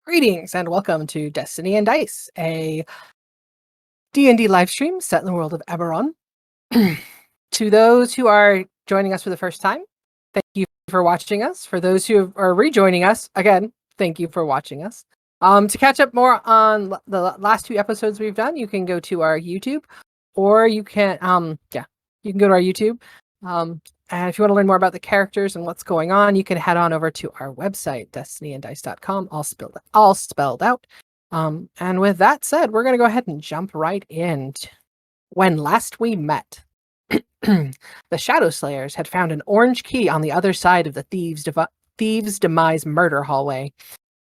Greetings and welcome to Destiny and Dice, a D&D live stream set in the world of Eberron. To those who are joining us for the first time, thank you for watching us. For those who are rejoining us, again, thank you for watching us. To catch up more on the last two episodes we've done, you can go to our YouTube, or you can you can go to our YouTube. And if you want to learn more about the characters and what's going on, you can head on over to our website, destinyanddice.com, all spelled out. And with that said, we're going to go ahead and jump right in. When last we met, the Shadow Slayers had found an orange key on the other side of the Thieves' Demise murder hallway.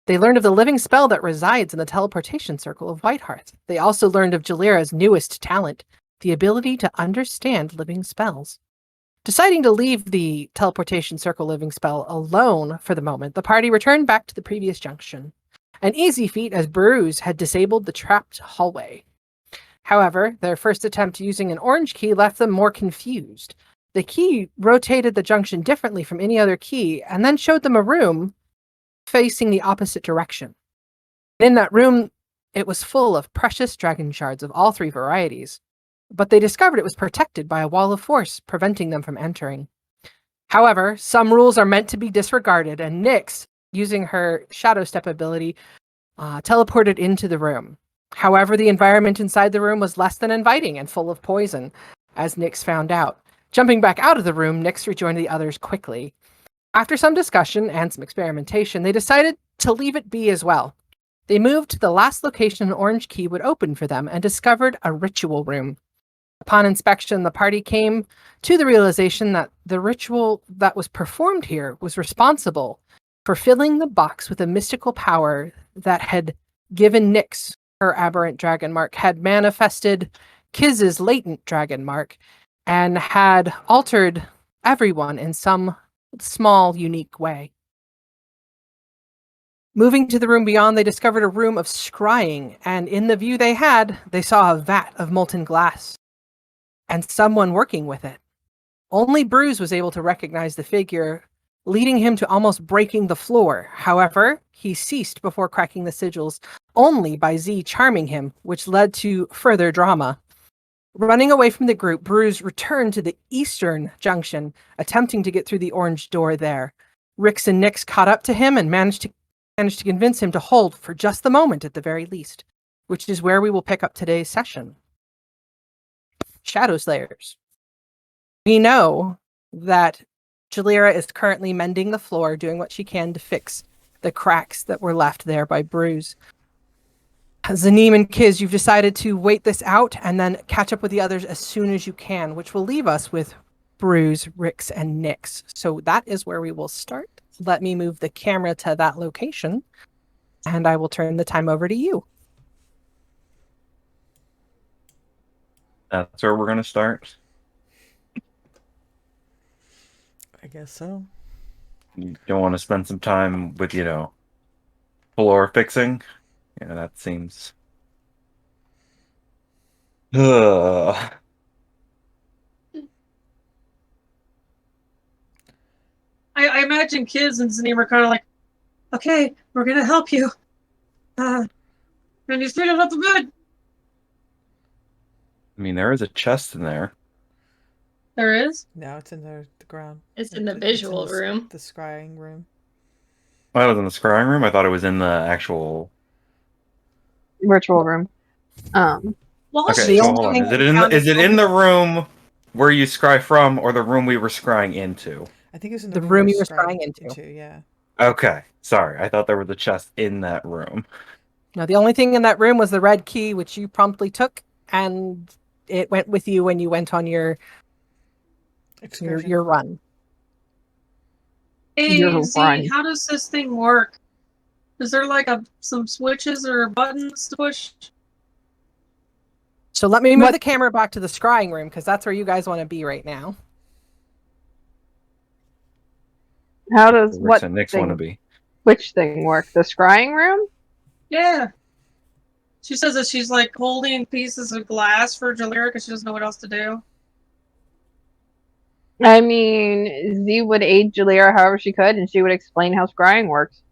They learned of the living spell that resides in the teleportation circle of Whitehearth. They also learned of Jalira's newest talent, the ability to understand living spells. Deciding to leave the teleportation circle living spell alone for the moment, the party returned back to the previous junction. An easy feat, as Bruise had disabled the trapped hallway. However, their first attempt using an orange key left them more confused. The key rotated the junction differently from any other key, and then showed them a room facing the opposite direction. In that room, it was full of precious dragon shards of all three varieties, but they discovered it was protected by a wall of force, preventing them from entering. However, some rules are meant to be disregarded, and Nyx, using her Shadow Step ability, teleported into the room. However, the environment inside the room was less than inviting and full of poison, as Nyx found out. Jumping back out of the room, Nyx rejoined the others quickly. After some discussion and some experimentation, they decided to leave it be as well. They moved to the last location an orange key would open for them and discovered a ritual room. Upon inspection, the party came to the realization that the ritual that was performed here was responsible for filling the box with a mystical power that had given Nyx her aberrant dragon mark, had manifested Kiz's latent dragon mark, and had altered everyone in some small, unique way. Moving to the room beyond, they discovered a room of scrying, and in the view they had, they saw a vat of molten glass and someone working with it. Only Bruise was able to recognize the figure, leading him to almost breaking the floor. However, he ceased before cracking the sigils, only by Z charming him, which led to further drama. Running away from the group, Bruise returned to the eastern junction, attempting to get through the orange door there. Rix and Nyx caught up to him and managed to convince him to hold for just the moment at the very least, which is where we will pick up today's session. Shadow Slayers. We know that Jalira is currently mending the floor, doing what she can to fix the cracks that were left there by Bruise. Zanim and Kiz, you've decided to wait this out and then catch up with the others as soon as you can, which will leave us with Bruise, Rix, and Nyx. So that is where we will start. Let me move the camera to that location, and I will turn the time over to you. That's where we're going to start. I guess so. You don't want to spend some time with, floor fixing? Yeah, that seems... Ugh. I imagine kids and Zanim are kind of like, okay, we're going to help you. And he's straight up the bed. I mean, there is a chest in there. There is? No, it's in the ground. It's in the visual room. The scrying room. Oh, it was in the scrying room? I thought it was in the actual... virtual room. Well, Okay, so hold on. Is it in the room where you scry from, or the room we were scrying into? I think it's in the room you were scrying into. Yeah. Okay, sorry. I thought there was a chest in that room. Now, the only thing in that room was the red key, which you promptly took, and it went with you when you went on your run. Hey, Your Z, run. how does this thing work? Is there like some switches or buttons to push? So let me move the camera back to the scrying room, because that's where you guys want to be right now. How does Rix and Nyx want to be. which thing work? The scrying room? Yeah. She says that she's like holding pieces of glass for Jalira because she doesn't know what else to do. I mean, Z would aid Jalira however she could, and she would explain how scrying works.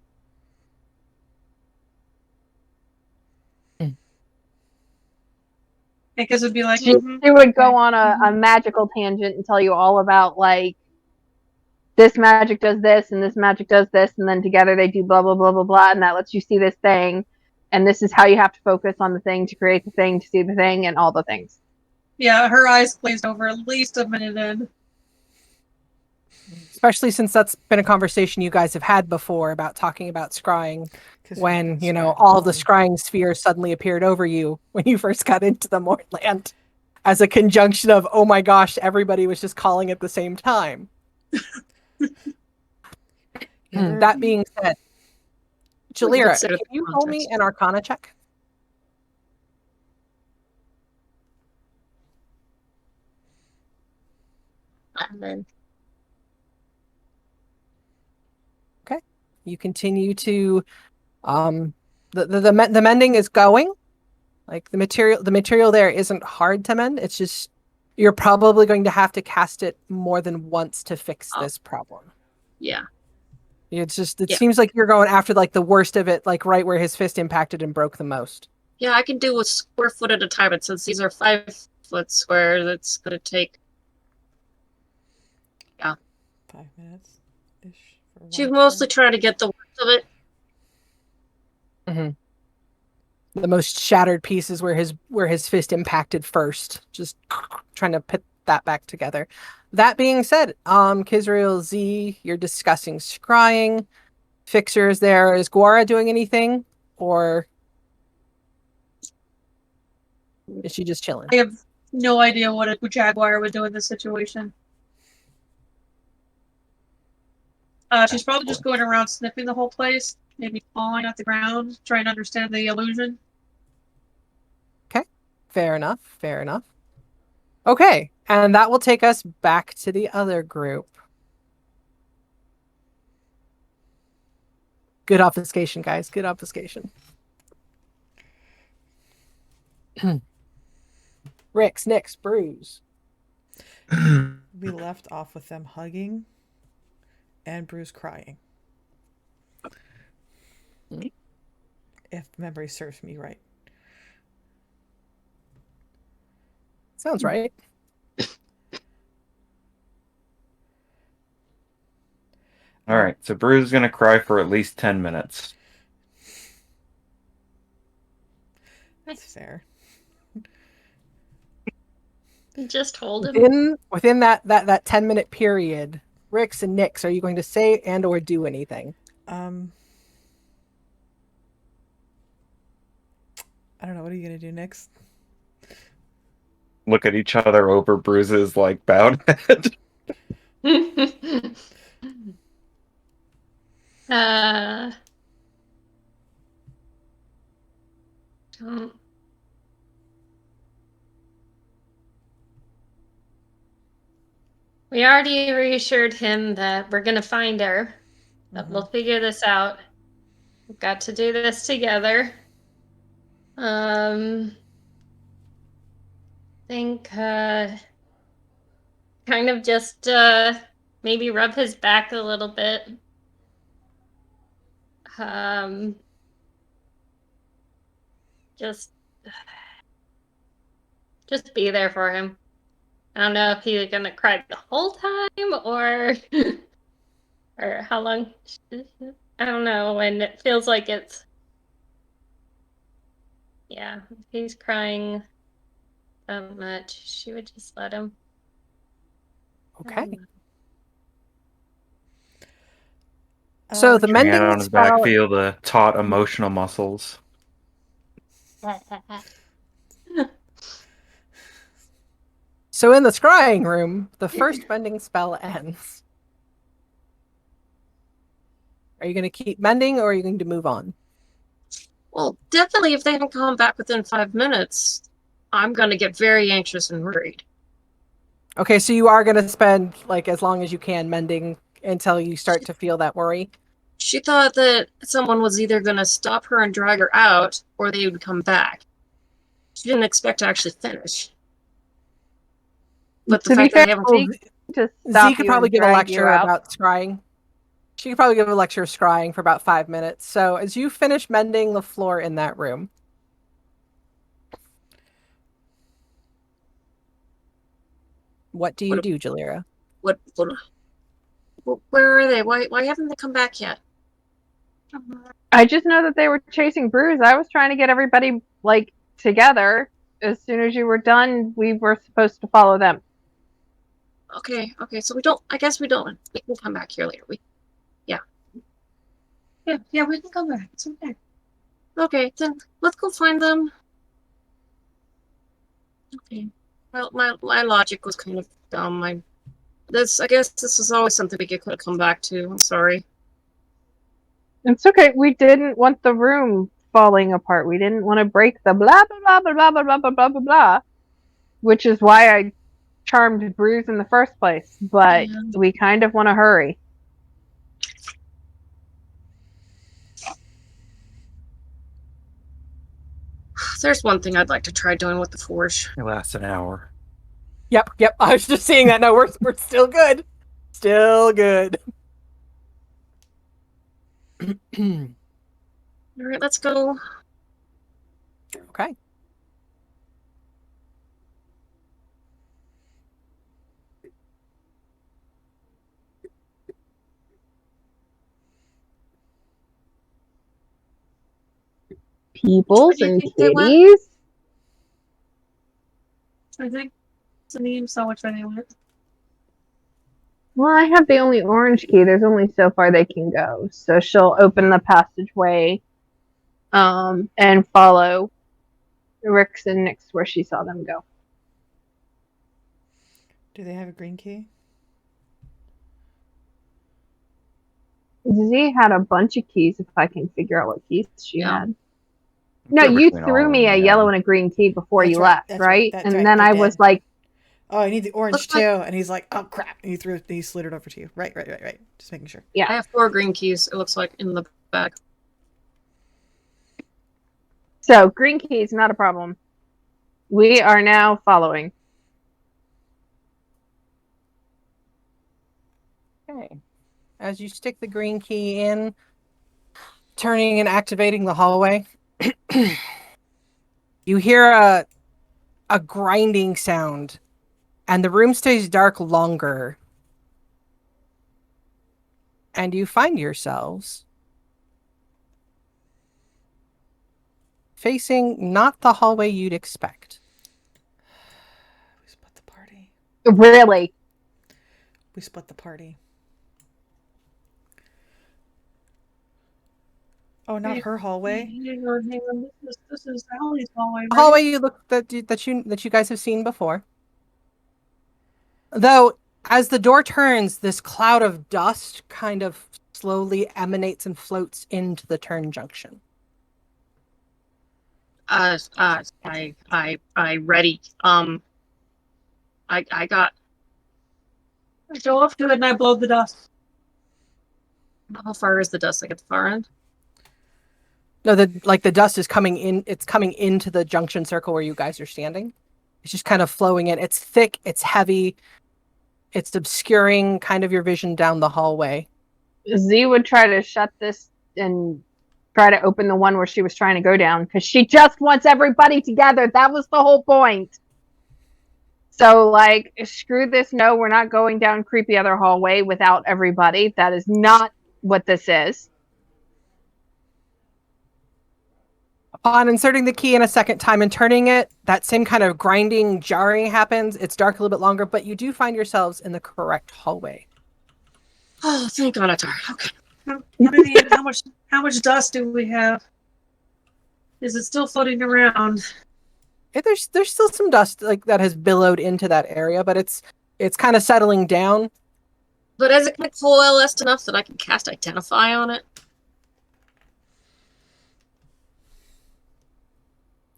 Because it'd be like, She would go on a magical tangent and tell you all about, like, this magic does this and this magic does this, and then together they do blah, blah, blah, blah, blah, and that lets you see this thing. And this is how you have to focus on the thing to create the thing, to see the thing, and all the things. yeah, her eyes glazed over at least a minute in. Especially since that's been a conversation you guys have had before about talking about scrying 'Cause when, you know, scrying all of the one. scrying spheres suddenly appeared over you when you first got into the Mornland as a conjunction of, oh my gosh, everybody was just calling at the same time. Never- That being said, Jalira, consider can the you roll me context. an Arcana check? You continue to the mending is going. Like the material there isn't hard to mend. It's just you're probably going to have to cast it more than once to fix Oh. this problem. Yeah. It Yeah. seems like you're going after like the worst of it, like right where his fist impacted and broke the most. Yeah, I can do a square foot at a time, and since these are 5-foot squares, it's gonna take. 5 minutes ish. She's mostly trying to get the worst of it. The most shattered pieces where his fist impacted first, just trying to put that back together. That being said, Kizrael Z, you're discussing scrying. Fixer is there. Is Guara doing anything, or is she just chilling? I have no idea what a jaguar would do in this situation. She's probably just going around sniffing the whole place, maybe falling at the ground, trying to understand the illusion. Fair enough. Fair enough. Okay, and that will take us back to the other group. Good obfuscation, guys. Good obfuscation. Rix, Nix, Bruise. We left off with them hugging and Bruce crying. If memory serves me right. Sounds right. All right, so Bruce is gonna cry for at least 10 minutes. That's fair. Just hold him. Within that 10-minute period, Rix and Nix, are you going to say and or do anything? I don't know. What are you gonna do next? Look at each other over Bruce's like bowed head. Don't. We already reassured him that we're gonna find her, that we'll figure this out. We've got to do this together. Think kind of just maybe rub his back a little bit. Just be there for him. I don't know if he's gonna cry the whole time or or how long. I don't know, and it feels like it's if he's crying that much, she would just let him. Okay. So the Hanging mending out on his back, spell. feel the taut emotional muscles. So in the scrying room, the first mending spell ends. Are you going to keep mending, or are you going to move on? Well, definitely if they don't come back within 5 minutes, I'm gonna get very anxious and worried. Okay, so you are going to spend like as long as you can mending until you start to feel that worry. She thought that someone was either gonna stop her and drag her out, or they would come back. She didn't expect to actually finish. But the To be fact that I fair, haven't Zeke to stop Z could you probably and give a drag you lecture out. about scrying. She could probably give a lecture of scrying for about 5 minutes. So as you finish mending the floor in that room, What do you do, Jalira? What? Where are they? Why haven't they come back yet? I just know that they were chasing Bruce. I was trying to get everybody like together. As soon as you were done, we were supposed to follow them. Okay. So we don't. I guess we don't. We can come back here later. Yeah. We can come back. It's okay. Okay, then let's go find them. Okay. Well, my logic was kind of dumb. I guess this is always something we could have come back to. I'm sorry. It's okay. We didn't want the room falling apart. We didn't want to break the blah blah blah blah blah blah blah blah blah blah. Which is why I charmed Bruce in the first place. But Yeah. we kind of want to hurry. There's one thing I'd like to try doing with the forge. It lasts an hour. Yep. I was just seeing that. No, we're still good. Still good. All right, let's go. Okay. Peoples Where do you and think they went? kitties. I think Saneem saw which way they went. Well, I have the only orange key. There's only so far they can go. So she'll open the passageway and follow Rix and Nyx where she saw them go. Do they have a green key? Z had a bunch of keys if I can figure out what keys she Yeah. had. No, Go you between all threw of me them, a yeah. yellow and a green key before That's you right, left, that's right? right, that's And right, then I I was did. like, Oh, I need the orange Looks too. like- And he's like, oh crap. And he slid it over to you. Right. Just making sure. Yeah. I have 4 green keys, it looks like, in the bag. so green keys, not a problem. We are now following. Okay. As you stick the green key in, turning and activating the hallway, you hear a grinding sound, and the room stays dark longer. And you find yourselves facing not the hallway you'd expect. We split the party. Really? We split the party. Oh, not her hallway. Hang on. This is Allie's hallway. The right? hallway you look that you guys have seen before. Though, as the door turns, this cloud of dust kind of slowly emanates and floats into the turn junction. I ready. I got. I go off to it and I blow the dust. How far is the dust? Like at the far end? No, the dust is coming in. It's coming into the junction circle where you guys are standing. It's just kind of flowing in. It's thick. It's heavy. It's obscuring kind of your vision down the hallway. Z would try to shut this and try to open the one where she was trying to go down because she just wants everybody together. That was the whole point. So, like, screw this. No, we're not going down creepy other hallway without everybody. That is not what this is. Upon inserting the key in a second time and turning it, that same kind of grinding, jarring happens. It's dark a little bit longer, but you do find yourselves in the correct hallway. Oh, thank God, it's okay. How much dust do we have? Is it still floating around? There's still some dust like that has billowed into that area, but it's kind of settling down. But has it coalesced enough that I can cast Identify on it?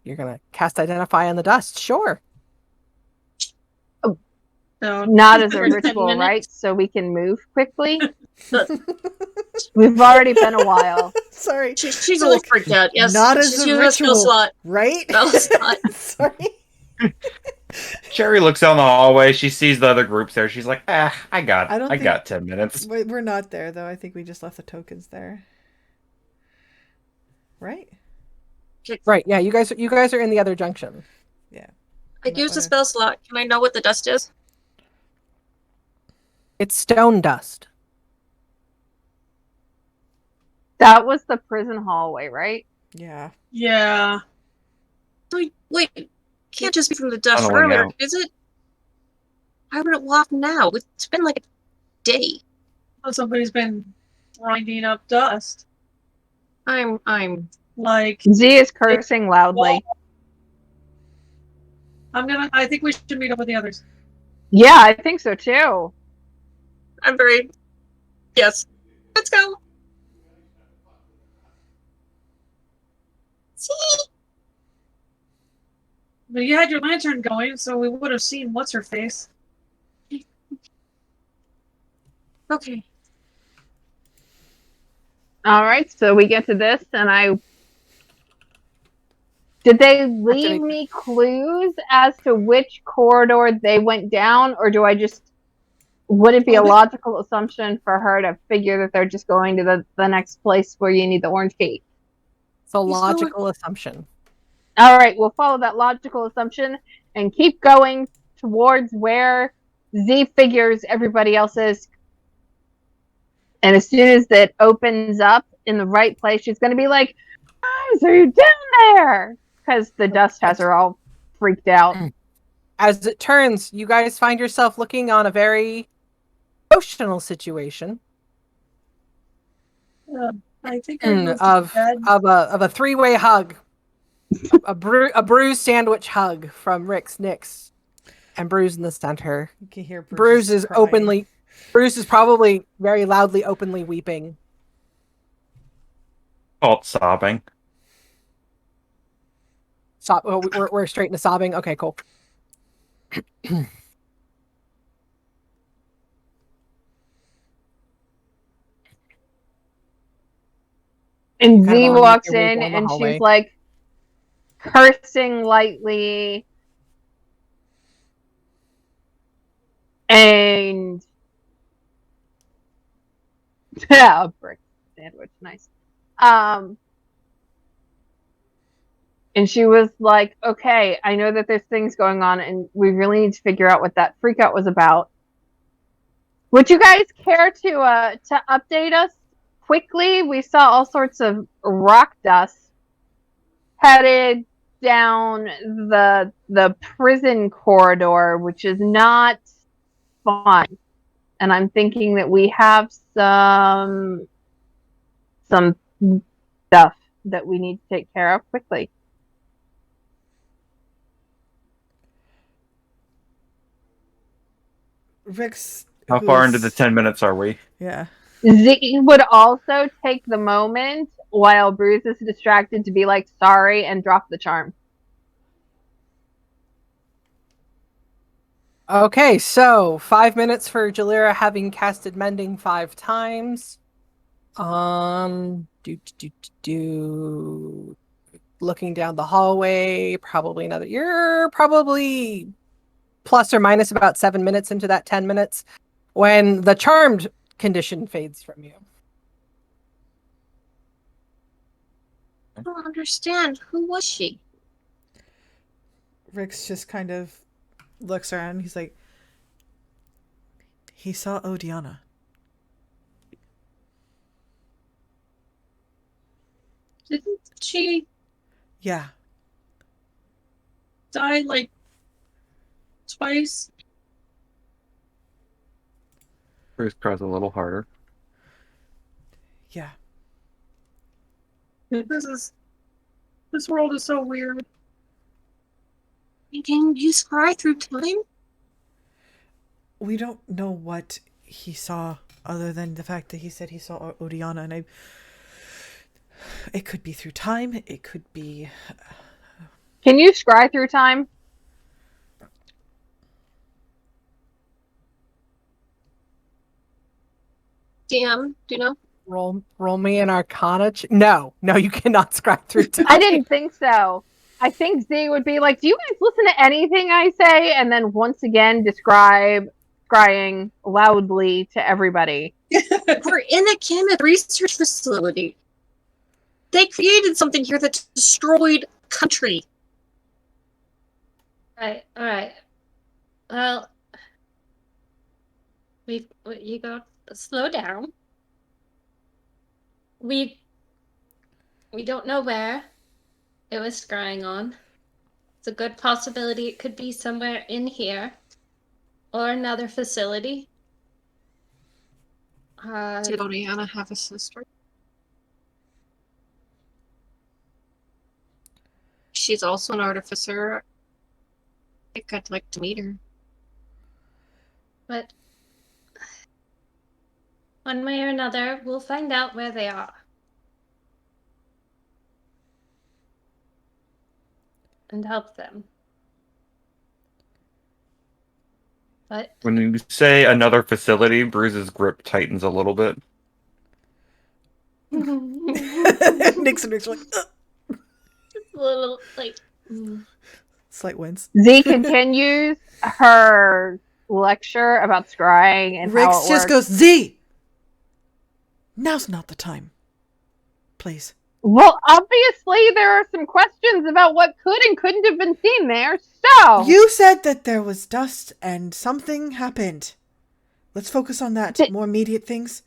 You're gonna cast Identify on the dust, sure. No. Not as a For 10 ritual, minutes. right? So we can move quickly. We've already been a while. Sorry. She's a little freaked out. Yes, Not as she's a using a spell ritual. slot. Right? Spell slot. Sorry. Cherry looks down the hallway. She sees the other groups there. She's like, I got I don't I think- got 10 minutes. We're not there, though. I think we just left the tokens there. Right? Right, yeah, you guys are in the other junction. Yeah. I used a spell slot. Can I know what the dust is? It's stone dust. That was the prison hallway, right? Yeah. Yeah. Wait, can't just be from the dust Tunneling earlier, out. is it? Why would it walk now? It's been like a day. Oh, somebody's been grinding up dust. I'm Like, Z is cursing loudly. I think we should meet up with the others. Yeah, I think so too. very yes. Let's go. See? But you had your lantern going, so we would have seen what's her face. Okay. All right, so we get to this, and did they leave me clues as to which corridor they went down, or would it be a logical assumption for her to figure that they're just going to the next place where you need the orange key? It's a logical assumption. All right, we'll follow that logical assumption and keep going towards where Z figures everybody else is. And as soon as it opens up in the right place, she's going to be like, "Guys, are you down there?" Because the dust has her all freaked out. As it turns, you guys find yourself looking on a very emotional situation I think I moved to of bed. a three-way hug, a bruise sandwich hug from Rix, Nyx, and Bruise in the center. You can hear Bruise is crying. Bruce is probably very loudly, openly weeping. Called sobbing. We're straight into sobbing. Okay, cool. And Kind of Z on walks your way in down the and hallway. she's like cursing lightly. And yeah, a brick sandwich, nice. And she was like, "Okay, I know that there's things going on, and we really need to figure out what that freak out was about. Would you guys care to update us quickly? We saw all sorts of rock dust headed down the prison corridor, which is not fun. And I'm thinking that we have some stuff that we need to take care of quickly." Rix. How far into the 10 minutes are we? Yeah. Z would also take the moment while Bruce is distracted to be like sorry and drop the charm. Okay, so 5 minutes for Jalira having casted Mending 5 times. Looking down the hallway, you're probably plus or minus about 7 minutes into that 10 minutes when the charmed condition fades from you. I don't understand. Who was she? Rix just kind of looks around. He's like, he saw Odiana. Didn't she Yeah. die like twice? Bruce cries a little harder. Yeah. This world is so weird. Can you scry through time? We don't know what he saw other than the fact that he said he saw Odiana, and it could be through time, it could be... Can you scry through time? DM, do you know? Roll me an Arcana. No, you cannot scry through time. I didn't think so. I think Z would be like, "Do you guys listen to anything I say?" And then once again describe scrying loudly to everybody. We're in a Kemet research facility. They created something here that destroyed country. All right. Well, you go slow down. We don't know where it was scrying on. It's a good possibility it could be somewhere in here or another facility. Did Oriana have a sister? She's also an artificer. I think I'd like to meet her. But one way or another, we'll find out where they are. And help them. But When you say another facility, Bruce's grip tightens a little bit. Nixon looks like a little like slight wince. Z continues her lecture about scrying and how Riggs it just works. goes, Z! Now's not the time. Please. Well, obviously there are some questions about what could and couldn't have been seen there, so... You said that there was dust and something happened. Let's focus on that. More immediate things.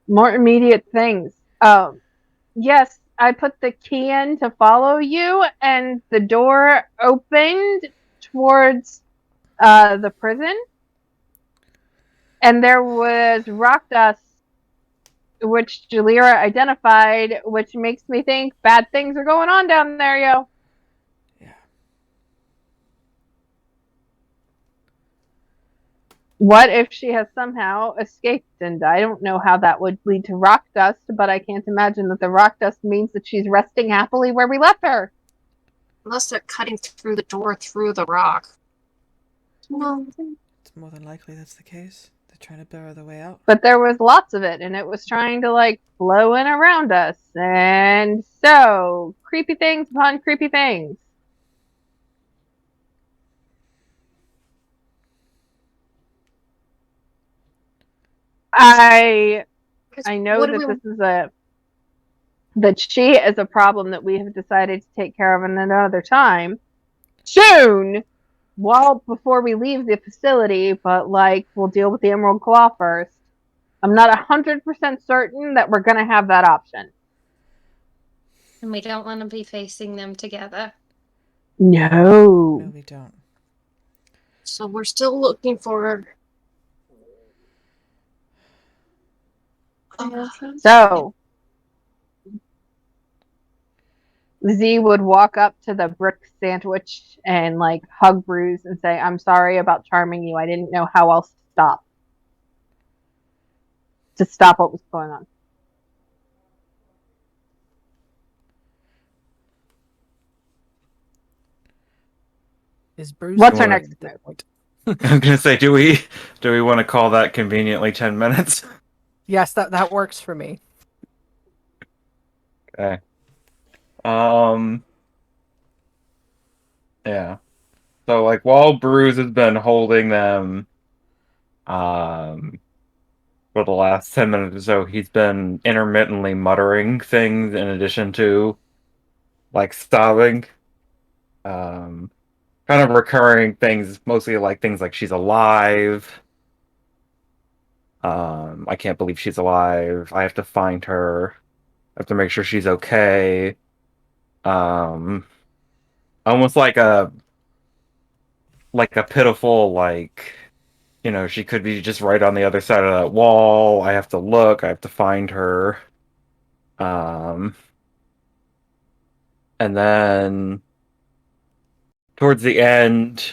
More immediate things. Yes, I put the key in to follow you, and the door opened towards the prison. And there was rock dust, which Jalira identified, which makes me think bad things are going on down there, yo. Yeah. What if she has somehow escaped? And I don't know how that would lead to rock dust, but I can't imagine that the rock dust means that she's resting happily where we left her. Unless they're cutting through the door through the rock. No. It's more than likely that's the case. They're trying to burrow their way out. But there was lots of it, and it was trying to, like, flow in around us. And so, creepy things upon creepy things. I know What do that we- this is that she is a problem that we have decided to take care of in another time. Soon! Well, before we leave the facility, but, like, we'll deal with the Emerald Claw first. I'm not 100% certain that we're going to have that option. and we don't want to be facing them together. No. No, we don't. So we're still looking for... So, Z would walk up to the brick sandwich and, like, hug Bruce and say, I'm sorry about charming you. I didn't know how else to stop what was going on. Is Bruce What's our alright next at that point? I'm gonna say, do we want to call that conveniently 10 minutes? Yes, that works for me. Okay. Yeah. So like while Bruce has been holding them, for the last 10 minutes or so, he's been intermittently muttering things in addition to like sobbing. Kind of recurring things, mostly like things like she's alive. I can't believe she's alive. I have to find her. I have to make sure she's okay. Almost like a pitiful, like, you know, she could be just right on the other side of that wall. I have to look. I have to find her. And then towards the end,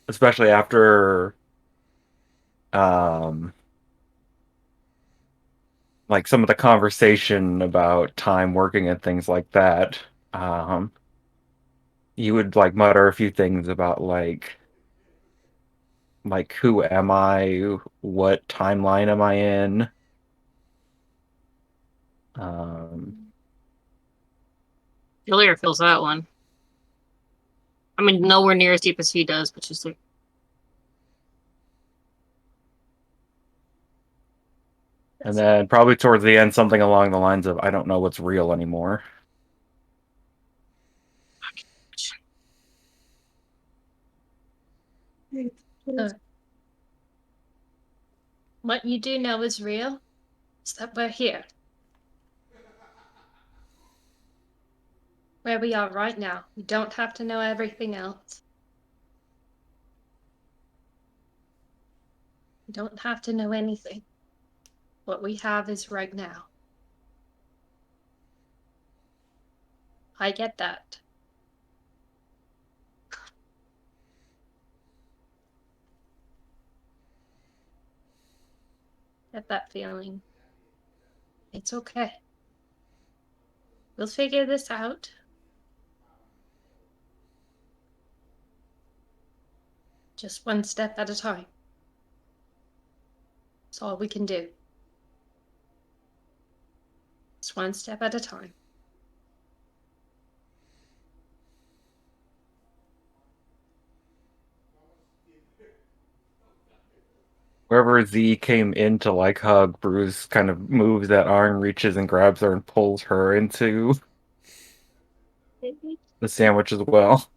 especially after like some of the conversation about time working and things like that, you would like mutter a few things about like who am I? What timeline am I in? Julia feels that one. I mean, nowhere near as deep as he does, but just like... And then probably towards the end, something along the lines of, I don't know what's real anymore. what you do know is real is that we're here. Where we are right now. We don't have to know everything else. We don't have to know anything. What we have is right now. I get that. Get that feeling. It's okay. We'll figure this out. Just one step at a time. That's all we can do. Just one step at a time. Wherever Z came in to like hug, Bruce kind of moves that arm, reaches and grabs her and pulls her into the sandwich as well.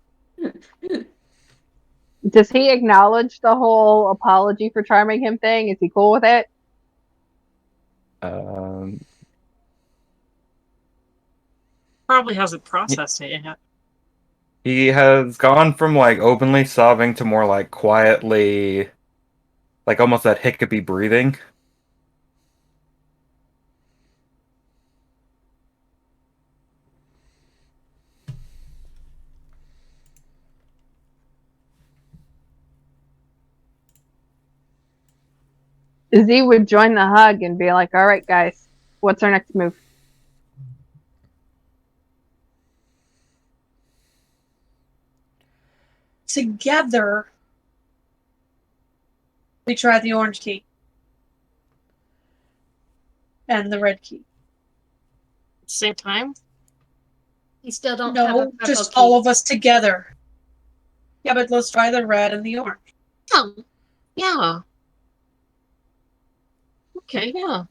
Does he acknowledge the whole apology for charming him thing? Is he cool with it? Probably hasn't processed it yet. He has gone from like openly sobbing to more like quietly, like almost that hiccupy breathing. Z would join the hug and be like, all right, guys, what's our next move? Together, we try the orange key. And the red key. At the same time? You still don't have a No, purple just key. all of us together. Yeah, but let's try the red and the orange. Oh, yeah. Okay, yeah.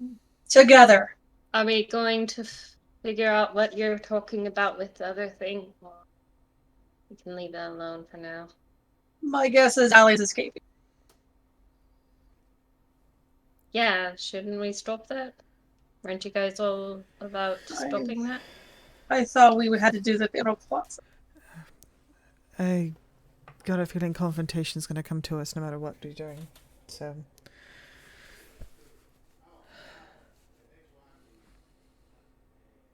Together. Are we going to figure out what you're talking about with the other thing? Or we can leave that alone for now. My guess is Allie's escaping. Yeah, shouldn't we stop that? Weren't you guys all about stopping that? I thought we had to do the funeral plaza. I got a feeling confrontation's going to come to us no matter what we're doing. So,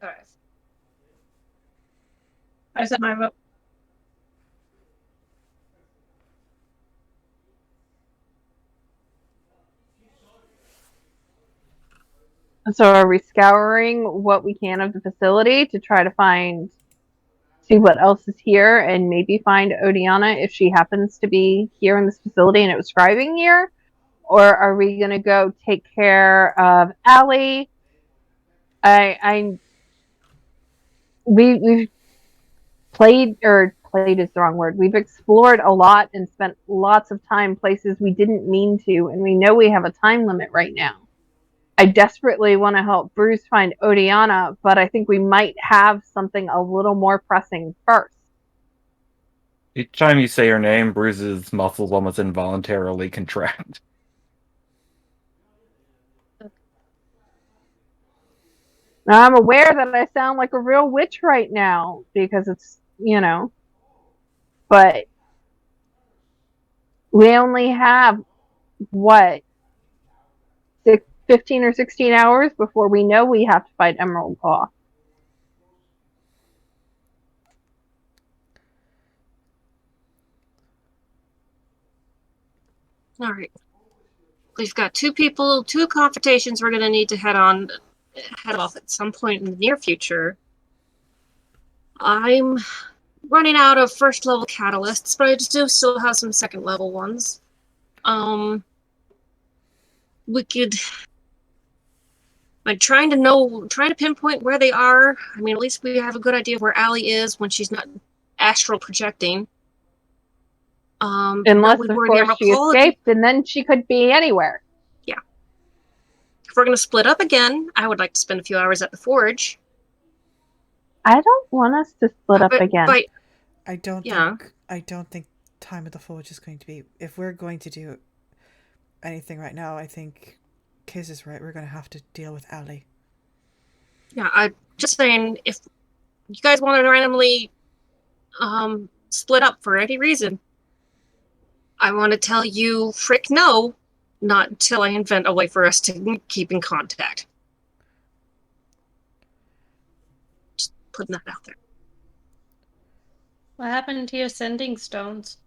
Alright. I said my vote. So are we scouring what we can of the facility to try to see what else is here and maybe find Odiana if she happens to be here in this facility and it was scribing here? Or are we going to go take care of Allie? We've played is the wrong word. We've explored a lot and spent lots of time places we didn't mean to, and we know we have a time limit right now. I desperately want to help Bruce find Odiana, but I think we might have something a little more pressing first. Each time you say her name, Bruce's muscles almost involuntarily contract. Now, I'm aware that I sound like a real witch right now because it's, but we only have, 15 or 16 hours before we know we have to fight Emerald Claw. All right. We've got two confrontations we're going to need to head off at some point in the near future. I'm running out of first level catalysts, but I do still have some second level ones. We could... I'm trying to pinpoint where they are. I mean, at least we have a good idea of where Allie is when she's not astral projecting. Unless, of course, she escaped, and then she could be anywhere. Yeah. If we're going to split up again, I would like to spend a few hours at the forge. I don't want us to split up again. But, I don't think Time of the Forge is going to be... If we're going to do anything right now, I think Kiz is right. We're gonna have to deal with Allie. Yeah, I'm just saying, if you guys want to randomly split up for any reason, I want to tell you, frick no, not until I invent a way for us to keep in contact. Just putting that out there. What happened to your sending stones?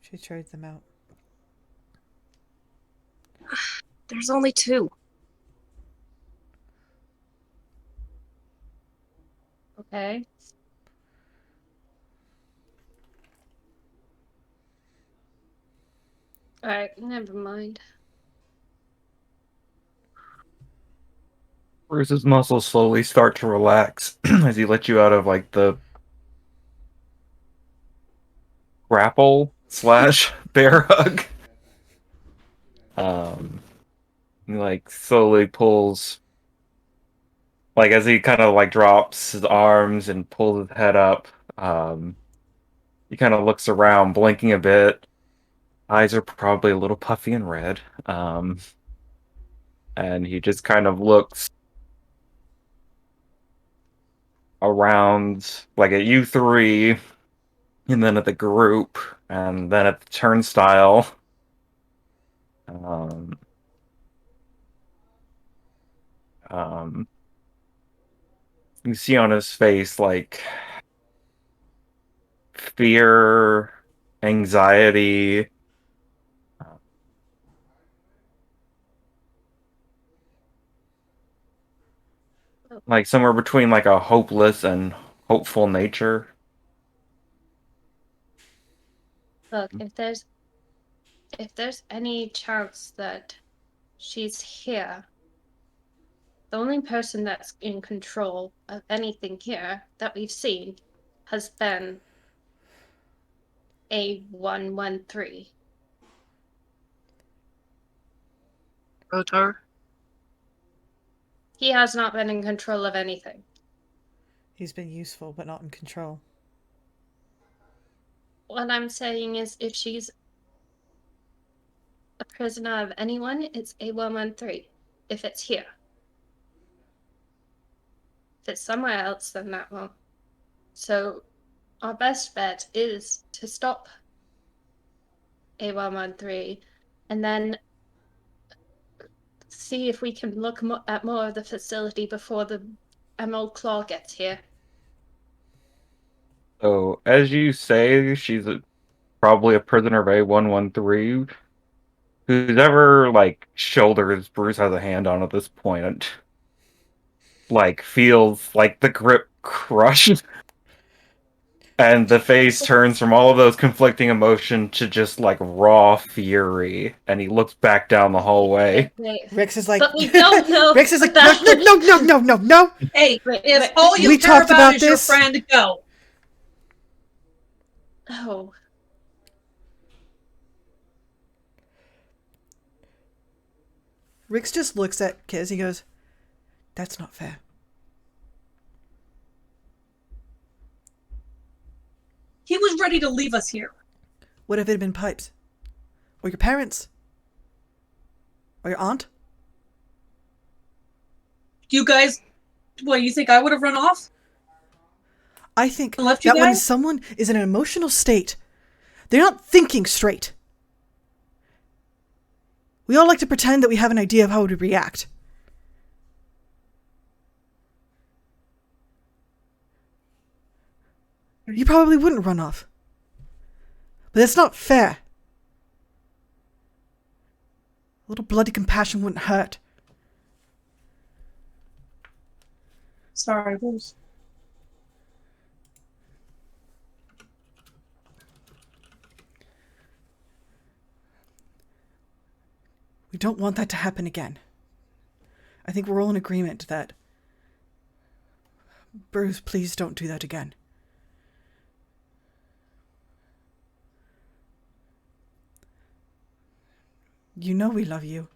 She tried them out. There's only 2. Okay. Alright, never mind. Bruce's muscles slowly start to relax as he lets you out of like the grapple / bear hug. He like slowly pulls, like as he kind of like drops his arms and pulls his head up. He kind of looks around, blinking a bit. Eyes are probably a little puffy and red. And he just kind of looks around, like at you 3, and then at the group, and then at the turnstile. You see on his face like fear, anxiety, like somewhere between like a hopeless and hopeful nature. Look, if there's any chance that she's here, the only person that's in control of anything here that we've seen has been A113. Rotar? He has not been in control of anything. He's been useful, but not in control. What I'm saying is, if she's a prisoner of anyone, it's A113. If it's here. If it's somewhere else, then that won't. So, our best bet is to stop A113 and then see if we can look at more of the facility before the Emerald Claw gets here. So, as you say, she's probably a prisoner of A113. Whose ever, like, shoulders Bruce has a hand on at this point, like, feels like the grip crush. And the face turns from all of those conflicting emotions to just, like, raw fury. And he looks back down the hallway. Wait, Rex is like, but we don't know. Rex is like, that- no. Hey, Wait, if wait. all you We care talked about about is your this. friend, go. Oh. Rix just looks at Kiz. He goes, "That's not fair." He was ready to leave us here. What if it had been Pipes? Or your parents? Or your aunt? You guys, what, you think I would have run off? I think Left you that when guys? someone is in an emotional state, they're not thinking straight. We all like to pretend that we have an idea of how to react. You probably wouldn't run off. But that's not fair. A little bloody compassion wouldn't hurt. Sorry, Bruce. We don't want that to happen again. I think we're all in agreement that... Bruce, please don't do that again. You know we love you,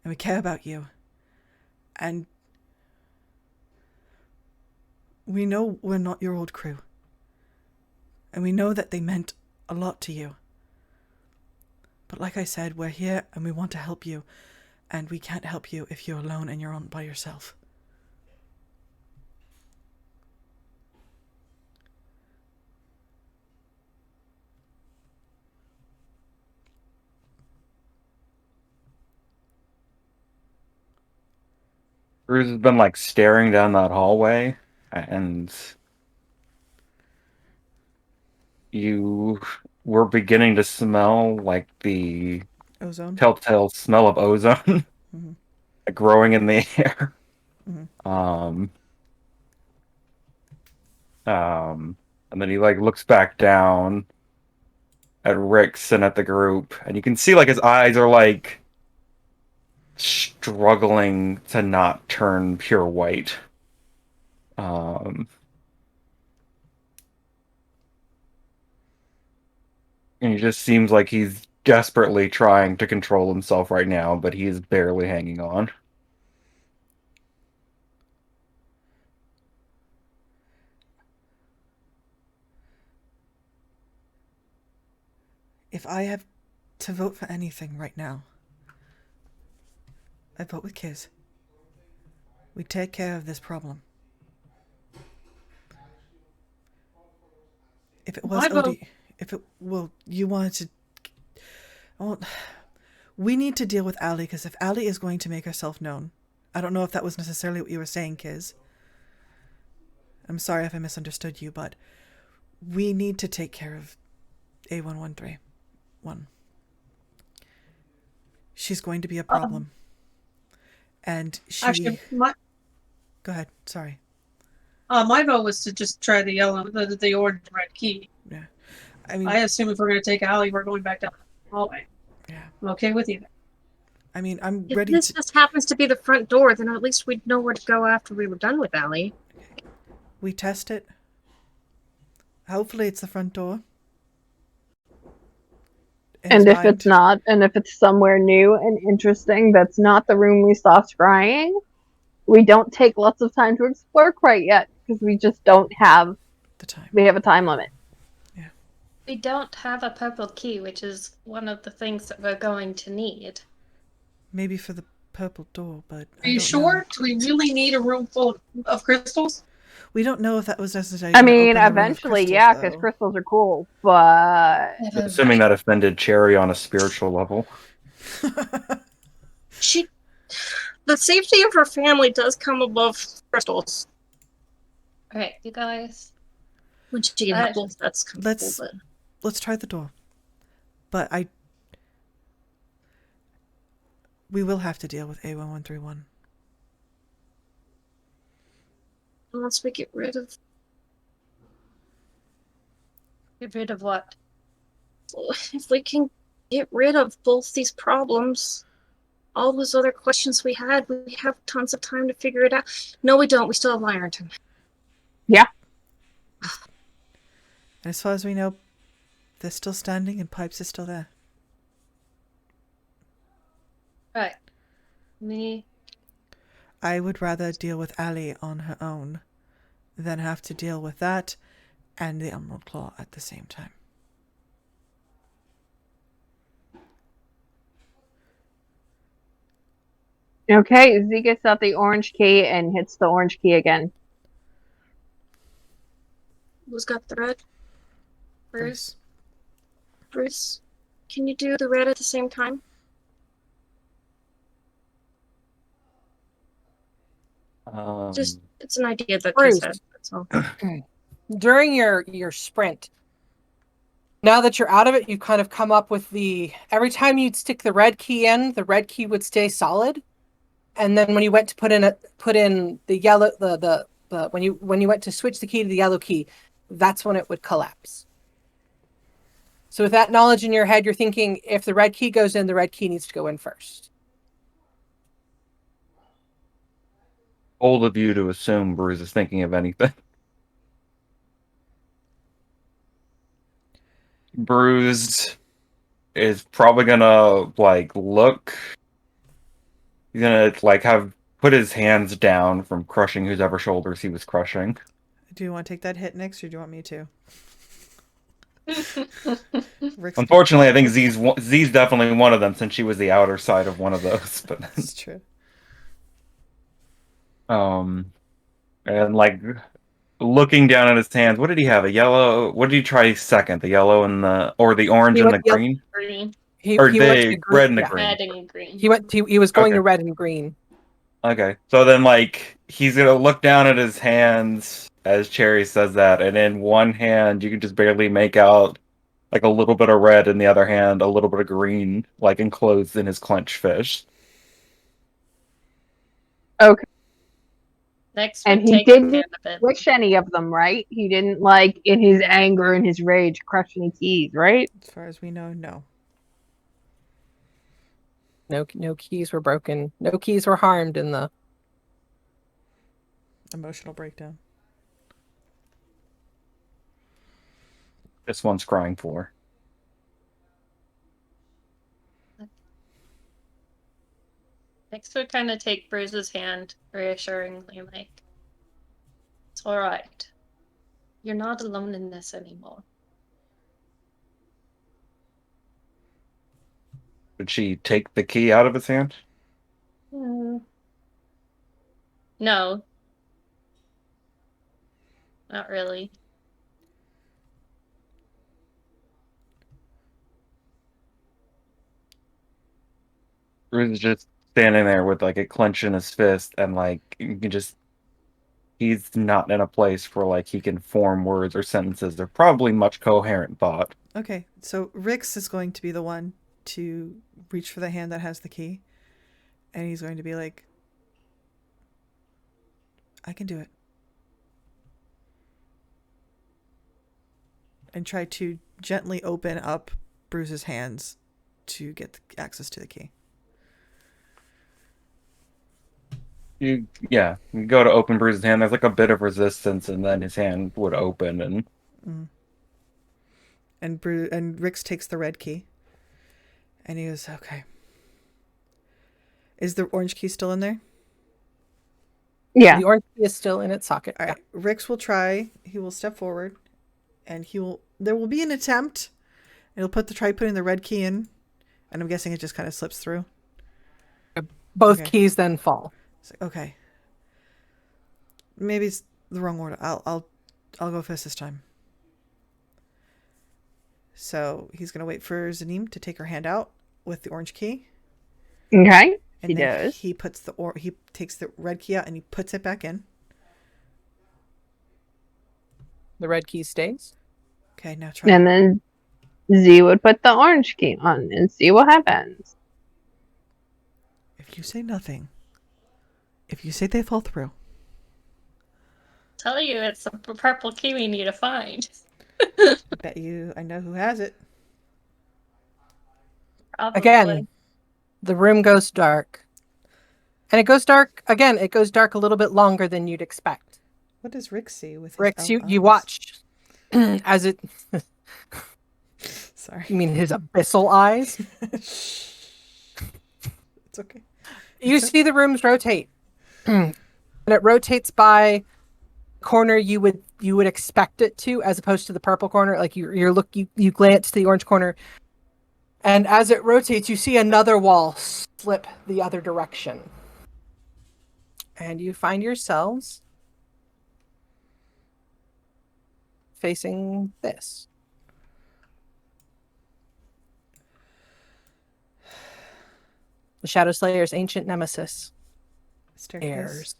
and we care about you, and we know we're not your old crew, and we know that they meant a lot to you. But like I said, we're here and we want to help you, And we can't help you if you're alone and you're on by yourself. Bruce has been like staring down that hallway, and you were beginning to smell like the Ozone? telltale smell of ozone Mhm. growing in the air. Mhm. And then he like looks back down at Rix and at the group, and you can see like his eyes are like struggling to not turn pure white. And he just seems like he's desperately trying to control himself right now, but he is barely hanging on. If I have to vote for anything right now, I vote with Kiz. We take care of this problem. If it was I vote- you wanted to. Well, we need to deal with Allie, because if Allie is going to make herself known, I don't know if that was necessarily what you were saying, Kiz. I'm sorry if I misunderstood you, but we need to take care of A1131. She's going to be a problem. And she... Actually, my Go ahead, sorry. my vote was to just try the yellow, the orange red key. Yeah. I mean, I assume if we're going to take Allie, we're going back down the hallway. yeah. I'm okay with either. I mean, I'm If ready this to... just happens to be the front door, then at least we'd know where to go after we were done with Allie. We test it. Hopefully it's the front door. And if it's not, and if it's somewhere new and interesting that's not the room we saw scrying, we don't take lots of time to explore quite yet, because we just don't have the time. we have a time limit. We don't have a purple key, which is one of the things that we're going to need. Maybe for the purple door, but Are you sure? Do we really need a room full of crystals? We don't know if that was necessary. I to mean, open the room of eventually, crystals, yeah, because though. crystals are cool, but Assuming that offended Cherry on a spiritual level. The safety of her family does come above crystals. Alright, you guys. When she get apples, that's Let's- comfortable, Let's try the door. But we will have to deal with A1131. but once we get rid of Get rid of what? if we can get rid of both these problems, all those other questions we had, we have tons of time to figure it out. No, we don't. We still have Ironton. And as far as we know, they're still standing and Pipes is still there. Right. Me. I would rather deal with Allie on her own than have to deal with that and the Emerald Claw at the same time. okay, Z gets out the orange key and hits the orange key again. Who's got the red? Bruce? Bruce, can you do the red at the same time? Just, it's an idea that Bruce. Chris has, that's all. During your sprint, now that you're out of it, you kind of come up with every time you'd stick the red key in, the red key would stay solid. And then when you went to put in the yellow, when you went to switch the key to the yellow key, that's when it would collapse. So with that knowledge in your head, you're thinking if the red key goes in, the red key needs to go in first. Bold of you to assume Bruce is thinking of anything. Bruce is probably gonna look. He's gonna put his hands down from crushing whoever shoulders he was crushing. Do you want to take that hit next, or do you want me to? Rick's Unfortunately, I think Z's definitely one of them since she was the outer side of one of those. But It's true. and like looking down at his hands, what did he have? A yellow. What did he try second? The yellow and the orange He and the went yellow. green, Green, He or he went to the green. red and the Yeah. green. red, and green. He was going Okay. to red and green. Okay, so then like he's gonna look down at his hands as Cherry says that, and in one hand you can just barely make out like a little bit of red, in the other hand a little bit of green, like enclosed in his clenched fist. Okay. Next, And we he take his didn't hand a bit. Wish any of them, right? He didn't, like, in his anger and his rage, crush any keys, right? As far as we know, no. No keys were broken. No keys were harmed in the. Emotional breakdown. This one's crying for. Next, we kind of take Bruce's hand, reassuringly, like, it's all right. You're not alone in this anymore. Did she take the key out of his hand? No. Not really. Bruce is just standing there with like a clench in his fist, and like you can just he's not in a place where like he can form words or sentences. They're probably much coherent thought. Okay, so Rix is going to be the one to reach for the hand that has the key. And he's going to be like, I can do it. And try to gently open up Bruce's hands to get access to the key. You go to open Bruce's hand. There's like a bit of resistance, and then his hand would open, and And Rix takes the red key. And he goes, okay. Is the orange key still in there? Yeah. The orange key is still in its socket. All right. Rix will try. He will step forward, and there will be an attempt. And he'll try putting the red key in, and I'm guessing it just kind of slips through. Both Okay. keys then fall. It's like, okay. Maybe it's the wrong order. I'll go first this time. So he's gonna wait for Zanim to take her hand out with the orange key. Okay. And He then does. he takes the red key out and he puts it back in. The red key stays. Okay, now try. And then Z would put the orange key on and see what happens. If you say nothing, if you say they fall through, Tell you it's a purple key we need to find. bet you I know who has it. Probably. Again, the room goes dark. And it goes dark again. It goes dark a little bit longer than you'd expect. What does Rick see with his Rix, you eyes? watch as it. Sorry. You mean his abyssal eyes? It's okay. You see the rooms rotate, and it rotates by corner you would expect it to, as opposed to the purple corner. Like you glance to the orange corner, and as it rotates, you see another wall slip the other direction, and you find yourselves facing this. The Shadow Slayer's ancient nemesis, Staircase. heirs.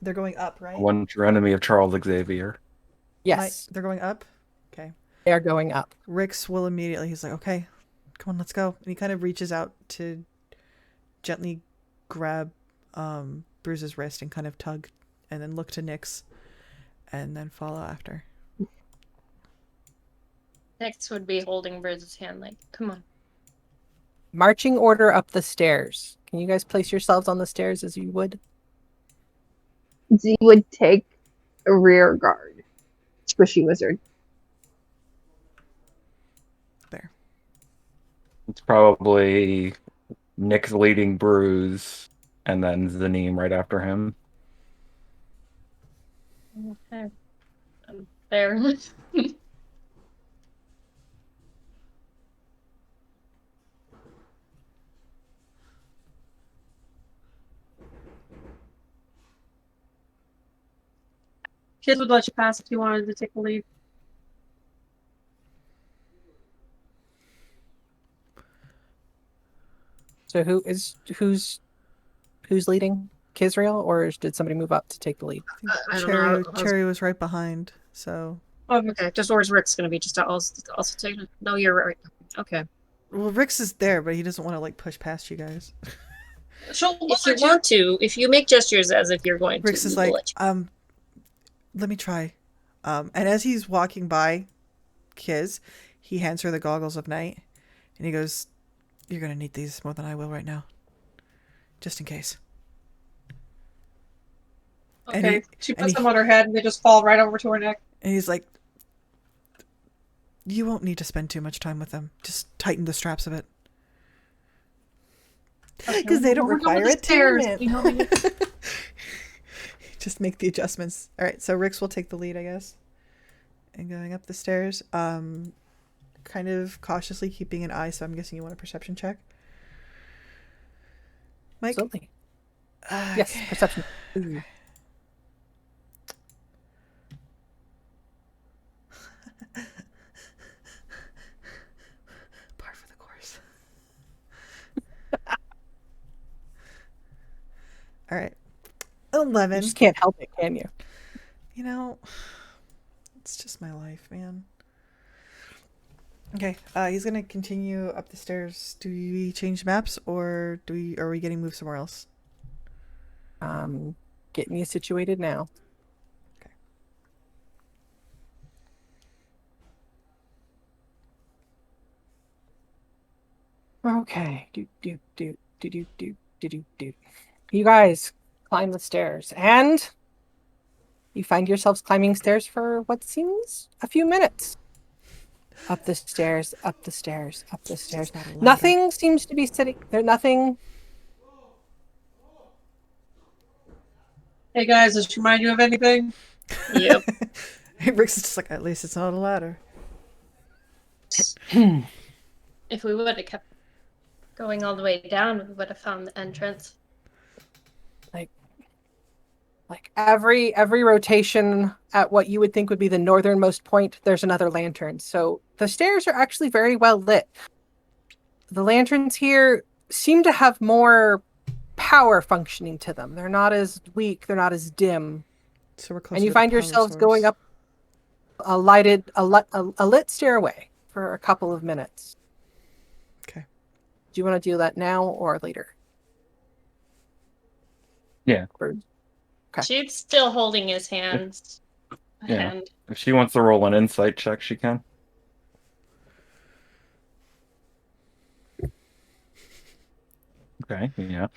They're going up, right? one true enemy of Charles Xavier. Yes, They're going up? Okay. they are going up. Rix will immediately, he's like, okay, come on, let's go. And he kind of reaches out to gently grab Bruce's wrist and kind of tug, and then look to Nyx, and then follow after. Next would be holding Bruce's hand, like, come on. Marching order up the stairs. Can you guys place yourselves on the stairs as you would? Z would take a rear guard. Squishy wizard. There. It's probably Nick's leading Bruce, and then Zanim right after him. Okay. There. Kids would let you pass if you wanted to take the lead. So who's leading? Kizrael, or did somebody move up to take the lead? I don't Cherry, know. Cherry was right behind, so. Oh, okay. Just where's Rick's gonna be? Just also taking it. No, you're right. Okay. Well, Rick's is there, but he doesn't want to like push past you guys. So If you want to, if you make gestures as if you're going Rick's to, is we will like, let you. let me try. And as he's walking by Kiz, he hands her the goggles of night, and he goes, "You're gonna need these more than I will right now, just in case." and Okay. he- She and puts he- them on her head and they just fall right over to her neck. And he's like, "You won't need to spend too much time with them. Just tighten the straps a bit." Because they don't We're going require up the stairs. attunement. You know, we need- Just make the adjustments. All right, so Rix will take the lead, I guess. And going up the stairs, kind of cautiously keeping an eye. So I'm guessing you want a perception check, Mike. Absolutely. Yes, Okay. perception. Ooh. Par for the course. All right, You 11. just can't help it, can you? You know, it's just my life, man. Okay, he's gonna continue up the stairs. Do we change maps, or are we getting moved somewhere else? Getting you situated now. Okay. Do. You guys climb the stairs, and you find yourselves climbing stairs for what seems a few minutes. Up the stairs, up the stairs, up the stairs. Not a ladder. Nothing seems to be sitting there. Nothing. Hey guys, does this remind you of anything? Yep. Rix is just like, at least it's not a ladder. If we would have kept going all the way down, we would have found the entrance. Like every rotation at what you would think would be the northernmost point, there's another lantern. So the stairs are actually very well lit. The lanterns here seem to have more power functioning to them. They're not as weak, they're not as dim. So we're close. And you find yourselves going up a lit stairway for a couple of minutes. Okay. Do you want to do that now or later? Yeah. Bird? Okay. She's still holding his hands. Yeah. And If she wants to roll an insight check, she can. Okay, yeah.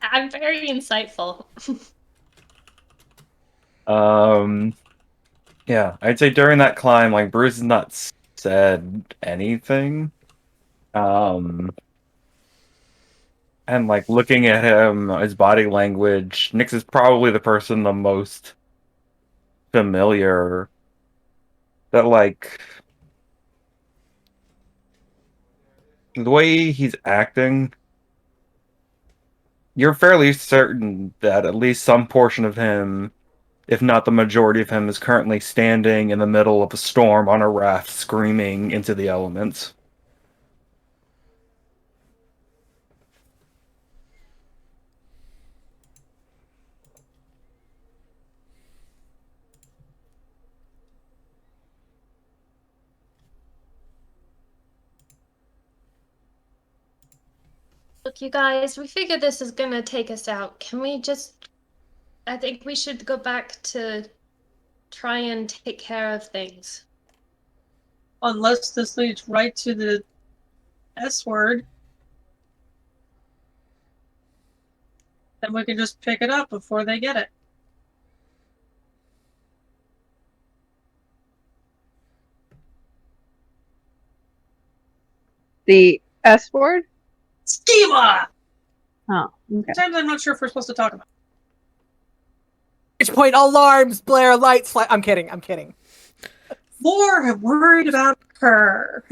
I'm very insightful. Yeah, I'd say during that climb, like, Bruce has not said anything. And, like, looking at him, his body language, Nyx is probably the person the most familiar that, like, the way he's acting, you're fairly certain that at least some portion of him, if not the majority of him, is currently standing in the middle of a storm on a raft, screaming into the elements. Look, you guys, we figured this is gonna take us out. Can we just... I think we should go back to try and take care of things. Unless this leads right to the S word. Then we can just pick it up before they get it. The S word? Schema! Oh, okay. Sometimes I'm not sure if we're supposed to talk about Which point alarms, blare lights, I'm kidding. More, I'm worried about her.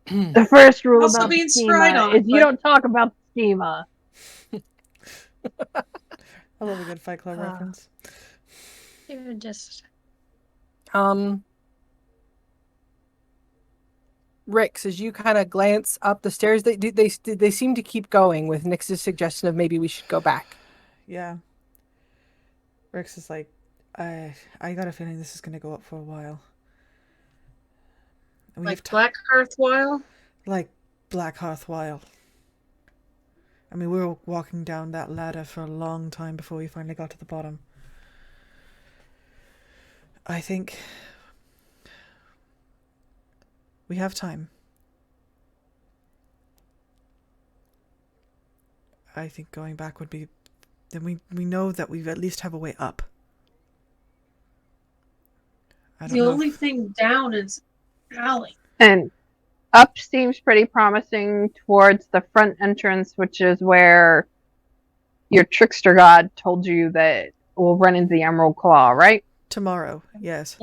The first rule Also about being the spied schema on, is you but- don't talk about the schema. I love a good Fight Club reference. You're just Rix, as you kind of glance up the stairs, they seem to keep going with Nyx's suggestion of maybe we should go back. Yeah. Rix is like, I got a feeling this is going to go up for a while. And we Like have Black Hearth While? like Black Hearth While. I mean, we were walking down that ladder for a long time before we finally got to the bottom. I think we have time. I think going back would be... Then we know that we at least have a way up. I don't The know only if- thing down is alley. And up seems pretty promising towards the front entrance, which is where your trickster god told you that we'll run into the Emerald Claw, right? Tomorrow, yes.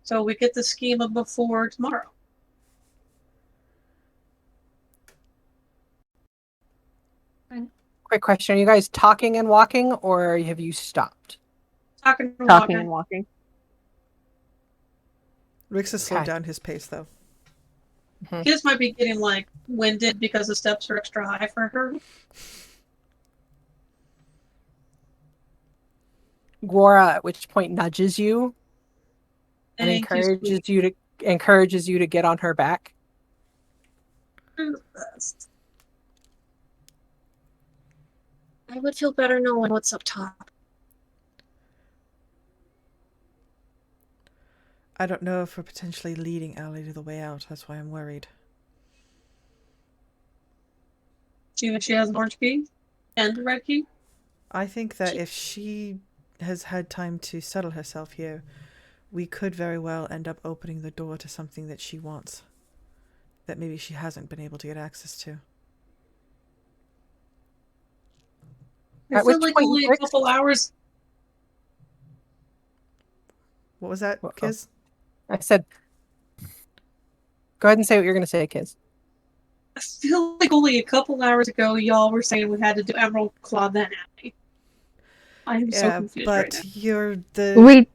So we get the schema before tomorrow. Quick question: are you guys talking and walking, or have you stopped? Talking and Talking walking. and walking. Rix has slowed Okay. down his pace, though. Kids might be getting like winded because the steps are extra high for her. Gwora, at which point, nudges you and Thank you, encourages you to get on her back. You're the best. I would feel better knowing what's up top. I don't know if we're potentially leading Allie to the way out. That's why I'm worried. Do you think she has an orange key and a red key? I think that if she has had time to settle herself here, we could very well end up opening the door to something that she wants, that maybe she hasn't been able to get access to. I At feel which like point, only a Rix- couple hours. What was that, Uh-oh. Kiz? I said, go ahead and say what you're going to say, Kiz. I feel like only a couple hours ago, y'all were saying we had to do Emerald Claw then alley. I am so Yeah, confused but right now. you're the...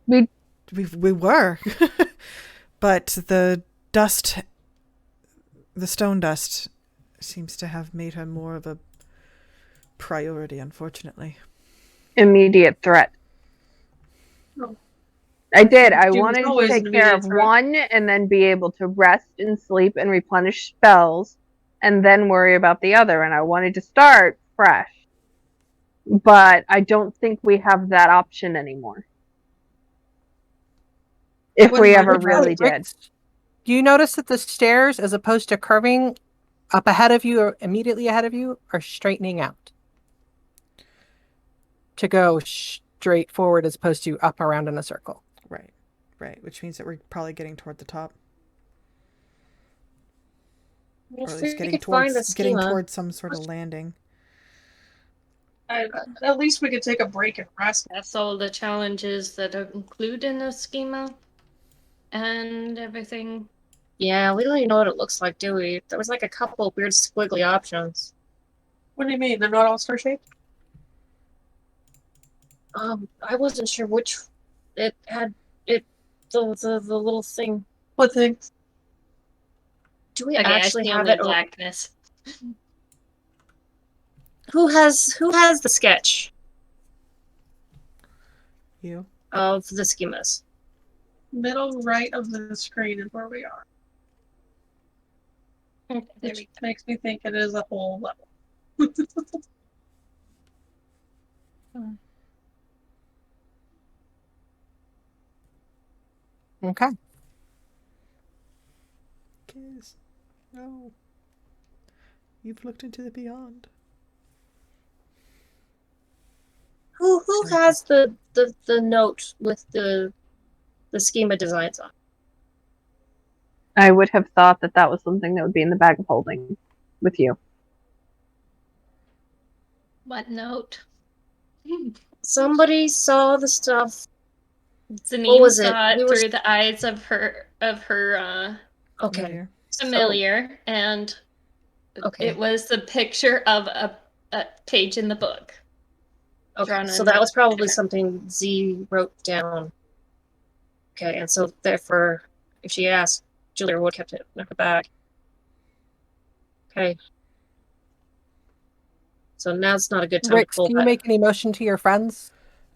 We We were. But the dust, the stone dust, seems to have made her more of a priority, unfortunately. immediate threat. Oh. I did. I She was wanted to always take an care immediate of threat. one and then be able to rest and sleep and replenish spells and then worry about the other. And I wanted to start fresh. But I don't think we have that option anymore. If Wouldn't we mind ever if really did. Rix, do you notice that the stairs, as opposed to curving up ahead of you or immediately ahead of you, are straightening out to go straight forward as opposed to up around in a circle? Right, right. Which means that we're probably getting toward the top, or If at we least getting could find the getting schema. towards some sort of landing. At least we could take a break and rest. That's all the challenges that are included in the schema and everything. Yeah, we don't even know what it looks like, do we? There was like a couple weird squiggly options. What do you mean? They're not all star shaped? I wasn't sure which it had the little thing. What thing? Do we Okay, actually I see have only it? blackness. Who has the sketch You? of the schemas? Middle right of the screen is where we are. There Which we makes me think it is a whole level. Okay. Kiz, no. You've looked into the beyond. Who has the note with the schema designs on? I would have thought that that was something that would be in the bag of holding with you. What note? Somebody saw the stuff. Zanine was it? saw it We were- through the eyes of her Okay. Familiar. familiar, and Okay. it was the picture of a page in the book. Okay, Drawn so in. that was probably Okay. something Z wrote down. Okay, and so therefore, if she asked, Julia would have kept it in her bag. Okay. So now's not a good time Rix, to pull do you that. make any motion to your friends?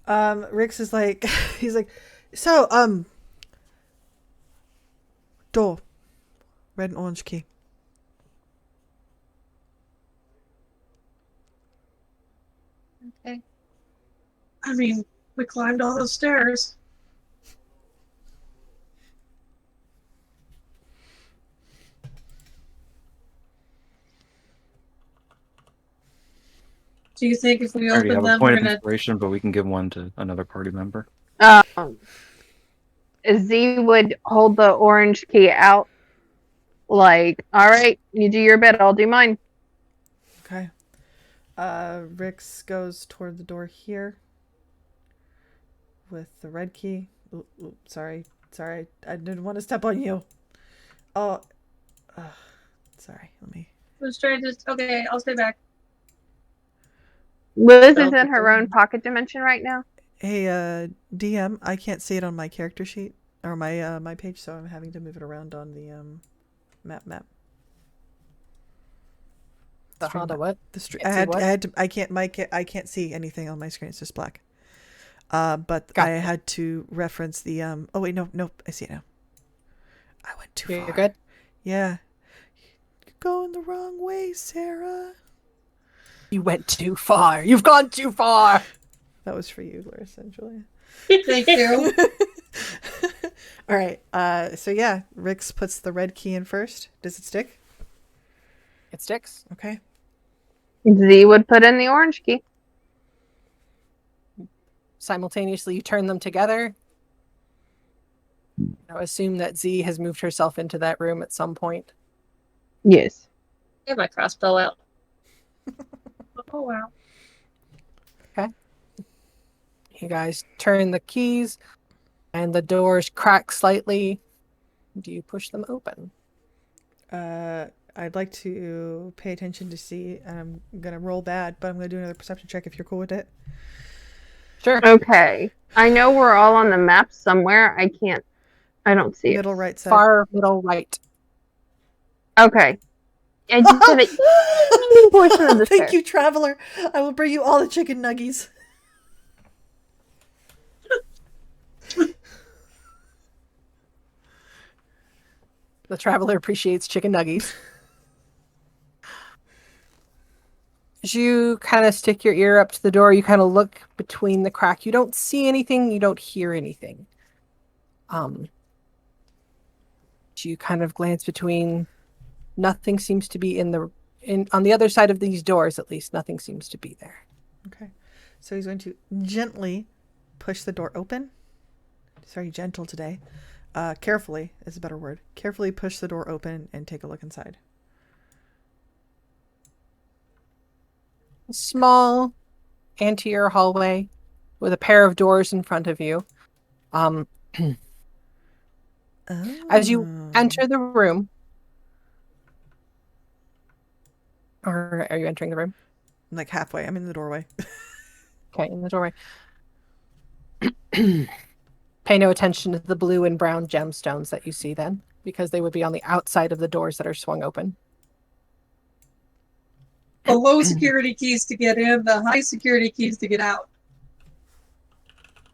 Rix is like, he's like, so, door. Red and orange key. Okay. I mean, we climbed all those stairs. Do you think if we I already open have a them, point we're of gonna? inspiration, but we can give one to another party member. Z would hold the orange key out, like, all right, you do your bit, I'll do mine. Okay. Rix goes toward the door here with the red key. Ooh, sorry. I didn't want to step on you. Oh, sorry. Let me. Let's try this. Okay, I'll stay back. Liz is in her own pocket dimension right now. Hey, DM, I can't see it on my character sheet or my my page, so I'm having to move it around on the map. The Stream Honda map. what? The stream. Can't I see had. what? I had to. I can't see anything on my screen. It's just black. But I Gotcha. had to reference the Oh wait, nope. I see it now. I went too far. You're good? Yeah. You're going the wrong way, Sarah. You went too far. You've gone too far. That was for you, Larissa and Julia. Thank you. All right. So yeah, Rix puts the red key in first. Does it stick? It sticks. Okay. Z would put in the orange key. Simultaneously, you turn them together. Now assume that Z has moved herself into that room at some point. Yes. Get my crossbow out. Oh wow. You guys turn the keys, and the doors crack slightly. Do you push them open? I'd like to pay attention to see. I'm gonna roll bad, but I'm gonna do another perception check if you're cool with it. Sure. Okay. I know we're all on the map somewhere. I don't see Middle it. right side. Far middle right. Okay. I just did a teeny portion of the Thank stairs. you, traveler. I will bring you all the chicken nuggies. The traveler appreciates chicken nuggies. As you kind of stick your ear up to the door, you kind of look between the crack. You don't see anything. You don't hear anything. You kind of glance between. Nothing seems to be on the other side of these doors. At least nothing seems to be there. Okay. So he's going to gently push the door open. It's very gentle today. Carefully is a better word. Carefully push the door open and take a look inside. A small anterior hallway with a pair of doors in front of you. As you enter the room, or are you entering the room? I'm like halfway. I'm in the doorway. Okay, in the doorway. Pay no attention to the blue and brown gemstones that you see then, because they would be on the outside of the doors that are swung open. The low security keys to get in, the high security keys to get out.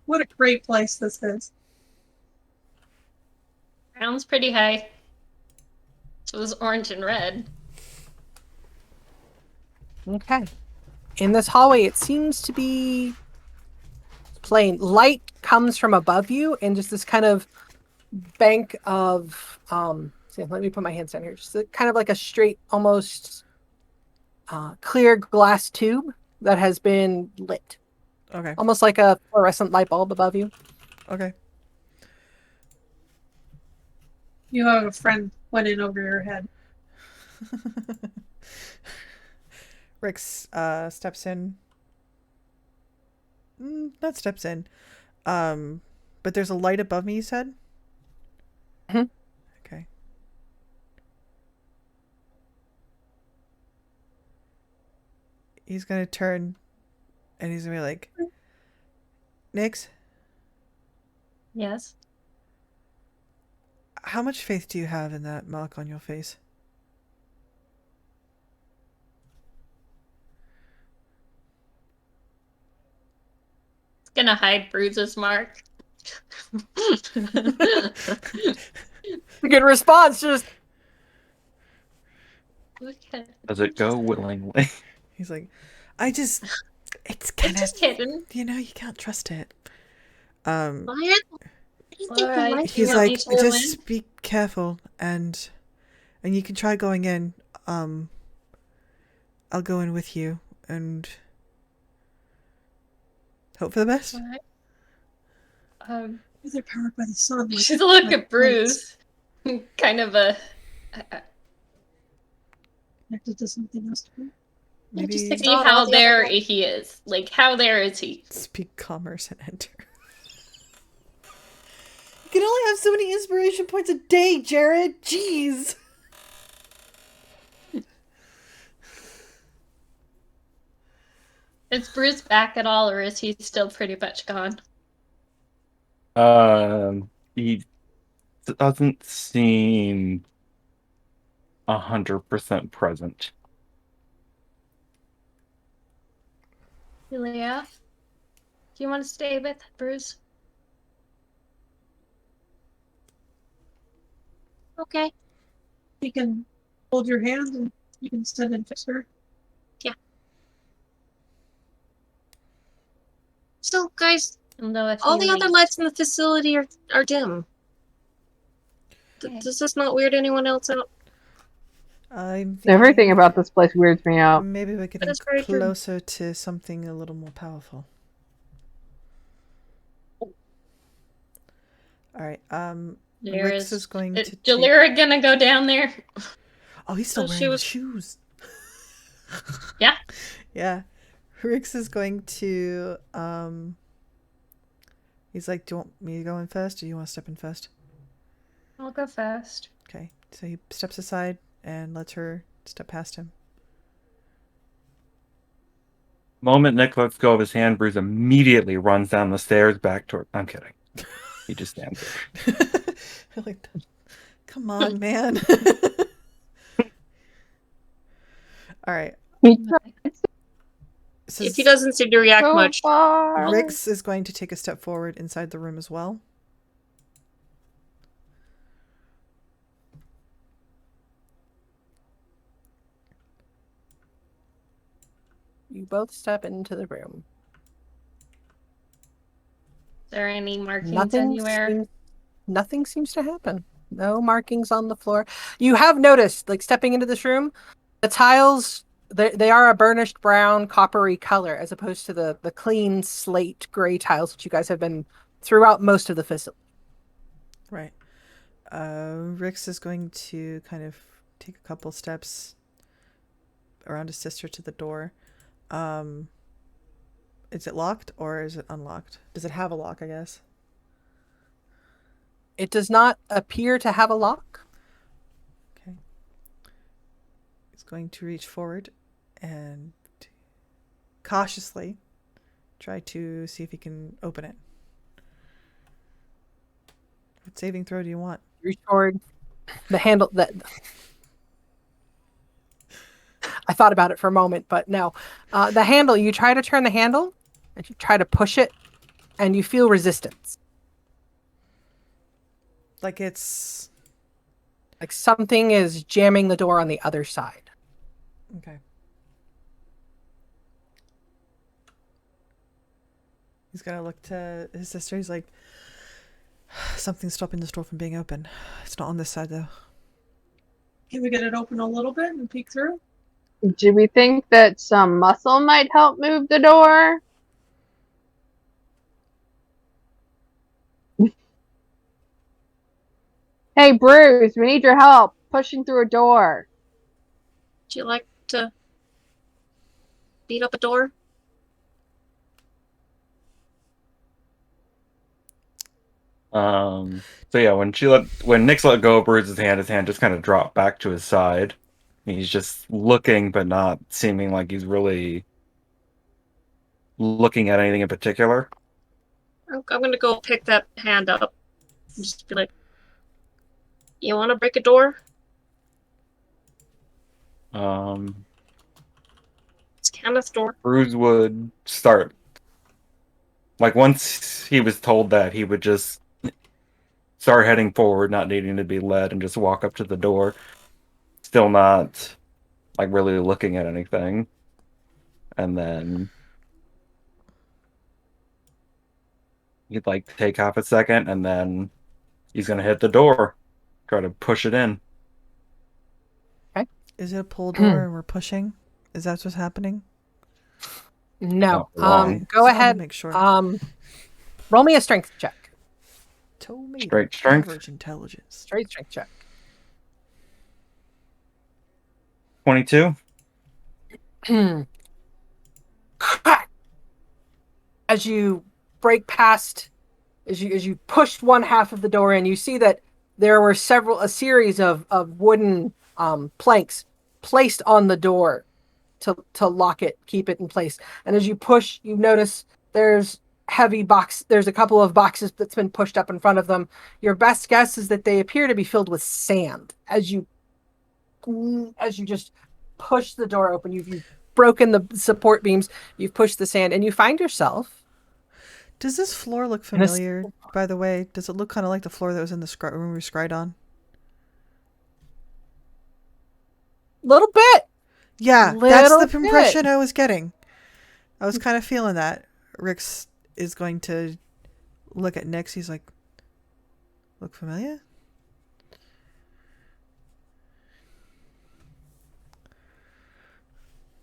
What a great place this is. Brown's pretty high. So is orange and red. Okay. In this hallway, it seems to be plain. Light comes from above you, and just this kind of bank of let me put my hands down here. Just kind of like a straight, almost clear glass tube that has been lit. Okay. Almost like a fluorescent light bulb above you. Okay. You have a friend went in over your head. Rix steps in. Not steps in. But there's a light above me, you said? Mhm. Okay. He's gonna turn And he's gonna be like, Nix, Yes. how much faith do you have in that mark on your face? It's gonna hide Bruise's mark. Good response. Just Okay. Does it go willingly? He's like, it's I'm kind of, just kidding. you can't trust it. Why do you think they Alright, like He's you want like, me to just be careful, and you can try going in. I'll go in with you and hope for the best. Alright. They're powered by the sun. like- She's a look like at Bruce. Kind of a. Connected to something else. Maybe just See Not how all the there other he is. Like, how there is he? speak commerce and enter. You can only have so many inspiration points a day, Jared. Jeez. Is Bruce back at all, or is he still pretty much gone? He doesn't seem 100% present. Julia? Do you want to stay with Bruce? Okay. He can hold your hand and you can stand and fix her. So, guys, No, if all he the other leaves. lights in the facility are dim. Okay. Does this not weird anyone else out? I'm Everything thinking about this place weirds me out. maybe we're getting is very true. closer to something a little more powerful. All right. There Rix is. is going Is to. take- Jalira gonna go down there? Oh, he's still Oh, wearing she the was- shoes. Yeah. Yeah. Rix is going to. He's like, do you want me to go in first, or do you want to step in first? I'll go first. Okay. So he steps aside and lets her step past him. Moment Nick lets go of his hand, Bruce immediately runs down the stairs back toward. I'm kidding. He just stands there. Like, come on, man. All right. He tried So If he doesn't seem to react so much, far. Rix is going to take a step forward inside the room as well. you both step into the room. Is there any markings Nothing anywhere? nothing seems to happen. No markings on the floor. You have noticed, like stepping into this room, the tiles they are a burnished brown, coppery color, as opposed to the clean slate gray tiles that you guys have been throughout most of the facility. Right. Rix is going to kind of take a couple steps around his sister to the door. Is it locked or is it unlocked? Does it have a lock, I guess? It does not appear to have a lock. Okay. He's going to reach forward and cautiously try to see if he can open it. What saving throw do you want? Reach forward. The handle that I thought about it for a moment, but no. The handle, you try to turn the handle and you try to push it and you feel resistance. Like it's Like something is jamming the door on the other side. okay. He's gonna look to his sister. He's like, something's stopping this door from being open. It's not on this side though. Can we get it open a little bit and peek through? Do we think that some muscle might help move the door? Hey, Bruce, we need your help pushing through a door. would you like to beat up a door? So yeah, when Nick's let go of Bruce's hand, his hand just kind of dropped back to his side. He's just looking, but not seeming like he's really looking at anything in particular. I'm gonna go pick that hand up and just be like, "You want to break a door? It's Kenneth's door." Bruce would start, like, once he was told that, he would just start heading forward, not needing to be led, and just walk up to the door, still not, like, really looking at anything. And then he'd, like, take half a second, and then he's gonna hit the door, try to push it in. Is it a pull door and we're pushing? Is that what's happening? No. Not wrong. Okay. Go Just wanted to ahead. make sure. Roll me a strength check. Tomato. Straight strength? Average intelligence. Straight strength check. 22? As you break past, as you push one half of the door in, you see that there were a series of wooden planks placed on the door to lock it, keep it in place. And as you push, you notice there's there's a couple of boxes that's been pushed up in front of them. Your best guess is that they appear to be filled with sand. As you just push the door open, you've broken the support beams, you've pushed the sand, and you find yourself. Does this floor look familiar, by the way? Does it look kind of like the floor that was in the room we scried on? Little bit. Yeah, that's Little the bit. impression I was getting. I was kind of feeling that. Rix is going to look at Nyx. He's like, look familiar?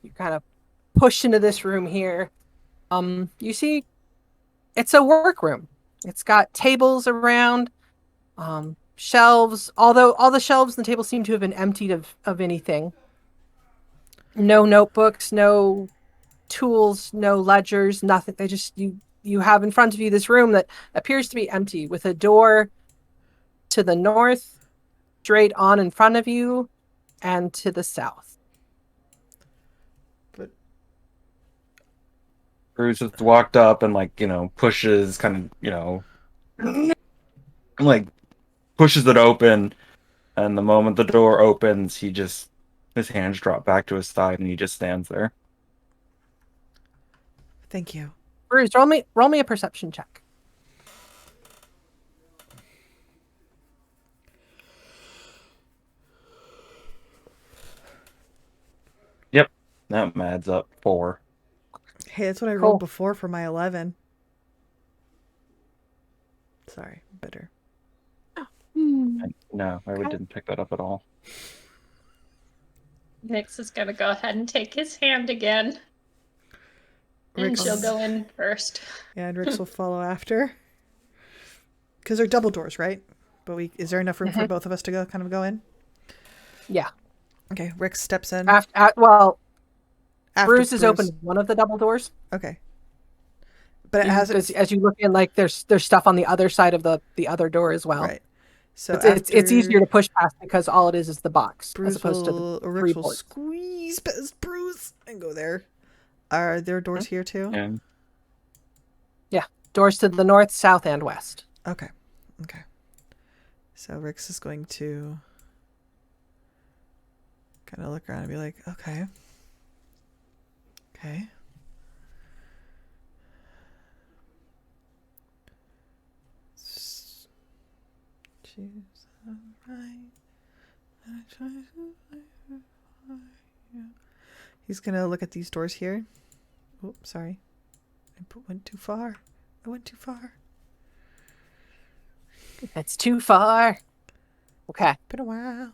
You kind of push into this room here. You see, it's a workroom. It's got tables around, shelves. Although all the shelves and the tables seem to have been emptied of anything. No notebooks, no tools, no ledgers, nothing. They just you have in front of you this room that appears to be empty, with a door to the north, straight on in front of you, and to the south. But Bruce just walked up and, like, pushes, kind of, like, pushes it open, and the moment the door opens, his hands drop back to his side, and he just stands there. thank you. Bruce, roll me a perception check. Yep, that adds up 4. Hey, that's what I Cool. rolled before for my 11. Sorry, bitter. No, I didn't pick that up at all. Nyx is gonna go ahead and take his hand again. And Rix- she'll go in first. Yeah, and Rix will follow after. Because they're double doors, right? But is there enough room for both of us to go in? Yeah. Okay, Rix steps in. After Bruce has opened one of the double doors. Okay. But it hasn't. As you look in, like there's stuff on the other side of the other door as well. Right. So It's easier to push past because all it is the box, Bruce as opposed to the Rix three will boards. squeeze past Bruce and go there. Are there doors here too? And Doors to the north, south, and west. Okay. So Rix is going to kind of look around and be like, okay. Choose the right. He's gonna look at these doors here. Oh, sorry. I went too far. That's too far. Okay. Been a while.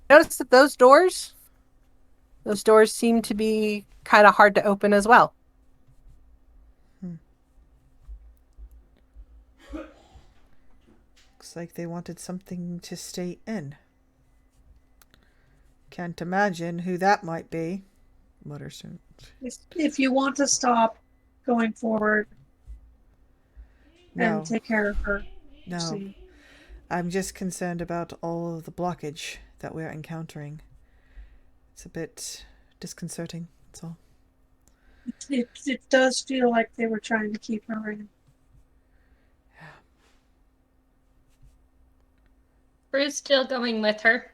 Notice that those doors seem to be kind of hard to open as well. Looks like they wanted something to stay in. Can't imagine who that might be. Mutters. If you want to stop going forward No, and take care of her. no. see. I'm just concerned about all of the blockage that we're encountering. It's a bit disconcerting, that's all. It does feel like they were trying to keep her in. Bruce still going with her.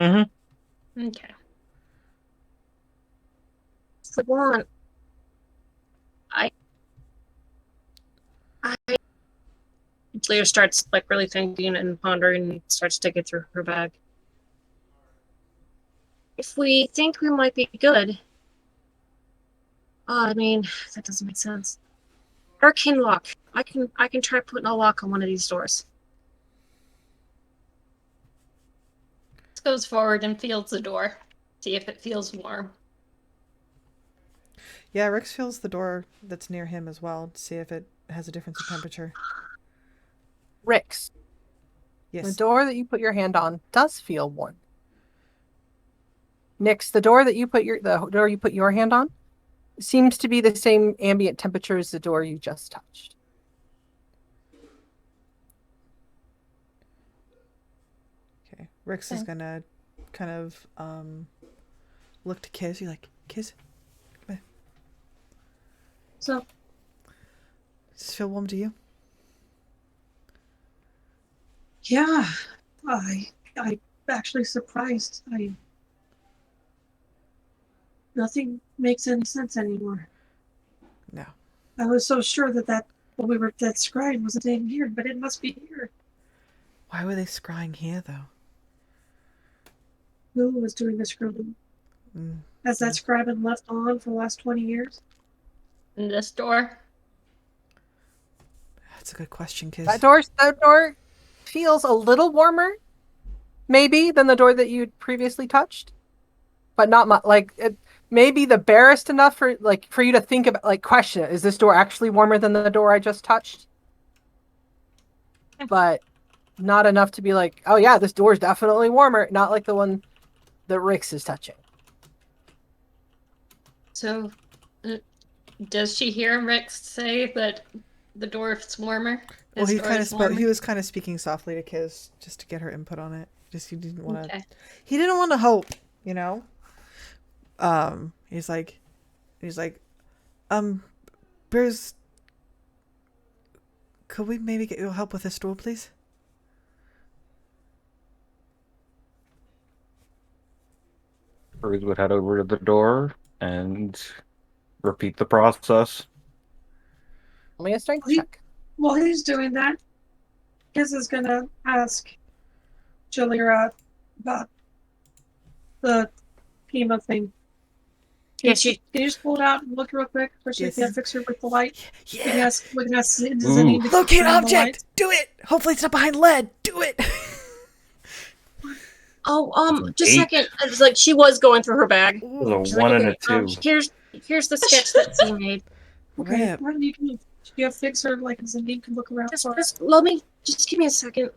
Mm-hmm. Okay. Savon, I Leah starts like really thinking and pondering and starts digging through her bag. If we think we might be good, I mean, that doesn't make sense. Arcane lock. I can try putting a lock on one of these doors. Goes forward and feels the door. See if it feels warm. Yeah, Rix feels the door that's near him as well to see if it has a difference in temperature. Rix, the Yes. door that you put your hand on does feel warm. Nix, the door you put your hand on seems to be the same ambient temperature as the door you just touched. Okay. Rix is gonna kind of look to Kiz. You like, Kiz? Come here. So Does this feel warm to you? yeah, I'm actually surprised. Nothing makes any sense anymore. No. I was so sure that scrying wasn't in here, but it must be here. Why were they scrying here, though? Who was doing the scribbling? Mm. Has that scribe been left on for the last 20 years? In this door. That's a good question, Kiz. That door feels a little warmer, maybe, than the door that you'd previously touched, but not much. Like it, maybe the barest enough for you to think about, like, question it. Is this door actually warmer than the door I just touched? But not enough to be like, oh yeah, this door is definitely warmer. Not like the one that Rix is touching. So, does she hear Rex say that the door is warmer? Well, This he door kind of is warmer? he was kind of speaking softly to Kiz just to get her input on it. Just he didn't want to. Okay. He didn't want to hope, you know. He's like, Bruce, could we maybe get your help with this door, please? Bruce would head over to the door and repeat the process. Let me a strength He- check. While he's doing that, Kiz is gonna ask Jalira about the Pima thing. Can you just pull it out and look real quick? Especially if you Yes. have to fix her with the light. Yeah. We can ask Ooh. Zanine to Locate turn on the object. lights. Do it. Hopefully it's not behind lead. Do it. Oh, just a 8. second. It's like she was going through her bag. It was She's a 1 like, and a okay, 2. here's the sketch that Z made. Okay, Rip. what do you do? Do you have fixer like Zanine can look around? Just, for? just let me. Just give me a second.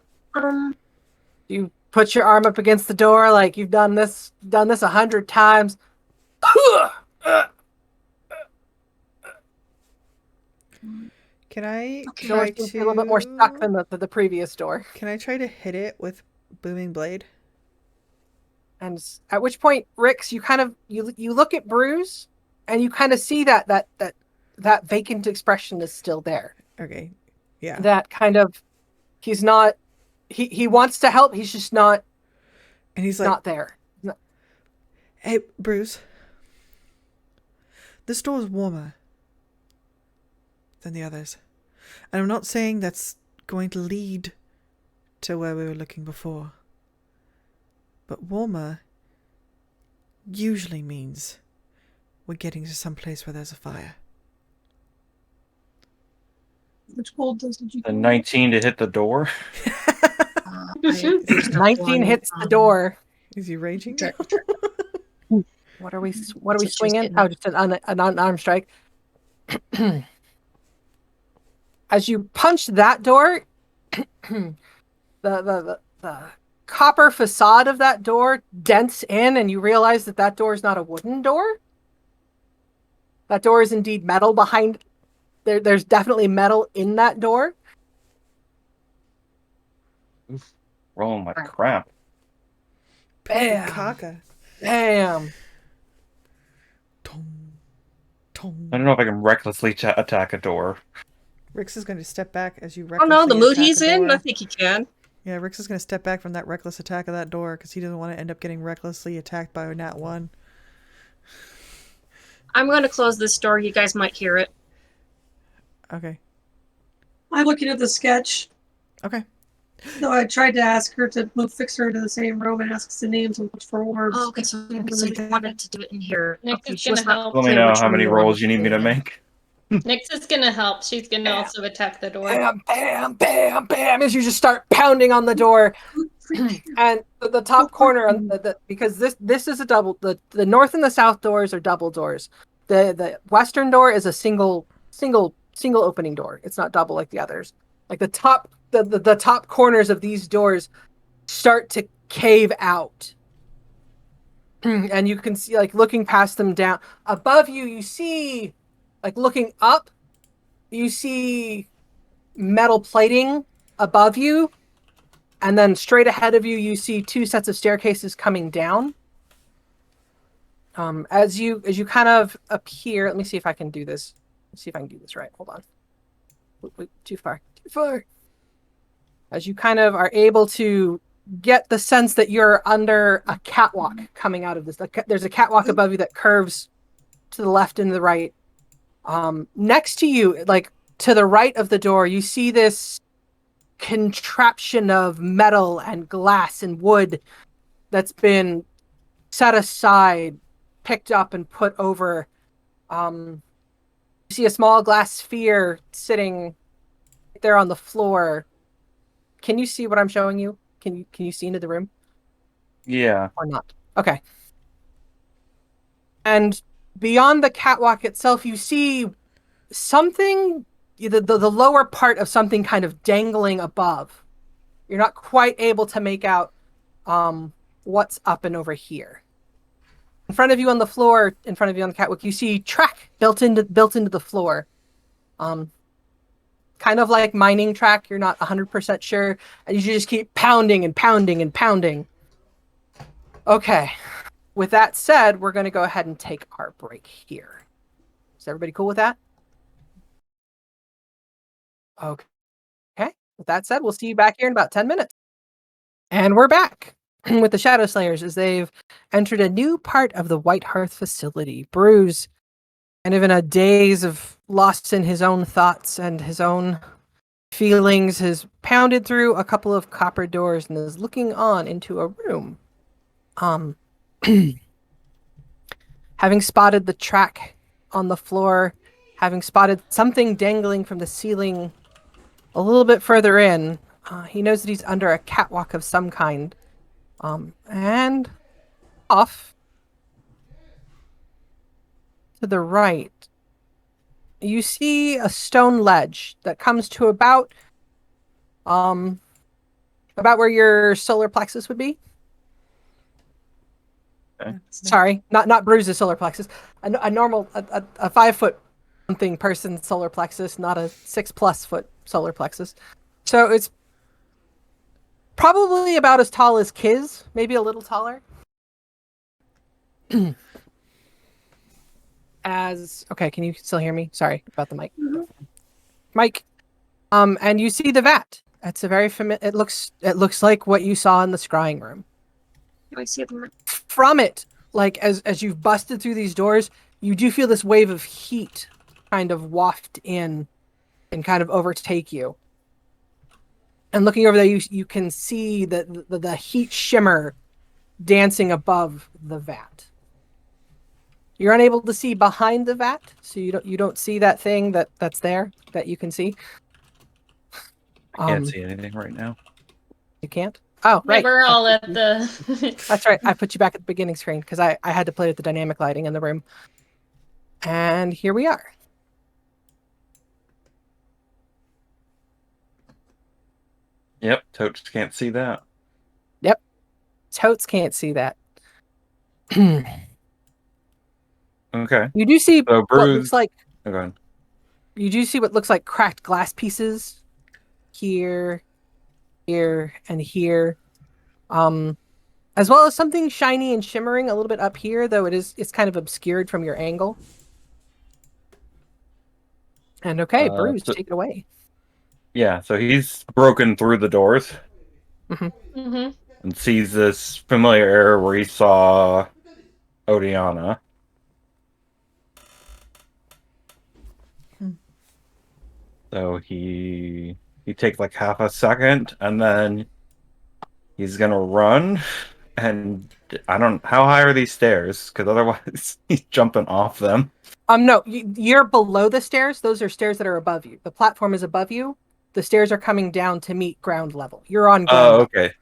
You put your arm up against the door like you've done this 100 times. Can I Okay. Door try seems to to be a little bit more stuck than the previous door. Can I try to hit it with booming blade? And at which point, Rix, you kind of you look at Bruce, and you kind of see that vacant expression is still there. Okay. Yeah. That kind of, he's not, he wants to help. He's just not And he's like, not there. "Hey, Bruce. This door is warmer than the others. And I'm not saying that's going to lead to where we were looking before. But warmer usually means we're getting to some place where there's a fire." Which gold did you A 19 to hit the door. 19 hits the door. Is he raging? What are we That's what she was swinging? getting Oh, at. just an unarmed strike. As you punch that door, the copper facade of that door dents in, and you realize that door is not a wooden door. That door is indeed metal behind. There's definitely metal in that door. Rolling like crap. Bam! Kaka. Bam! Tom. Tong. I don't know if I can recklessly attack a door. Rix is going to step back as you Oh recklessly no, the mood attack he's a in? door. I think he can. Yeah, Rix is going to step back from that reckless attack of that door because he doesn't want to end up getting recklessly attacked by a nat 1. I'm going to close this door. You guys might hear it. Okay. I'm looking at the sketch. Okay. So I tried to ask her to move, fix her into the same room and ask us the names and look for orbs. Oh, okay, so you wanted to do it in here. Nick Okay, is she was gonna not help. Let me clear know which how room many you wanted rolls you need me to in. make. Nyx is gonna help. She's gonna also attack the door. Bam, bam, bam, bam, as you just start pounding on the door. And the top corner on because this is a double, the north and the south doors are double doors. The western door is a single opening door. It's not double like the others. Like the top top corners of these doors start to cave out. And you can see, like, looking past them down above you, you see, like, looking up, you see metal plating above you. And then straight ahead of you, you see 2 sets of staircases coming down. As you kind of appear, let me see if I can do this. Let's see if I can do this right. Hold on. Wait, too far. As you kind of are able to get the sense that you're under a catwalk coming out of this. There's a catwalk above you that curves to the left and the right. Next to you, like to the right of the door, you see this contraption of metal and glass and wood that's been set aside, picked up, and put over. You see a small glass sphere sitting there on the floor. Can you see what I'm showing you? Can you see into the room Yeah. or not? Okay. And beyond the catwalk itself, you see something, the lower part of something kind of dangling above. You're not quite able to make out what's up and over here. In front of you on the floor, in front of you on the catwalk, you see track built into the floor. Kind of like mining track. You're not 100% sure, and you just keep pounding and pounding and pounding. Okay. With that said, we're going to go ahead and take our break here. Is everybody cool with that? Okay. With that said, we'll see you back here in about 10 minutes. And we're back with the Shadow Slayers as they've entered a new part of the White Hearth facility. Bruce, kind of in a daze of lost in his own thoughts and his own feelings, has pounded through a couple of copper doors and is looking on into a room. Having spotted the track on the floor, having spotted something dangling from the ceiling a little bit further in, he knows that he's under a catwalk of some kind. And off to the right, you see a stone ledge that comes to about where your solar plexus would be. Okay. Sorry, not Bruce's solar plexus. A normal, a 5 foot something person's solar plexus, not a 6+ foot solar plexus. So it's probably about as tall as Kiz, maybe a little taller. Okay, can you still hear me? Sorry about the mic. Mm-hmm. Mike. And you see the vat. That's a very familiar. It looks like what you saw in the scrying room. Can I see them? From it, like as you've busted through these doors, you do feel this wave of heat kind of waft in and kind of overtake you. And looking over there, you can see the heat shimmer dancing above the vat. You're unable to see behind the vat, so you don't see that thing that's there that you can see. I can't see anything right now. You can't? Oh, Yeah, right. we're all at the. That's right. I put you back at the beginning screen because I had to play with the dynamic lighting in the room. And here we are. Yep, Totes can't see that. Yep. Totes can't see that. Okay. You do see So what Bruce. looks like Oh, go ahead. you do see what looks like cracked glass pieces here, here, and here. As well as something shiny and shimmering a little bit up here, though it's kind of obscured from your angle. And okay, Uh, Bruce, so- take it away. Yeah, so he's broken through the doors Mm-hmm. and sees this familiar area where he saw Odiana. So he takes like half a second, and then he's gonna run. And I don't. How high are these stairs? Because otherwise, he's jumping off them. No, you're below the stairs. Those are stairs that are above you. The platform is above you. The stairs are coming down to meet ground level. You're on ground Oh, level. okay.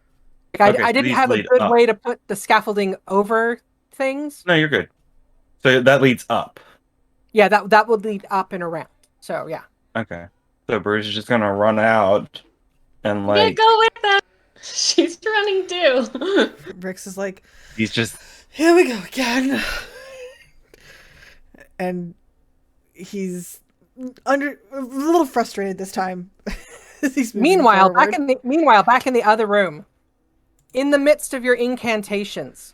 Like, Okay, I so didn't these have a lead good up. way to put the scaffolding over things. No, you're good. So that leads up. Yeah, that would lead up and around. So yeah. Okay. So Bruce is just gonna run out and Yeah, like go with them. She's running too. Rix is like, he's just here we go again. And he's a little frustrated this time. as he's moving Meanwhile, forward. back in the other room, in the midst of your incantations,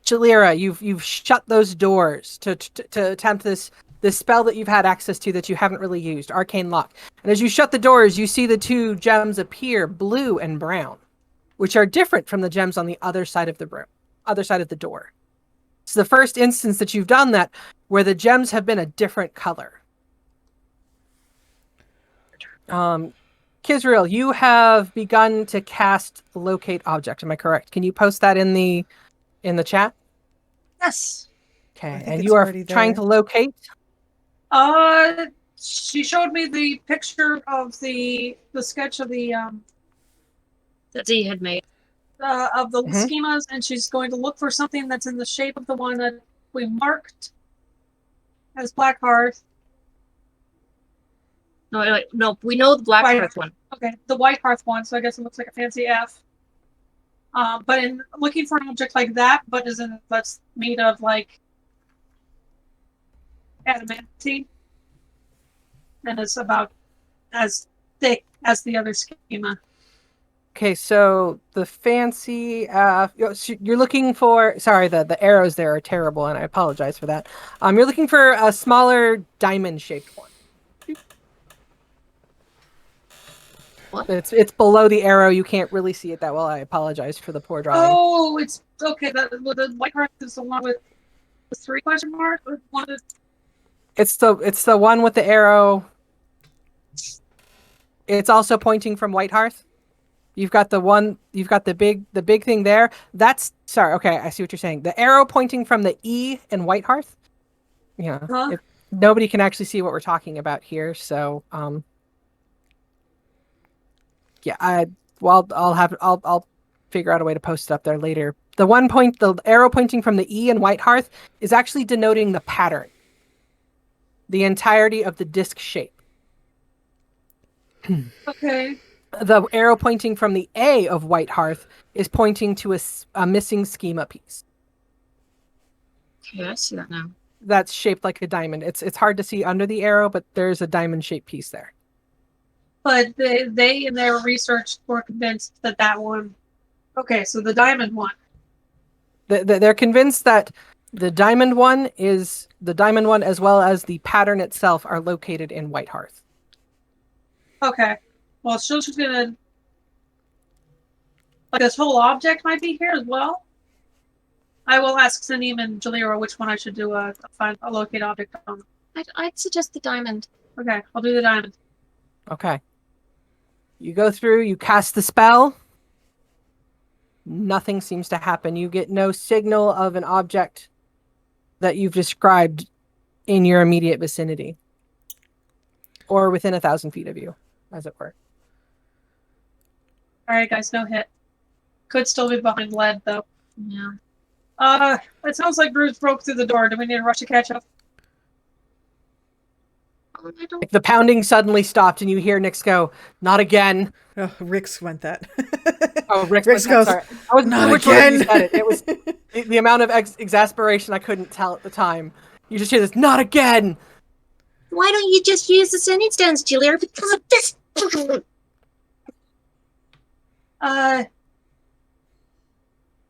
Jalira, you've shut those doors to attempt this spell that you've had access to that you haven't really used, Arcane Lock. And as you shut the doors, you see the two gems appear, blue and brown, which are different from the gems on the other side of the room, other side of the door. It's the first instance that you've done that where the gems have been a different color. Kizriel, you have begun to cast Locate Object. Am I correct? Can you post that in the chat? Yes. I Okay, think and it's you are already trying there. to locate. She showed me the picture of the sketch of the That Z had made. Mhm. schemas, and she's going to look for something that's in the shape of the one that we marked as Black Hearth. No, we know the Black Right. Earth one. Okay, the White Hearth one, so I guess it looks like a fancy F. But in looking for an object like that, but that's made of like adamantine, and it's about as thick as the other schema. Okay, so the fancy you're looking for, sorry, the arrows there are terrible and I apologize for that. You're looking for a smaller diamond shaped one. What? It's below the arrow. You can't really see it that well. I apologize for the poor drawing. Oh, it's okay. The White Hearth is the one with the 3 question mark, or one of It's the one with the arrow. It's also pointing from White Hearth. You've got the big thing there. That's sorry. Okay, I see what you're saying. The arrow pointing from the E in White Hearth. Yeah. Huh? Nobody can actually see what we're talking about here, so yeah, I'll figure out a way to post it up there later. The arrow pointing from the E in White Hearth is actually denoting the pattern. The entirety of the disc shape. okay. The arrow pointing from the A of White Hearth is pointing to a missing schema piece. Okay, I see that now. That's shaped like a diamond. It's hard to see under the arrow, but there's a diamond shaped piece there. But they in their research were convinced that one. Okay, so the diamond one. They're convinced that the diamond one as well as the pattern itself are located in White Hearth. Okay. Well, she's gonna like this whole object might be here as well. I will ask Sanim and Jalira which one I should do a locate object on. I'd suggest the diamond. Okay, I'll do the diamond. Okay. You go through, you cast the spell. Nothing seems to happen. You get no signal of an object that you've described in your immediate vicinity. Or within 1,000 feet of you, as it were. All right, guys, no hit. Could still be behind lead though. Yeah. It sounds like Bruce broke through the door. Do we need to rush to catch up? I don't. The pounding suddenly stopped, and you hear Nyx go, "Not again." Oh, Rix went that. Oh, Rix Rix goes, goes, sorry. I wasn't "Not sure which word you again." said it. It was the amount of exasperation I couldn't tell at the time. You just hear this, "Not again." Why don't you just use the sending stones, Jalira? Because of this.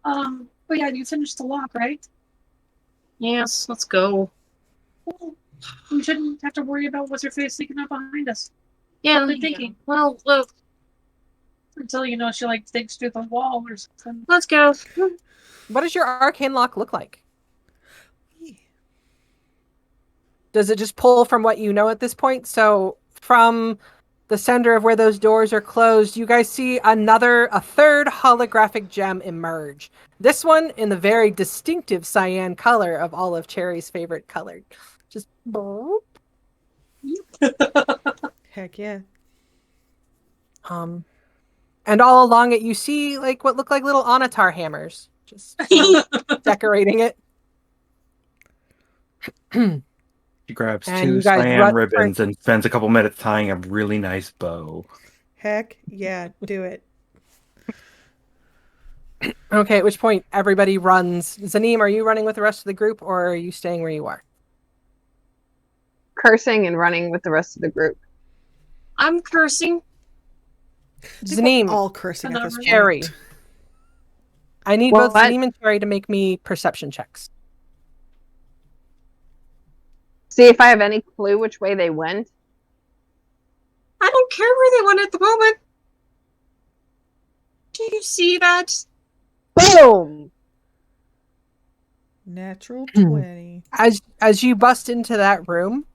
But yeah, you finished the lock, right? Yes, let's go. We shouldn't have to worry about what's her face sneaking up behind us. Yeah. What are they thinking? Well, look, Until she like digs through the wall or something. let's go. What does your arcane lock look like? Does it just pull from what you know at this point? So from the center of where those doors are closed, you guys see a third holographic gem emerge. This one in the very distinctive cyan color of Olive Cherry's favorite color. Just boop. Heck yeah. And all along it, you see like what look like little Onatar hammers, just decorating it. She grabs And two you guys cyan ribbons and spends a couple minutes tying a really nice bow. Heck yeah, do it. Okay, at which point everybody runs. Zanim, are you running with the rest of the group, or are you staying where you are? Cursing and running with the rest of the group. I'm cursing. I think we're Zanim, all cursing at this point. Cherry. I need Well, both Zanim and Cherry to make me perception checks. See if I have any clue which way they went. I don't care where they went at the moment. Do you see that? Boom! Natural 20. As you bust into that room,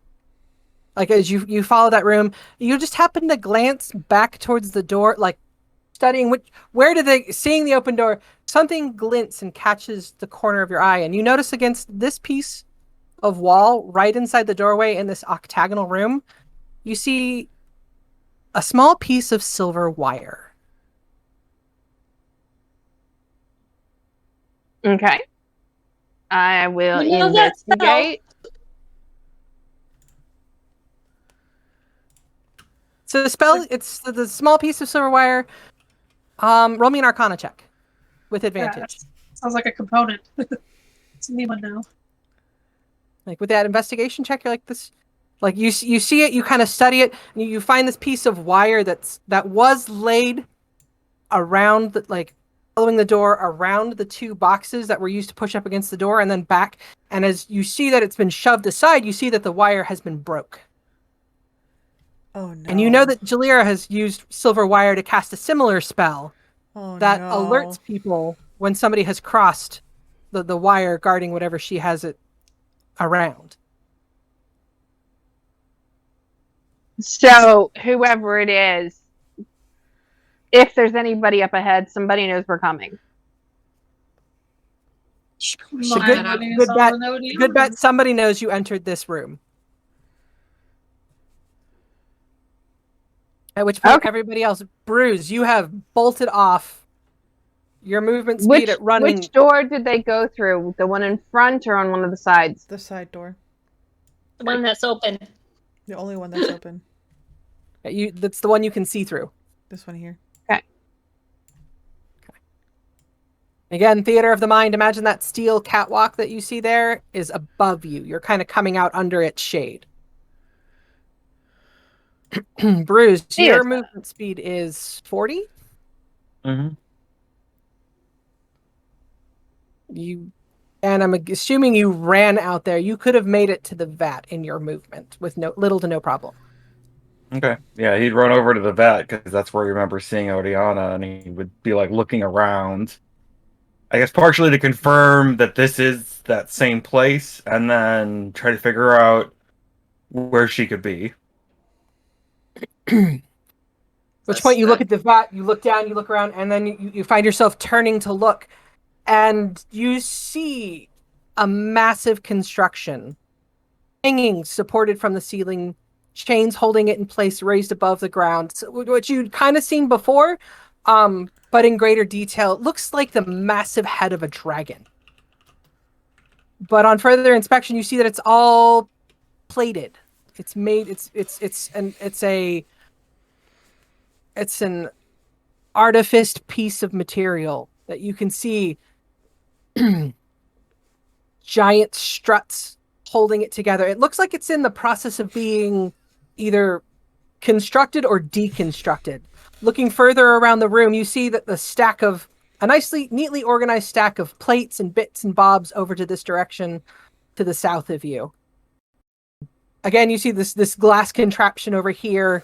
like as you follow that room, you just happen to glance back towards the door, like studying seeing the open door, something glints and catches the corner of your eye, and you notice against this piece of wall right inside the doorway in this octagonal room, you see a small piece of silver wire. Okay. I will You know that spell. investigate. So the spell, it's the small piece of silver wire. Roll me an Arcana check with advantage. Sounds like a component. It's a new one now. Like with that investigation check, you're like this, like you see it, you kind of study it, and you find this piece of wire that was laid around following the door around the two boxes that were used to push up against the door and then back. And as you see that it's been shoved aside, you see that the wire has been broke. Oh no. And you know that Jalira has used silver wire to cast a similar spell that alerts people when somebody has crossed the wire guarding whatever she has it around. So, whoever it is, if there's anybody up ahead, somebody knows we're coming. Good bet somebody knows you entered this room. At which point, everybody else, Bruce, you have bolted off your movement speed at running. Which door did they go through? The one in front or on one of the sides? The side door. The one that's open. The only one that's open. That's the one you can see through. This one here. Okay. Again, theater of the mind. Imagine that steel catwalk that you see there is above you. You're kind of coming out under its shade. Bruce, your movement speed is 40? Mm-hmm. And I'm assuming you ran out there. You could have made it to the vat in your movement with little to no problem. Okay. Yeah, he'd run over to the vat because that's where he remembers seeing Oriana, and he would be like looking around. I guess partially to confirm that this is that same place, and then try to figure out where she could be. Which point you look at the vat, you look down, you look around, and then you find yourself turning to look, and you see a massive construction, hanging supported from the ceiling, chains holding it in place, raised above the ground. So, what you'd kind of seen before, but in greater detail. It looks like the massive head of a dragon. But on further inspection, you see that it's all plated. It's made. It's an artificed piece of material that you can see giant struts holding it together. It looks like it's in the process of being either constructed or deconstructed. Looking further around the room, you see that a neatly organized stack of plates and bits and bobs over to this direction to the south of you. again, you see this glass contraption over here.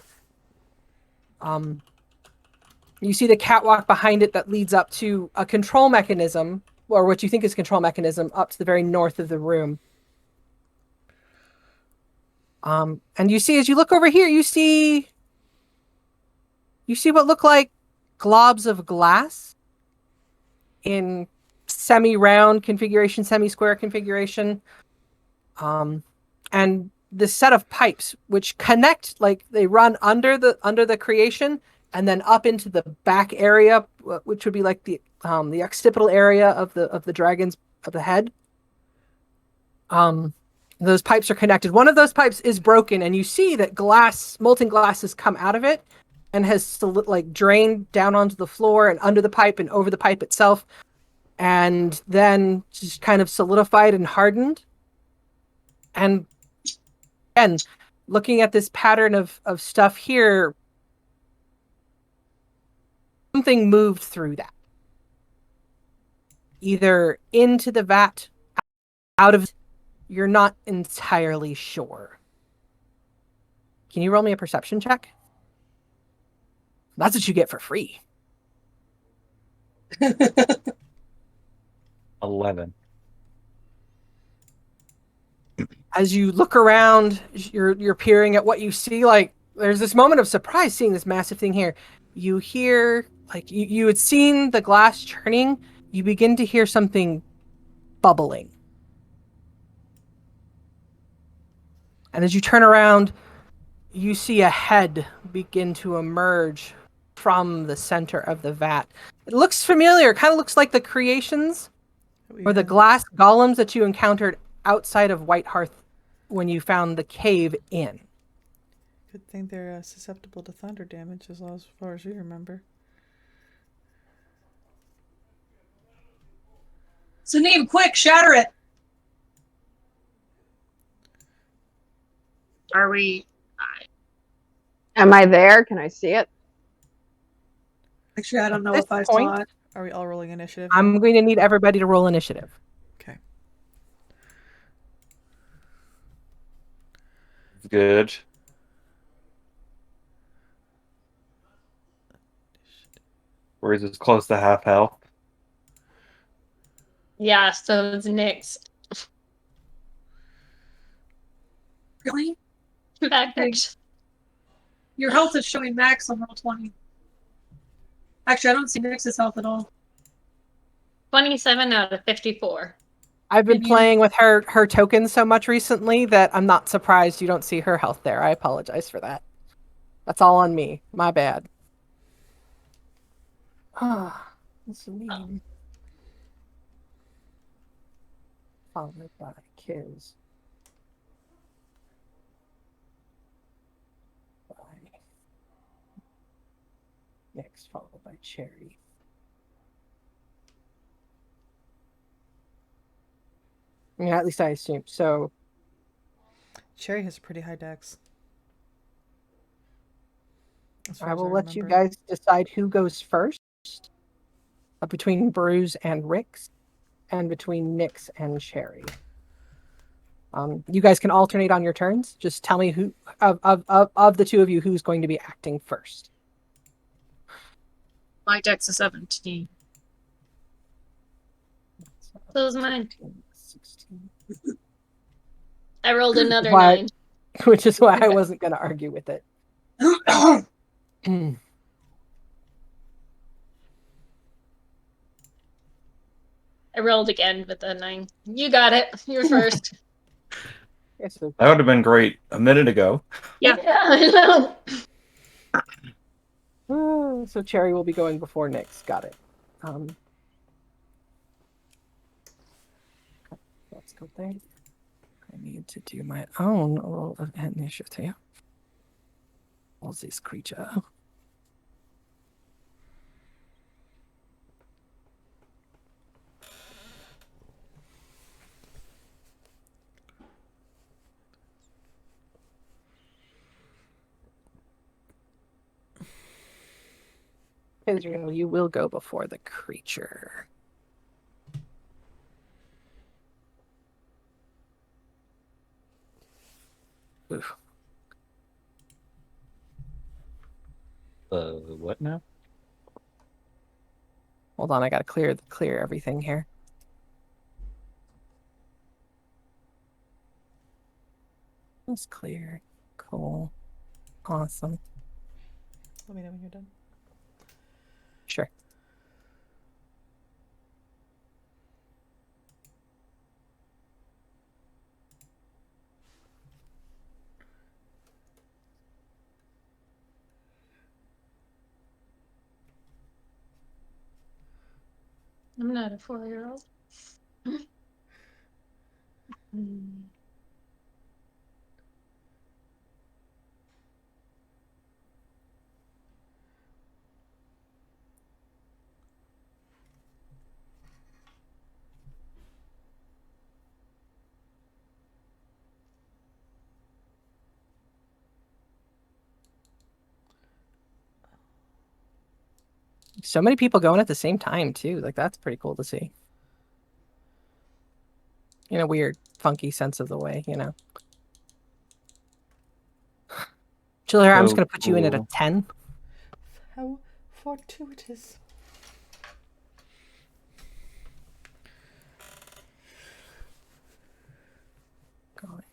You see the catwalk behind it that leads up to a control mechanism, or what you think is a control mechanism, up to the very north of the room. And you see, as you look over here, you see what look like globs of glass in semi-round configuration, semi-square configuration. And this set of pipes which connect, like they run under the creation and then up into the back area, which would be like the occipital area of the dragon's of the head. Those pipes are connected. One of those pipes is broken, and you see that molten glass has come out of it and has like drained down onto the floor and under the pipe and over the pipe itself, and then just kind of solidified and hardened. And again, looking at this pattern of stuff here, something moved through that. Either into the vat, out of it, you're not entirely sure. Can you roll me a perception check? That's what you get for free. 11. As you look around, you're peering at what you see. Like, there's this moment of surprise seeing this massive thing here. You hear, like, you had seen the glass churning. You begin to hear something bubbling. And as you turn around, you see a head begin to emerge from the center of the vat. It looks familiar. It kind of looks like the creations or the glass golems that you encountered outside of Whitehearth when you found the cave in. Good thing they're susceptible to thunder damage as far as you remember. Zaneem, quick, shatter it. Are we? Am I there? Can I see it? Actually, I don't know At if I this point, saw it. Are we all rolling initiative? I'm going to need everybody to roll initiative. Okay. Good. Where is this close to half health? Yeah, so it's Nyx. Really? Back there. Your health is showing max on roll 20. Actually, I don't see Nyx's health at all. 27 out of 54. I've been Maybe- playing with her tokens so much recently that I'm not surprised you don't see her health there. I apologize for that. That's all on me. My bad. Ah, this mean. Followed by Kiz. Next, followed by Cherry. Yeah, at least I assume. So Cherry has pretty high dex. As far I as will let you remember. guys decide who goes first between Bruce and Rix and between Nyx and Cherry. You guys can alternate on your turns. Just tell me who of the two of you who's going to be acting first. My dex is 17. So is mine. 16. I rolled another Why- 9. Which is why I wasn't going to argue with it. I rolled again with a 9. You got it. You're first. Yes, so- That would have been great a minute ago. Yeah. I know. So Cherry will be going before Nyx. Got it. Let's go there. I need to do my own roll of initiative. What's this creature? Israel, you will go before the creature. Oof. What now? Hold on, I gotta clear everything here. It's clear. Cool. Awesome. Let me know when you're done. Sure. I'm not a 4-year-old. Mm. So many people going at the same time too. Like that's pretty cool to see. In a weird, funky sense of the way, you know. Chiller, I'm just So gonna put you in at a cool. 10. How fortuitous. God.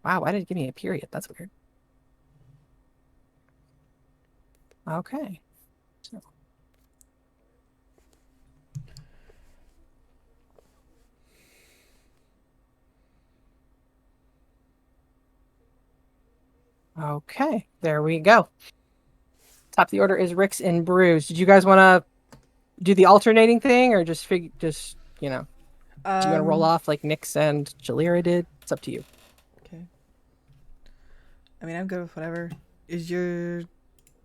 Wow, why did it give me a period? That's weird. Okay. So. Okay, there we go. Top of the order is Rix and Bruce. Did you guys want to do the alternating thing, or just do you want to roll off like Nyx and Jalira did? It's up to you. Okay. I mean, I'm good with whatever. Is your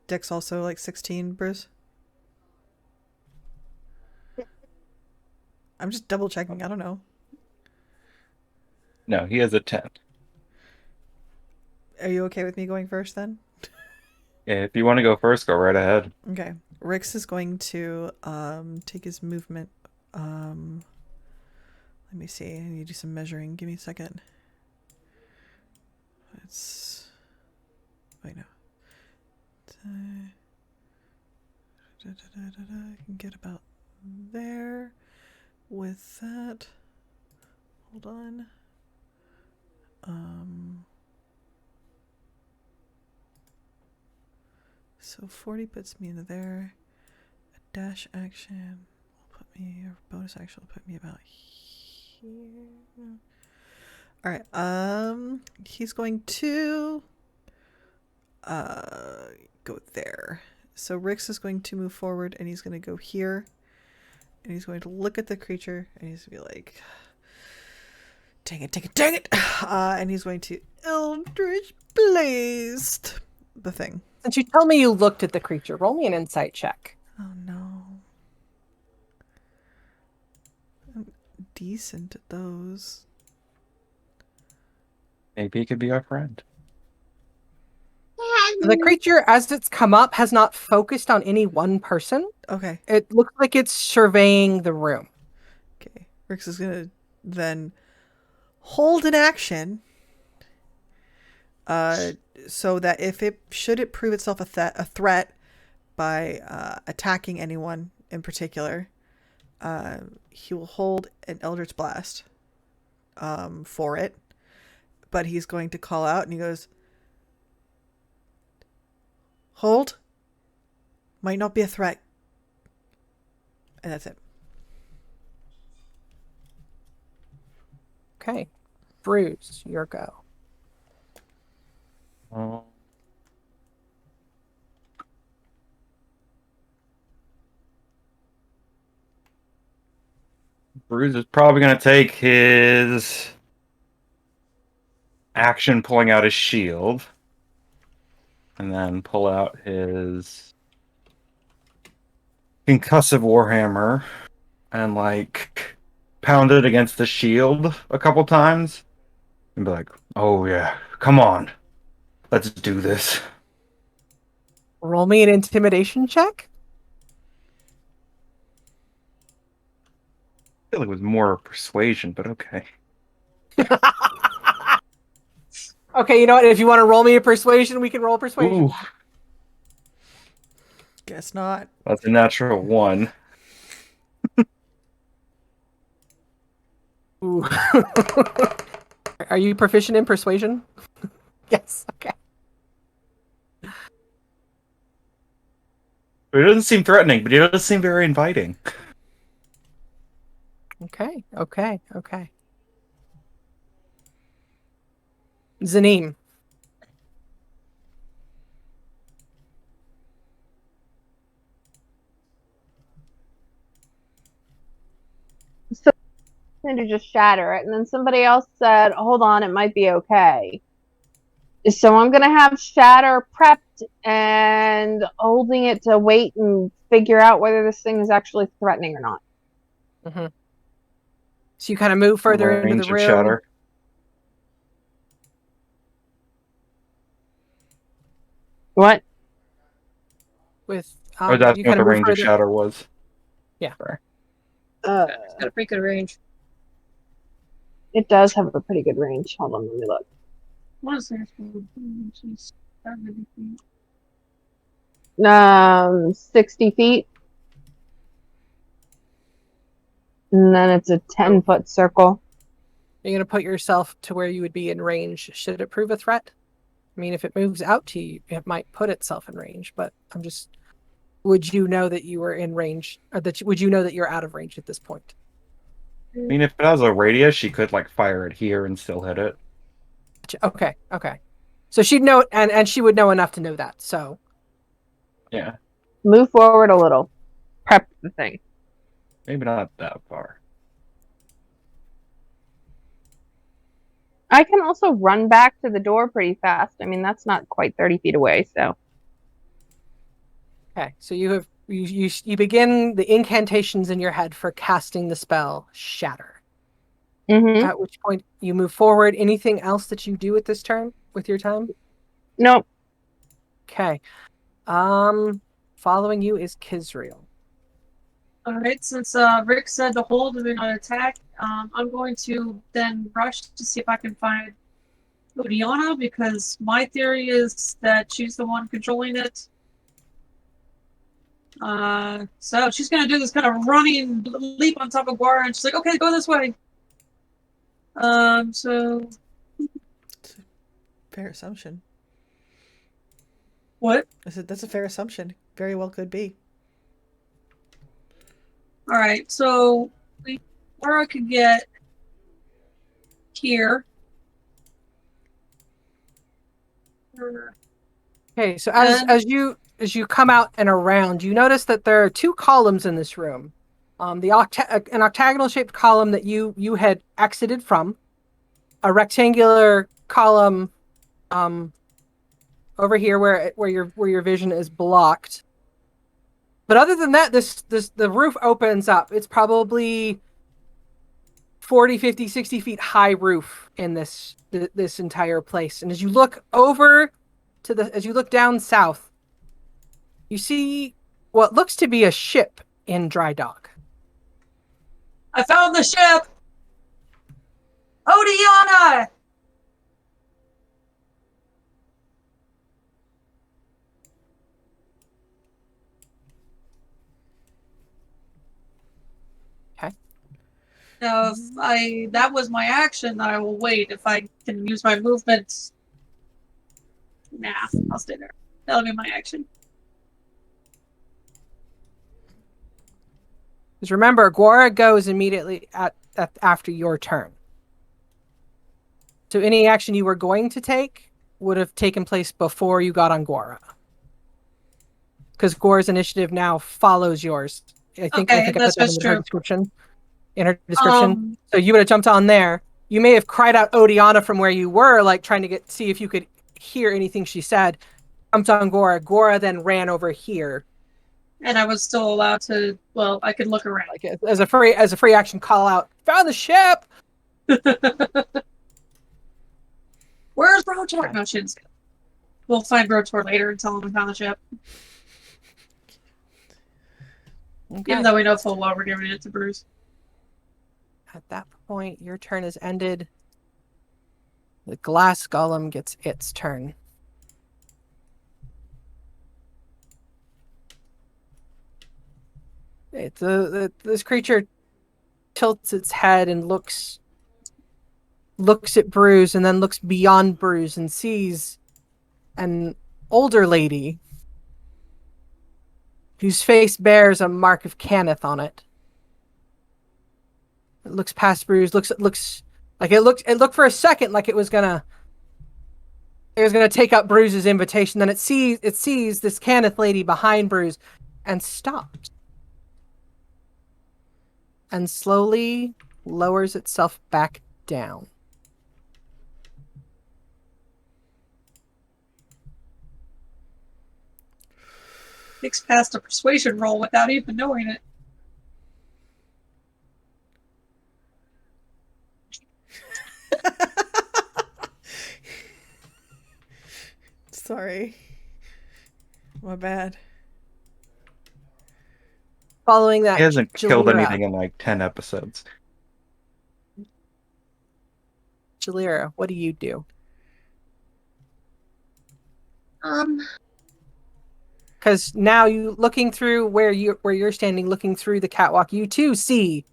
dex also like 16, Bruce? I'm just double checking. I don't know. No, he has a 10. Are you okay with me going first then? If you want to go first, go right ahead. Okay. Rix is going to take his movement. Let me see. I need to do some measuring. Give me a second. Wait, no. I can get about there with that. Hold on. So 40 puts me into there. A dash action will put me, or bonus action will put me about here. Alright, he's going to go there. So Rix is going to move forward and he's going to go here. And he's going to look at the creature and he's going to be like, dang it. And he's going to Eldritch Blast the thing. Since you tell me you looked at the creature, roll me an insight check. Oh no. I'm decent at those. Maybe he could be our friend. The creature, as it's come up, has not focused on any one person. Okay. It looks like it's surveying the room. Okay. Rix is going to then hold an action so that if it prove itself a threat by attacking anyone in particular, he will hold an Eldritch Blast for it. But he's going to call out and he goes, hold. Might not be a threat. And that's it. Okay. Bruce, your go. Bruce is probably going to take his action pulling out his shield. And then pull out his concussive warhammer and like pound it against the shield a couple times. And be like, oh yeah, come on. Let's do this. Roll me an intimidation check. feel like it was more persuasion, but okay. Okay, you know what? If you want to roll me a persuasion, we can roll persuasion. Ooh, Guess not. that's a natural 1. Ooh. Are you proficient in persuasion? Yes. Okay. It doesn't seem threatening, but it does seem very inviting. Okay. Okay. Okay. Zanim. To just shatter it, and then somebody else said, hold on, it might be okay. So I'm gonna have shatter prepped and holding it to wait and figure out whether this thing is actually threatening or not. Mm-hmm. So you kind of move further into Range the of room. shatter. What? With I was you asking what kind the of move range of further. shatter was. Yeah. Sorry. It's got a pretty good range. It does have a pretty good range. Hold on, let me look. What is there? Jeez, 70 feet. 60 feet. And then it's a 10-foot circle. You're going to put yourself to where you would be in range should it prove a threat. I mean, if it moves out to you, it might put itself in range. But I'm just, would you know that you were in range, or would you know that you're out of range at this point? I mean, if it has a radius, she could like fire it here and still hit it. Okay. Okay. So she'd know, and she would know enough to know that. So Yeah, Move forward a little. Prep the thing. maybe not that far. I can also run back to the door pretty fast. I mean, that's not quite 30 feet away, so. okay. So you begin the incantations in your head for casting the spell Shatter. Mm-hmm. At which point you move forward. Anything else that you do at this turn with your time? Nope. Okay. Following you is Kizriel. Alright, since Rick said to hold and then not attack, I'm going to then rush to see if I can find Odiana, because my theory is that she's the one controlling it. So she's gonna do this kind of running leap on top of Guara, and she's like, okay, go this way. So It's a fair assumption. what? I said that's a fair assumption. Very well could be. Alright, so Guara could get here. Okay, so as you come out and around, you notice that there are two columns in this room. An octagonal shaped column that you had exited from, a rectangular column over here where your vision is blocked. But other than that, the roof opens up. It's probably 40, 50, 60 feet high roof in this entire place. And as you look over as you look down south, you see what looks to be a ship in dry dock. I found the ship! Odiana! Okay. Now, if that was my action, I will wait. If I can use my movements, nah, I'll stay there. That'll be my action. Because remember, Guara goes immediately after your turn. So any action you were going to take would have taken place before you got on Guara. Because Guara's initiative now follows yours. I think Okay, I put that's that in her true. description. In her description. So you would have jumped on there. You may have cried out Odiana from where you were, like trying to see if you could hear anything she said. Jumped on Guara. Guara then ran over here. And I was still allowed to, well, I could look around. Like as a free action call out, found the ship! Where's Brotor? No, she didn't say that. We'll find Brotor later and tell him we found the ship. Okay. Even though we know full well we're giving it to Bruce. at that point, your turn is ended. The glass golem gets its turn. This creature tilts its head and looks at Bruise, and then looks beyond Bruise and sees an older lady whose face bears a mark of Cannith on it. It looks past Bruise, looks like it looked for a second like it was gonna take up Bruise's invitation. Then it sees this Cannith lady behind Bruise and stops. And slowly lowers itself back down. Nick's passed a persuasion roll without even knowing it. Sorry. My bad. Following that, He hasn't killed Jalira. anything in like 10 episodes. Jalira, what do you do? Because now you looking through where you're standing, looking through the catwalk, you too see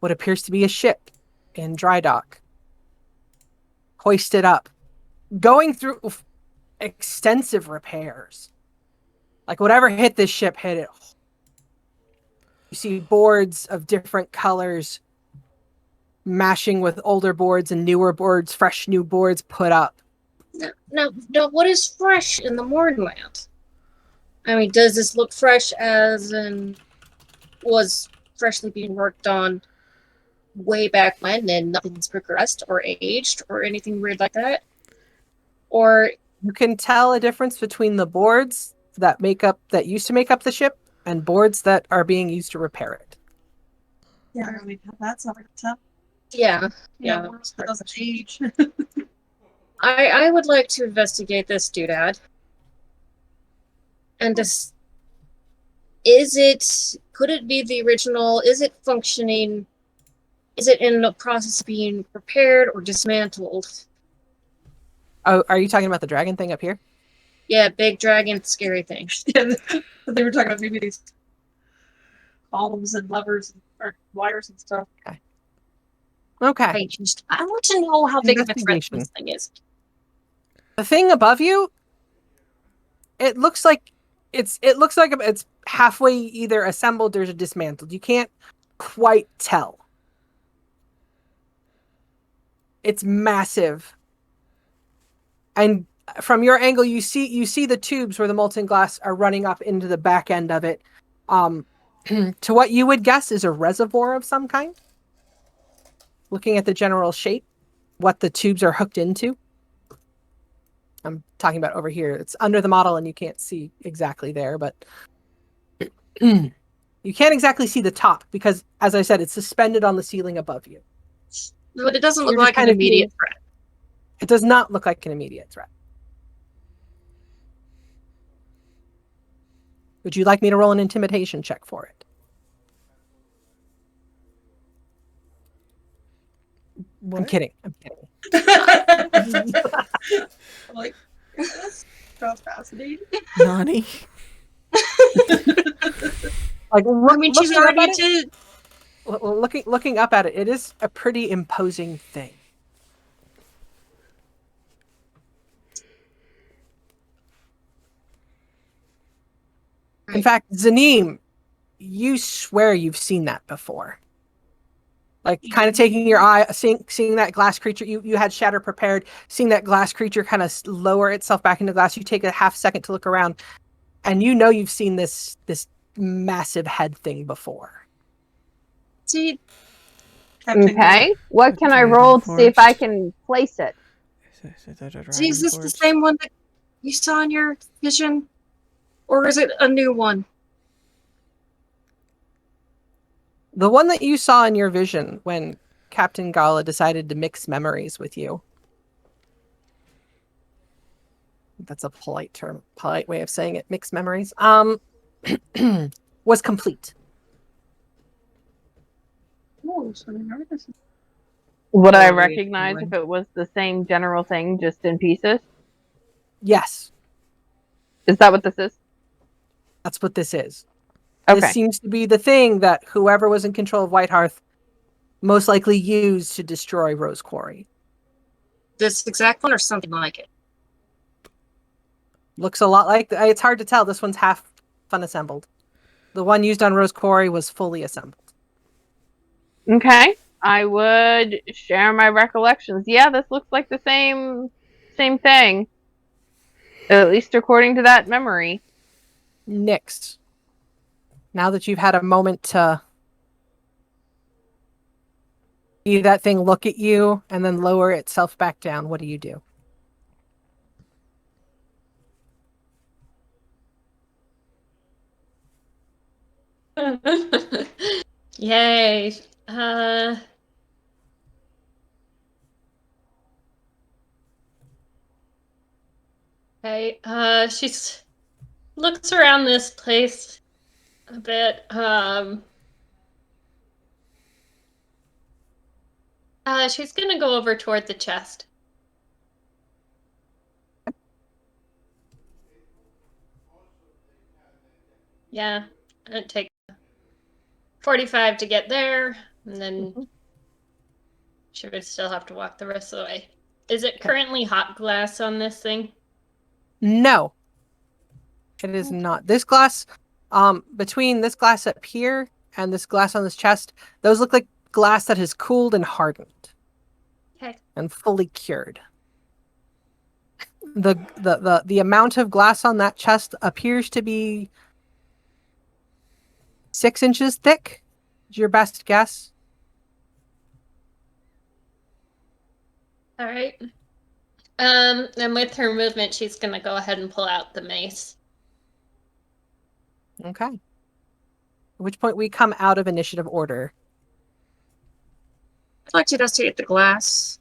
what appears to be a ship in dry dock, hoisted up, going through extensive repairs. Like whatever hit this ship hit it. You see boards of different colors mashing with older boards and newer boards, fresh new boards put up. Now, what is fresh in the Mornland? I mean, does this look fresh as in was freshly being worked on way back when and nothing's progressed or aged or anything weird like that? Or You can tell a difference between the boards that used to make up the ship and boards that are being used to repair it. Yeah, I mean, that's not tough. yeah, Yeah, that doesn't age. I would like to investigate this doodad. And just could it be the original? Is it functioning? Is it in the process of being repaired or dismantled? Oh, are you talking about the dragon thing up here? Yeah, big dragon, scary thing. Yeah, they were talking about maybe these columns and levers or wires and stuff. Okay. I want to know how big of a threat Investigation. this thing is. The thing above you, it looks like it's halfway either assembled or dismantled. You can't quite tell. It's massive. And from your angle, you see the tubes where the molten glass are running up into the back end of it. To what you would guess is a reservoir of some kind. Looking at the general shape, what the tubes are hooked into. I'm talking about over here. It's under the model and you can't see exactly there, but you can't exactly see the top because, as I said, it's suspended on the ceiling above you. But it doesn't look You're just like an kind of immediate threat. It does not look like an immediate threat. Would you like me to roll an intimidation check for it? What? I'm kidding. I'm like, that's fascinating. Nani? Like, I mean, she's already to. looking up at it, it is a pretty imposing thing. In fact, Zanim, you swear you've seen that before. Like, kind of taking your eye, seeing that glass creature. You had shatter prepared, seeing that glass creature kind of lower itself back into glass. You take a half second to look around, and you know you've seen this massive head thing before. See, Okay. What can I roll to see if I can place it? is this the same one that you saw in your vision? Or is it a new one? The one that you saw in your vision when Captain Gala decided to mix memories with you. That's a polite way of saying it. Mix memories. Was complete. Oh, Oh, so I remember this. Would I Totally recognize genuine. if it was the same general thing, just in pieces? Yes, Is that what this is? that's what this is. Okay. This seems to be the thing that whoever was in control of Whitehearth most likely used to destroy Rose Quarry. This exact one or something like it? Looks a lot like it's hard to tell. This one's half unassembled. The one used on Rose Quarry was fully assembled. Okay. I would share my recollections. Yeah, this looks like the same thing. At least according to that memory. Next, now that you've had a moment to see that thing look at you and then lower itself back down, what do you do? Yay. Okay, she's looks around this place a bit. She's gonna go over toward the chest. Yeah, it'd take 45 to get there, and then she would still have to walk the rest of the way. Is it currently hot glass on this thing? No, it is not. This glass, between this glass up here and this glass on this chest, those look like glass that has cooled and hardened. Okay. And fully cured. The amount of glass on that chest appears to be 6 inches thick. Is your best guess? All right. And with her movement, she's gonna go ahead and pull out the mace. Okay. At which point we come out of initiative order. I'd like to investigate the glass.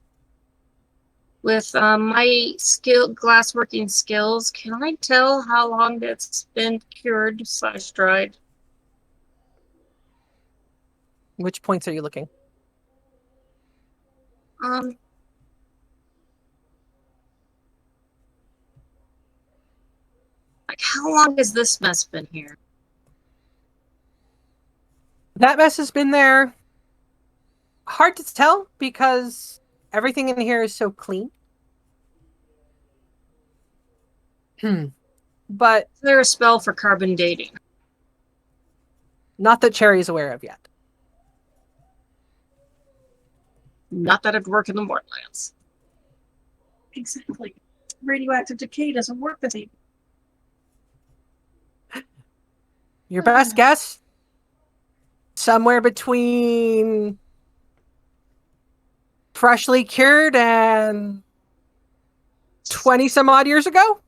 With my glassworking skills, can I tell how long it's been cured / dried? Which points are you looking? Like how long has this mess been here? That mess has been there. Hard to tell because everything in here is so clean. But Is there a spell for carbon dating? not that Cherry is aware of yet. Not that it'd work in the Mortlands. Exactly. Radioactive decay doesn't work the same. Your best guess? Somewhere between freshly cured and 20 some odd years ago?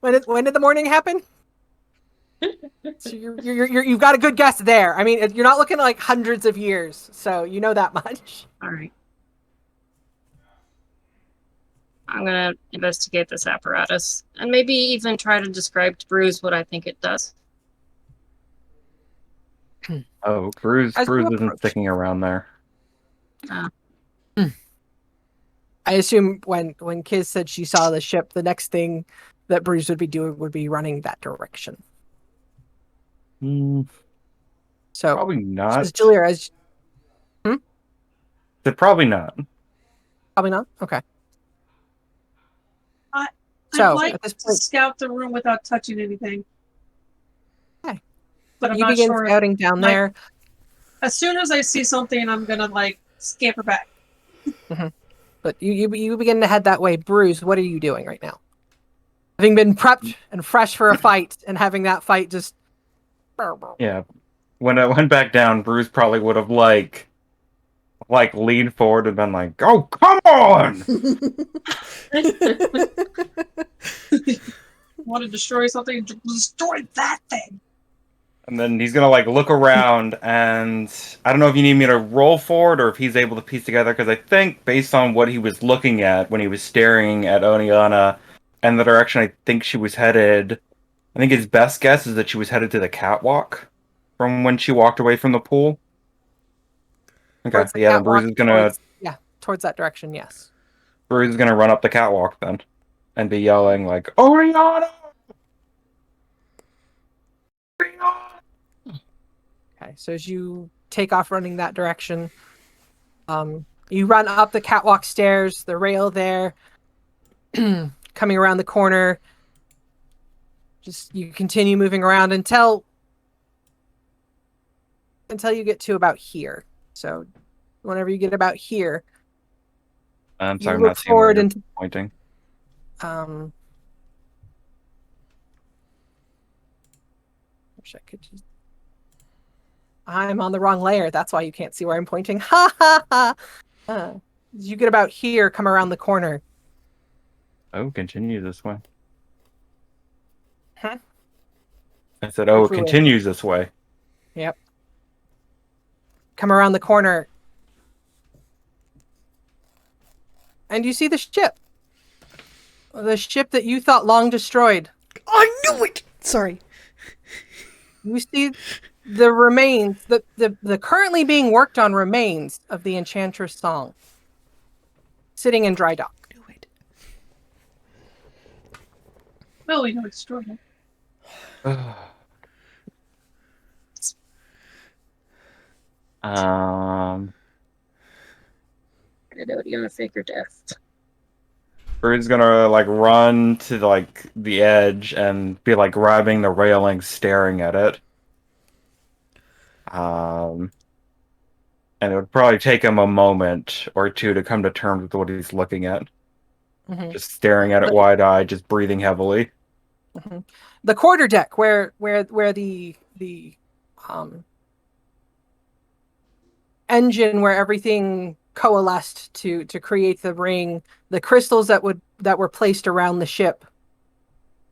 When did the morning happen? So you've got a good guess there. I mean, you're not looking at like hundreds of years, so you know that much. All right. I'm gonna investigate this apparatus and maybe even try to describe to Bruce what I think it does. Oh, Bruce As you isn't approach. sticking around there. I assume when Kiz said she saw the ship, the next thing that Bruce would be doing would be running that direction. So Probably not. as Julia, as Probably not. probably not. Okay. I'd So like at this to point, scout the room without touching anything. Okay. But I'm you not begin sure. scouting down like- there. As soon as I see something, I'm gonna like scamper back. But you begin to head that way. Bruce, what are you doing right now? Having been prepped and fresh for a fight, and having that fight just Yeah. When I went back down, Bruce probably would have like leaned forward and been like, "Oh, come on!" Want to destroy something? Destroy that thing. And then he's gonna like look around, and I don't know if you need me to roll for it or if he's able to piece together, because I think based on what he was looking at when he was staring at Oniana and the direction I think she was headed, I think his best guess is that she was headed to the catwalk from when she walked away from the pool. Okay, Towards the yeah, then catwalk, Bruce is gonna towards that direction. Yes. Bruce is gonna run up the catwalk then, and be yelling like, "Oriana! Oriana!" Okay. So as you take off running that direction, you run up the catwalk stairs, the rail there, coming around the corner. Just you continue moving around until you get to about here. So whenever you get about here, I'm you sorry, I'm look not seeing where forward you're and pointing. wish I could just. I'm on the wrong layer. That's why you can't see where I'm pointing. Ha ha ha! As you get about here, come around the corner. Oh, continue this way. Huh? I said, "Oh, it Hopefully. continues this way." Yep. Come around the corner. And you see the ship. The ship that you thought long destroyed. I knew it. Sorry. You see the remains, the currently being worked on remains of the Enchantress Song, sitting in dry dock. Knew it. Well, we know it's struggle. Gonna fake her death. Bruce's gonna like run to like the edge and be like grabbing the railing, staring at it. And it would probably take him a moment or two to come to terms with what he's looking at. Mhm. Just staring at it wide-eyed, just breathing heavily. Mhm. The quarterdeck, where the engine, where everything coalesced to create the ring, the crystals that were placed around the ship,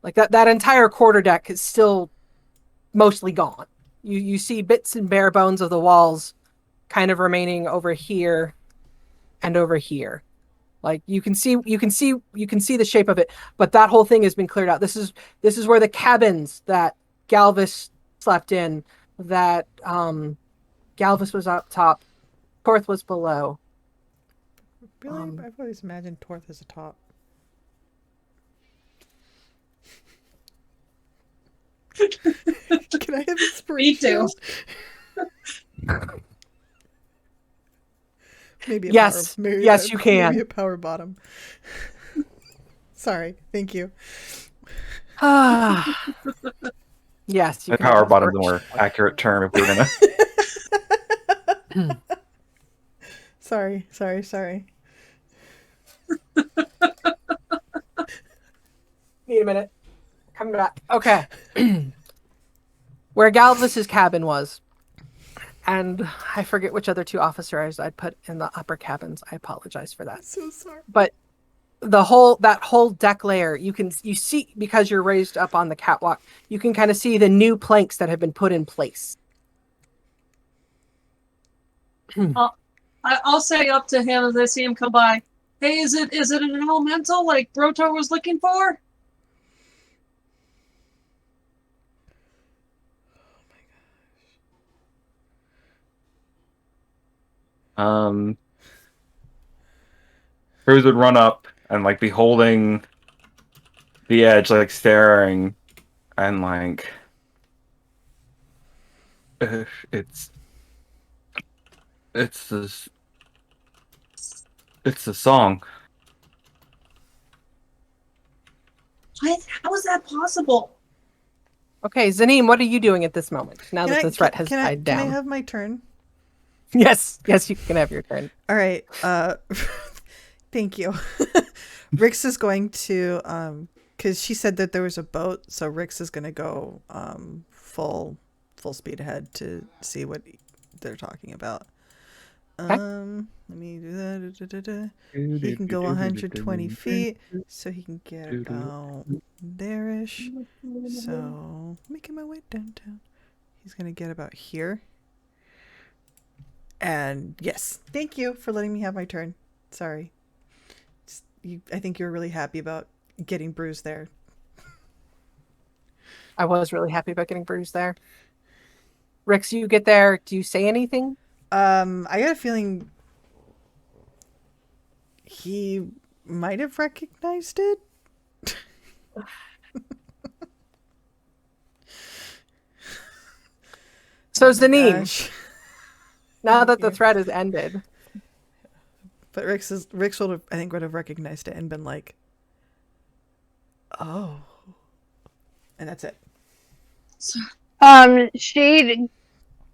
like that entire quarterdeck is still mostly gone. You see bits and bare bones of the walls kind of remaining over here and over here. Like you can see the shape of it, but that whole thing has been cleared out. This is where the cabins that Galvis slept in, that Galvis was up top, Torth was below. Really? I've always imagined Torth as a top. Can I have inspiration? Maybe a Yes. power, maybe Yes, you can. Maybe a power bottom. Sorry. Thank you. Yes, you The can have power bottom's a inspiration. more accurate term if we're gonna. Sorry. Need a minute. Coming back. Okay. Where Galvis's cabin was. And I forget which other two officers I'd put in the upper cabins. I apologize for that. So sorry. But that whole deck layer, you see, because you're raised up on the catwalk, you can kind of see the new planks that have been put in place. I'll say up to him as I see him come by. Hey, is it an elemental like Brotor was looking for? Bruce would run up and like be holding the edge, like staring, and like it's the song. What? How is that possible? Okay, Zanim, what are you doing at this moment now that the threat has died down? Can I have my turn? Yes, you can have your turn. All right. Thank you. Rix is going to because she said that there was a boat, so Rix is going to go full speed ahead to see what they're talking about. Okay. Let me do that. He can go 120 feet, so he can get about there-ish. So making my way downtown. He's going to get about here. And yes, thank you for letting me have my turn. Sorry. I think you were really happy about getting Bruce there. I was really happy about getting Bruce there. Rix, you get there. Do you say anything? I got a feeling he might have recognized it. So Zanine, Gosh. now that the Okay. threat has ended, But Rick sort of, I think, would have recognized it and been like, "Oh," and that's it. She'd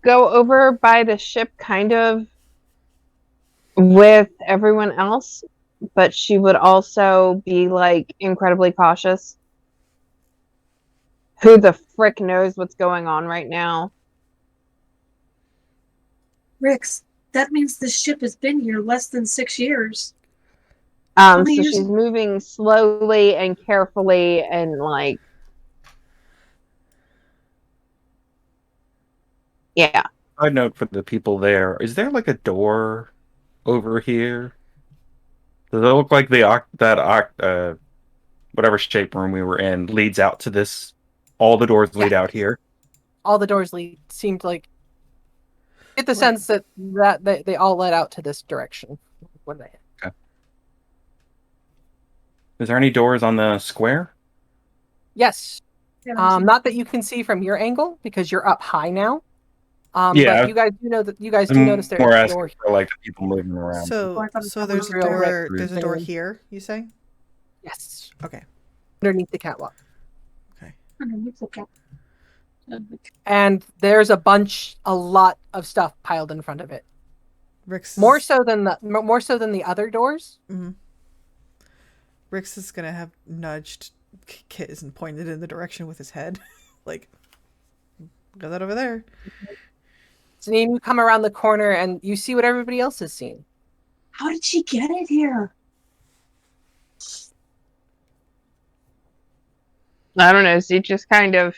go over by the ship kind of with everyone else, but she would also be like incredibly cautious. Who the frick knows what's going on right now? Rix, that means the ship has been here less than 6 years. So many years- she's moving slowly and carefully and like, yeah. Side note for the people there: is there like a door over here? Does it look like whatever shape room we were in leads out to this? All the doors lead out here. all the doors lead seemed like get the Right. sense that they all led out to this direction. When they Is there any doors on the square? yes, Yeah, there's- not that you can see from your angle because you're up high now. Yeah, but you guys do know that you guys do I'm notice there's more a asking door. for like the people moving around. So, I thought so that there's was a real door. Rick. There's a door Thing. here. You say? Yes, Okay. underneath the catwalk. underneath the cap. And there's a lot of stuff piled in front of it. Rick's More so than the other doors. Mhm. Rix is gonna have nudged Kiz and pointed in the direction with his head, like, look at that over there. So then you come around the corner and you see what everybody else has seen. How did she get it here? I don't know. She just kind of.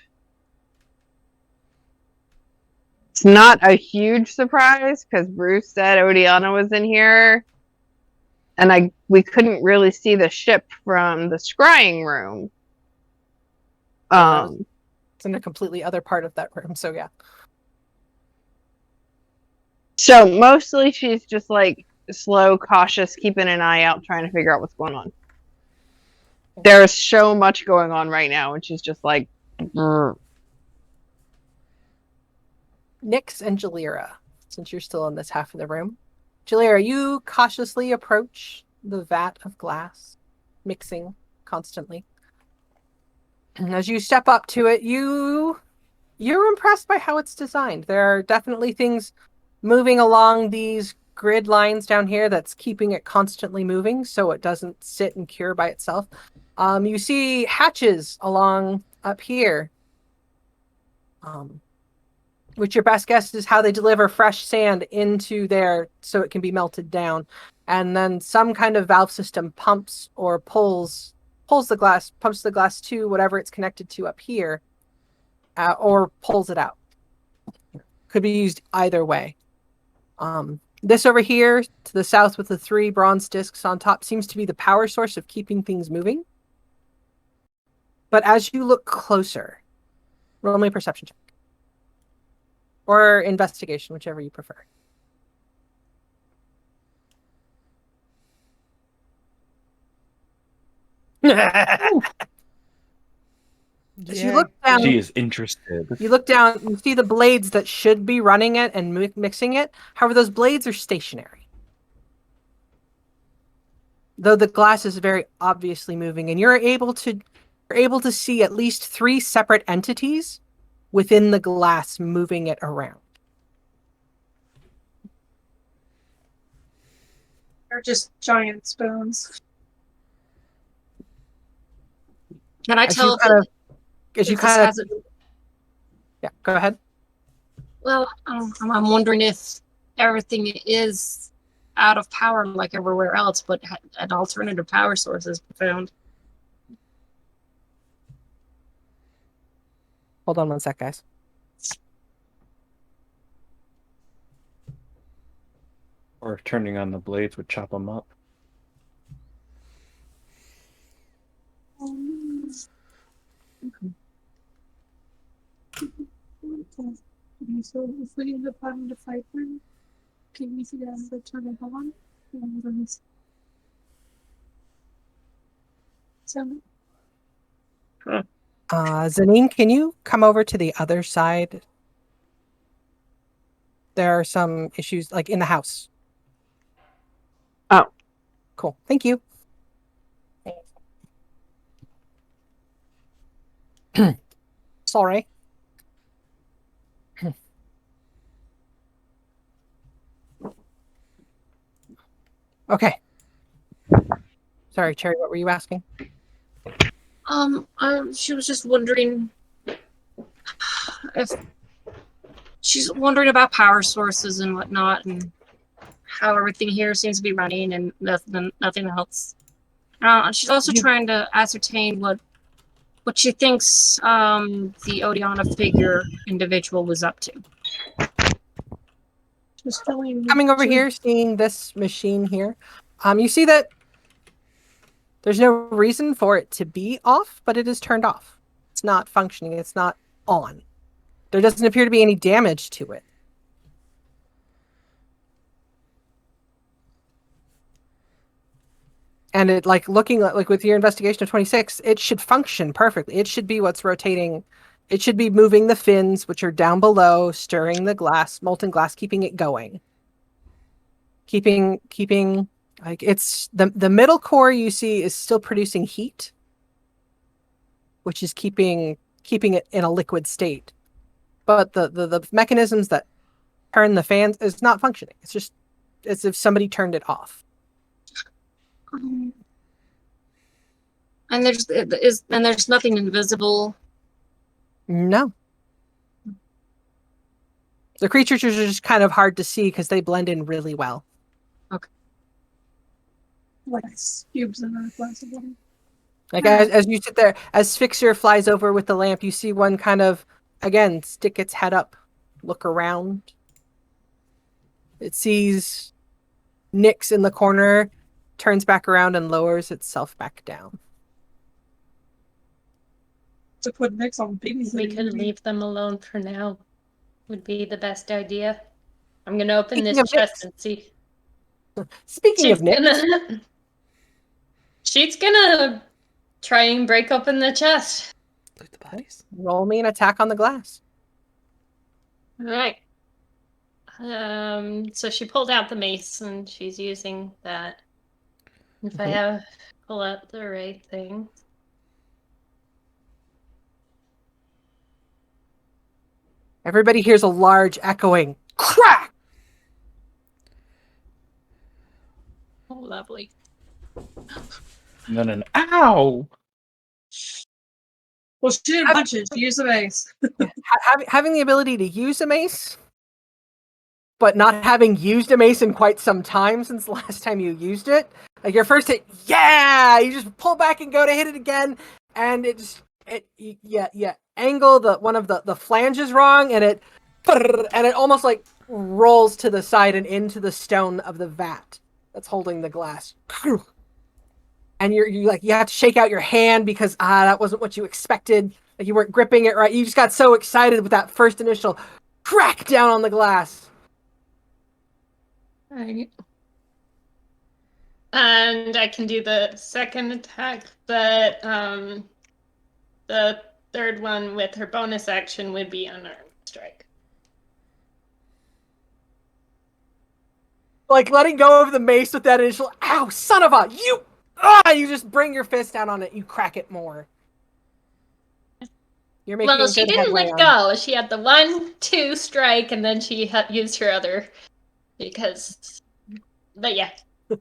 It's not a huge surprise because Bruce said Odiana was in here, and we couldn't really see the ship from the scrying room. It's in a completely other part of that room. So yeah. So mostly she's just like slow, cautious, keeping an eye out, trying to figure out what's going on. There's so much going on right now, and she's just like, "Brr." Nyx and Jalira, since you're still in this half of the room. Jalira, you cautiously approach the vat of glass, mixing constantly. And as you step up to it, you're impressed by how it's designed. There are definitely things moving along these grid lines down here that's keeping it constantly moving so it doesn't sit and cure by itself. You see hatches along up here. Which your best guess is how they deliver fresh sand into there so it can be melted down. And then some kind of valve system pumps or pumps the glass to whatever it's connected to up here, or pulls it out. Could be used either way. This over here to the south with the 3 bronze discs on top seems to be the power source of keeping things moving. But as you look closer, roll me a perception check. Or investigation, whichever you prefer. As you look down, She is interested. you look down, you see the blades that should be running it and mixing it. However, those blades are stationary. Though the glass is very obviously moving, and you're able to see at least 3 separate entities within the glass moving it around. They're just giant spoons. Can I As tell you kind of, if this has a- yeah, go ahead. Well, I'm wondering if everything is out of power like everywhere else, but an alternative power source is found. Hold on one sec, guys. Or if turning on the blades would chop them up. So if we end up having to fight them, Can you see the turn it on? So, Zanine, can you come over to the other side? There are some issues, like in the house. Oh. Cool. Thank you. Sorry. Okay. Sorry, Cherry, what were you asking? She was just wondering if she's wondering about power sources and whatnot, and how everything here seems to be running, and nothing else. She's also trying to ascertain what she thinks the Odiana figure individual was up to. just going Coming over here, seeing this machine here, you see that there's no reason for it to be off, but it is turned off. It's not functioning. It's not on. There doesn't appear to be any damage to it. And it, like, looking like with your investigation of 26, it should function perfectly. It should be what's rotating. It should be moving the fins, which are down below, stirring the glass, molten glass, keeping it going. Keeping like, it's the middle core you see is still producing heat, which is keeping it in a liquid state. But the mechanisms that turn the fans is not functioning. It's just as if somebody turned it off. And there's nothing invisible. No. The creatures are just kind of hard to see because they blend in really well. like cubes in a glass of water. Like as you sit there, as Sphyxir flies over with the lamp, you see one kind of, again, stick its head up, look around. It sees Nyx in the corner, turns back around and lowers itself back down. To put Nyx on babysitting. We could leave them alone for now. Would be the best idea. I'm gonna open Speaking this of chest Nyx. and see. Speaking of Nyx, She's gonna try and break open the chest. Loot the bodies. roll me an attack on the glass. All right. So she pulled out the mace and she's using that. If I have pull out the right thing. Everybody hears a large echoing crack. Oh, lovely. And then an ow! Well, she didn't punch it. She used the mace. Having the ability to use a mace, but not having used a mace in quite some time since the last time you used it. Like your first hit, yeah, you just pull back and go to hit it again, and angle one of the flanges wrong, and it almost like rolls to the side and into the stone of the vat that's holding the glass. And you have to shake out your hand because that wasn't what you expected. Like you weren't gripping it right. You just got so excited with that first initial crack down on the glass. Right. And I can do the second attack, but the third one with her bonus action would be unarmed strike. Like letting go of the mace with that initial, ow, son of a, you just bring your fist down on it, you crack it more. You're making Well, she good didn't headway let on- go. She had the 1-2 strike, and then she used her other because. But yeah. All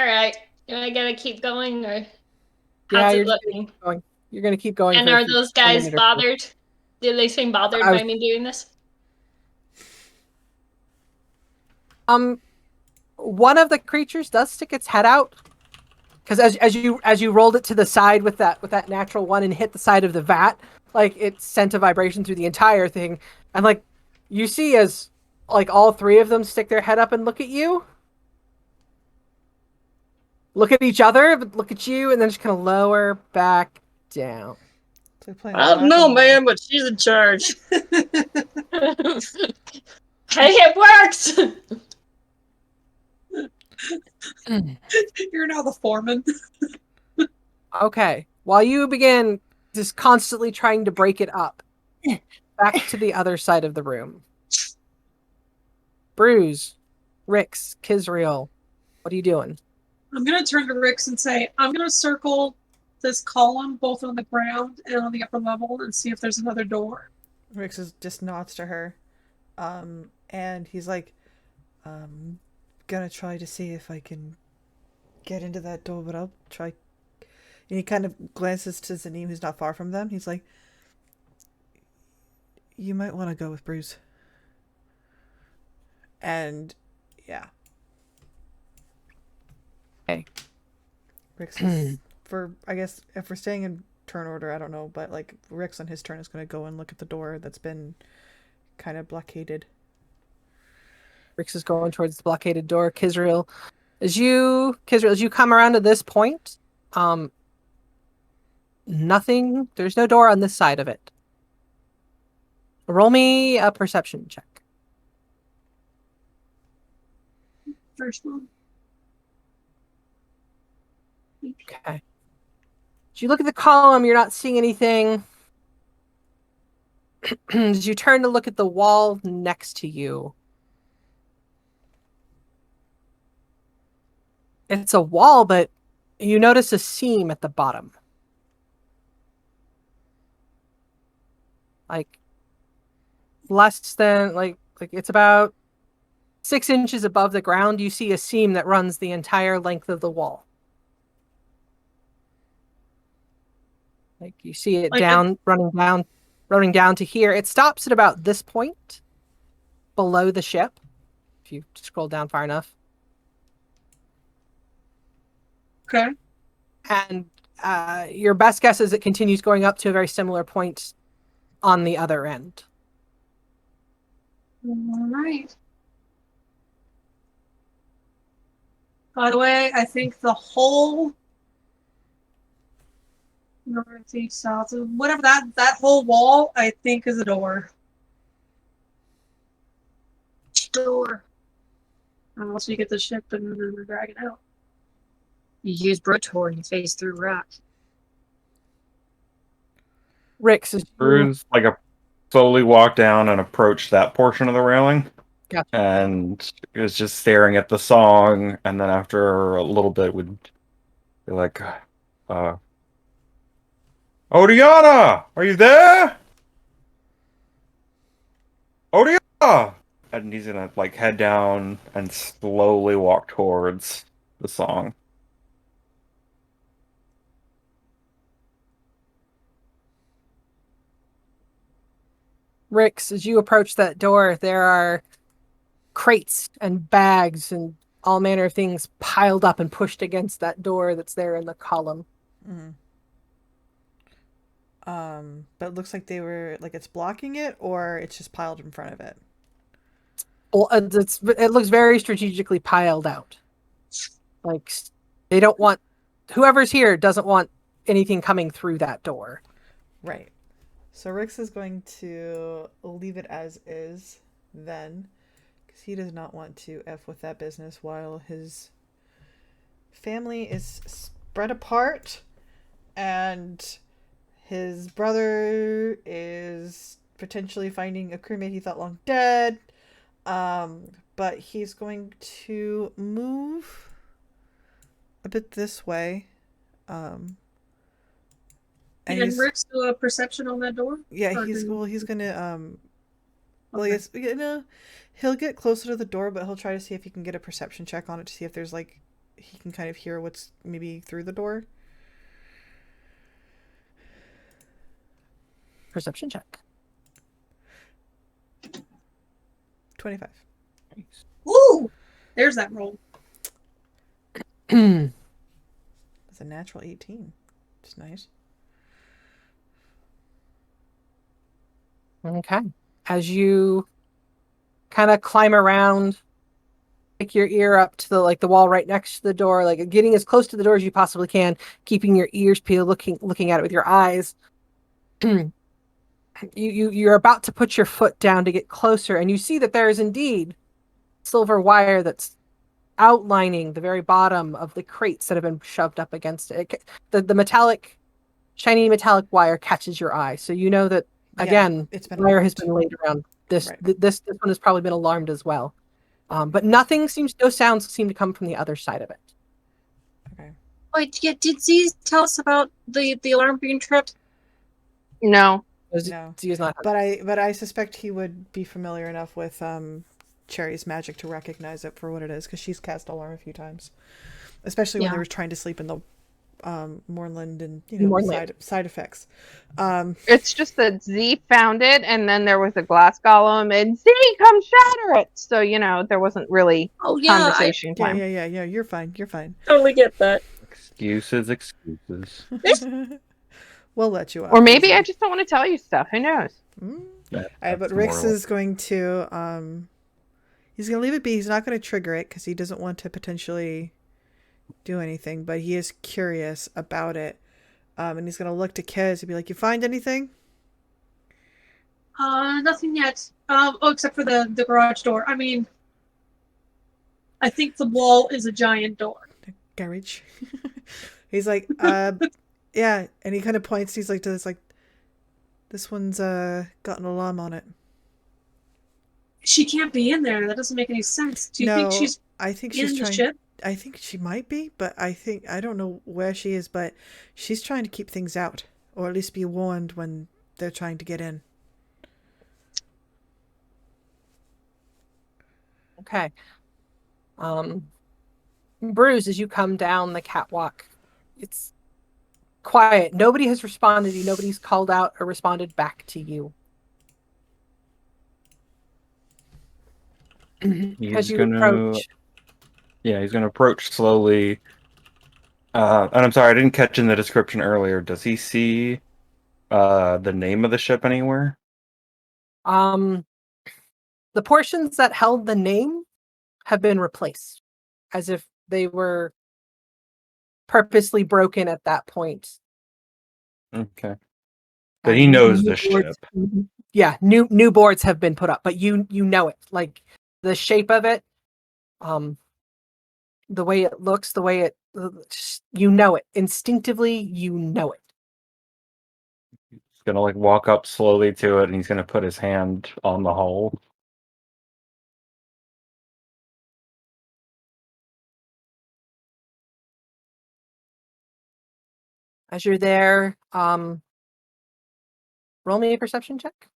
right. Am I gonna keep going, or Yeah, how's you're it just looking? You're gonna keep going. And for are those a guys minute or two. bothered? Do they seem bothered I was- by me doing this? One of the creatures does stick its head out, because as you rolled it to the side with that natural one and hit the side of the vat, like it sent a vibration through the entire thing, and like you see as like all three of them stick their head up and look at you, look at each other, but look at you, and then just kind of lower back down. So we're playing I don't know, whack-a-mole. man, but she's in charge. Hey, it works! You're now the foreman. Okay. While you begin just constantly trying to break it up, back to the other side of the room. Bruce, Rix, Kizriel, what are you doing? I'm gonna turn to Rix and say, I'm gonna circle this column both on the ground and on the upper level and see if there's another door. Rix just nods to her. And he's like, gonna try to see if I can get into that door, but I'll try. And he kind of glances to Zanim, who's not far from them. He's like, you might want to go with Bruce. And, yeah. Okay. Rix is, I guess, if we're staying in turn order, I don't know, but, like, Rix on his turn is going to go and look at the door that's been kind of blockaded. Rix is going towards the blockaded door. Kizriel, as you come around to this point, nothing, there's no door on this side of it. Roll me a perception check. First one. Okay. As you look at the column, you're not seeing anything. As you turn to look at the wall next to you, it's a wall, but you notice a seam at the bottom. Like less than like it's about 6 inches above the ground. You see a seam that runs the entire length of the wall. Like you see it Like running down to here. It stops at about this point below the ship. If you scroll down far enough. Okay. And your best guess is it continues going up to a very similar point on the other end. All right. By the way, I think the whole north, east, south, whatever that whole wall, I think is a door. Door. Unless we get the ship and then we're dragging out. You use Brotor and you phase through rock. Rix is Bruce slowly walk down and approach that portion of the railing. Gotcha. And is just staring at the song, and then after a little bit would be like, Odiana, are you there? Odiana! And he's gonna head down and slowly walk towards the song. Rix, as you approach that door, there are crates and bags and all manner of things piled up and pushed against that door that's there in the column. Mm-hmm. But it looks like they were it's blocking it, or it's just piled in front of it. Well, it looks very strategically piled out. Like they don't want whoever's here doesn't want anything coming through that door. Right. So Rix is going to leave it as is then, because he does not want to F with that business while his family is spread apart and his brother is potentially finding a crewmate he thought long dead. But he's going to move a bit this way. And Rix do a perception on that door? Yeah, he's gonna he'll get closer to the door, but he'll try to see if he can get a perception check on it to see if there's he can kind of hear what's maybe through the door. Perception check. 25. Ooh! There's that roll. It's a natural 18. It's nice. Okay. As you kind of climb around, take your ear up to the wall right next to the door, getting as close to the door as you possibly can, keeping your ears peeled, looking at it with your eyes. you're about to put your foot down to get closer, and you see that there is indeed silver wire that's outlining the very bottom of the crates that have been shoved up against it. The metallic, shiny metallic wire catches your eye, so you know that Yeah, again, it's been wire has alarmed. been laid around. This Right. this one has probably been alarmed as well, but no sounds seem to come from the other side of it. Okay. Wait, yeah, did Z tell us about the alarm being tripped? No. No. Z is not. But I suspect he would be familiar enough with Cherry's magic to recognize it for what it is, because she's cast alarm a few times, especially when Yeah. they were trying to sleep in the Mournland and Mournland. side effects. It's just that Z found it, and then there was a glass golem, and Z, come shatter it. So there wasn't really Oh yeah, conversation Yeah, time. yeah. You're fine. You're fine. I totally get that. Excuses. We'll let you off. Or maybe easy. I just don't want to tell you stuff. Who knows? Mm. Yeah, All right, but that's Rix more is going to he's going to leave it be. He's not going to trigger it because he doesn't want to potentially do anything, but he is curious about it. And he's going to look to Kez and be like, "You find anything?" Nothing yet. Except for the garage door. I mean, I think the wall is a giant door. Garage. He's like, yeah, and he kind of points. He's like to this, like, this one's got an alarm on it. She can't be in there. That doesn't make any sense. Do you No, think she's I think in she's the trying. ship? I think she might be, but I don't know where she is, but she's trying to keep things out, or at least be warned when they're trying to get in. Okay. Bruce, as you come down the catwalk, it's quiet. Nobody has responded to you. Nobody's called out or responded back to you. As you approach, he's gonna approach slowly. And I'm sorry, I didn't catch in the description earlier. Does he see the name of the ship anywhere? the portions that held the name have been replaced, as if they were purposely broken at that point. Okay. But he knows the ship. Yeah, new boards have been put up, but you know it, like the shape of it, the way it looks, the way it, you know it instinctively. You know it. He's gonna like walk up slowly to it, and he's gonna put his hand on the hull. As you're there, roll me a perception check.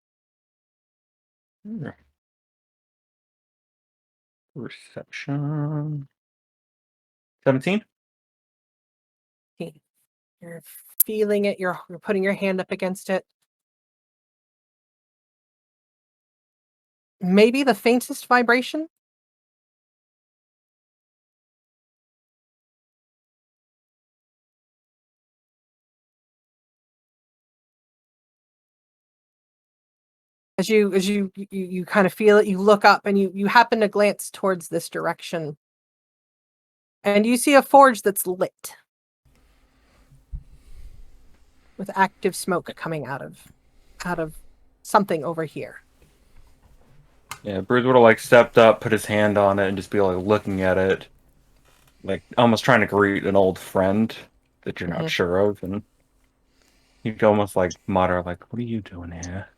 Perception. 17. You're feeling it. You're putting your hand up against it. Maybe the faintest vibration. As you kind of feel it, you look up and you happen to glance towards this direction, and you see a forge that's lit with active smoke coming out of something over here. Yeah, Bruce would have like stepped up, put his hand on it, and just be like looking at it, like almost trying to greet an old friend that you're not sure of, and he'd almost like mutter like, "What are you doing here?"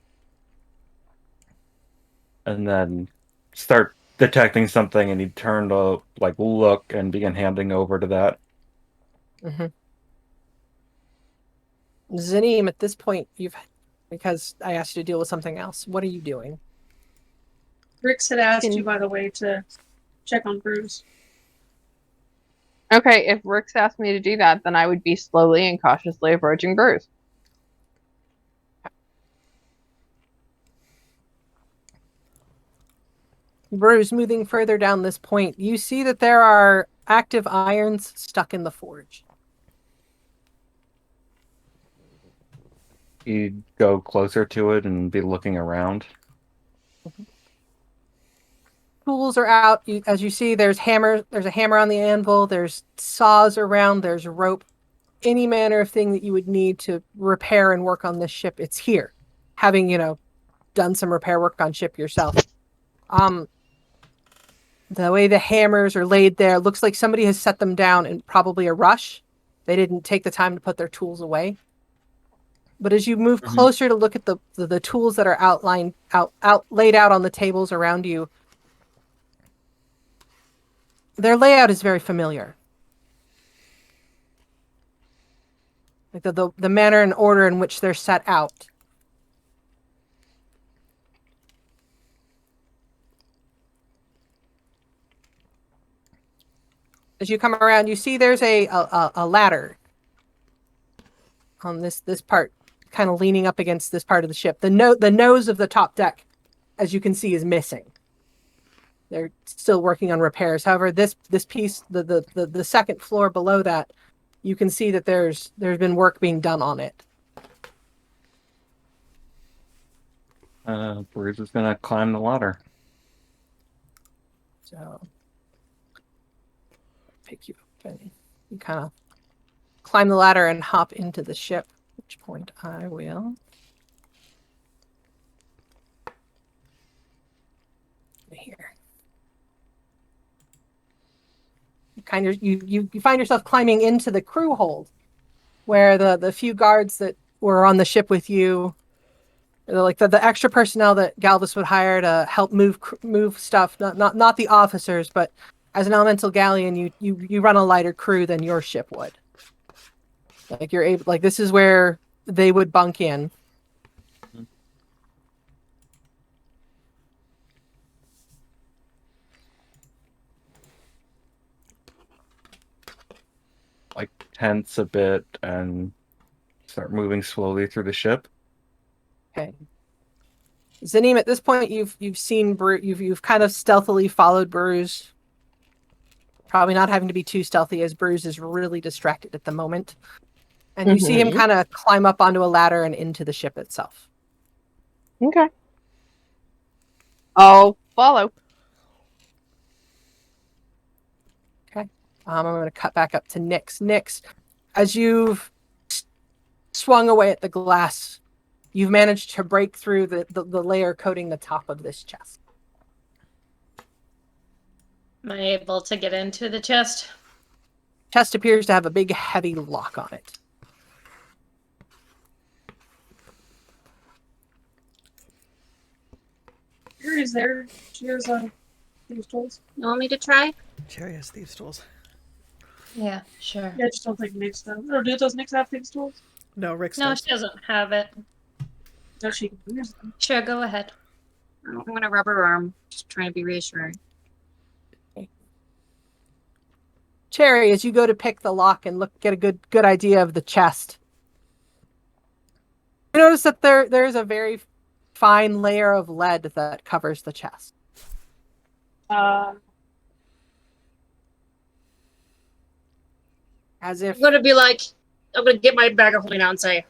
And then start detecting something, and he'd turn to like look and begin handing over to that. Zanim, at this point, because I asked you to deal with something else. What are you doing? Rix had asked you, by the way, to check on Bruce. Okay, if Rix asked me to do that, then I would be slowly and cautiously approaching Bruce. Bruce, moving further down this point, you see that there are active irons stuck in the forge. He'd go closer to it and be looking around. Tools are out. As you see, there's a hammer on the anvil, there's saws around, there's rope. Any manner of thing that you would need to repair and work on this ship, it's here. having, done some repair work on ship yourself. The way the hammers are laid there, looks like somebody has set them down in probably a rush. They didn't take the time to put their tools away. But as you move closer to look at the tools that are laid out on the tables around you, their layout is very familiar. Like the manner and order in which they're set out. As you come around, you see there's a ladder on this part, kind of leaning up against this part of the ship. The nose of the top deck, as you can see, is missing. They're still working on repairs. However, this piece, the second floor below that, you can see that there's been work being done on it. Bruce is gonna climb the ladder. So, pick you up and you kind of climb the ladder and hop into the ship. At which point I will. Here. You find yourself climbing into the crew hold, where the few guards that were on the ship with you, like the extra personnel that Galvus would hire to help move stuff, not the officers, but as an elemental galleon, you run a lighter crew than your ship would. Like you're able, like this is where they would bunk in. Like tense a bit and start moving slowly through the ship. Okay. Zanim, at this point, you've seen you've kind of stealthily followed Bruce. Probably not having to be too stealthy, as Bruce is really distracted at the moment. And you see him kind of climb up onto a ladder and into the ship itself. Okay. I'll follow. Okay. I'm going to cut back up to Nyx. Nyx, as you've swung away at the glass, you've managed to break through the layer coating the top of this chest. Am I able to get into the chest? Chest appears to have a big, heavy lock on it. Here is there. Cheers on these tools. You want me to try? Cherry has thieves' tools. Yeah, sure. Yeah, I just don't think Nyx does. Or does Nyx have these tools? No, Rick No, does. she doesn't have it. No, she can use them. Sure, go ahead. I'm gonna rub her arm. Just trying to be reassuring. Cherry, as you go to pick the lock and get a good idea of the chest, you notice that there's a very fine layer of lead that covers the chest. As if I'm gonna be like, I'm gonna get my bag of holding out and say,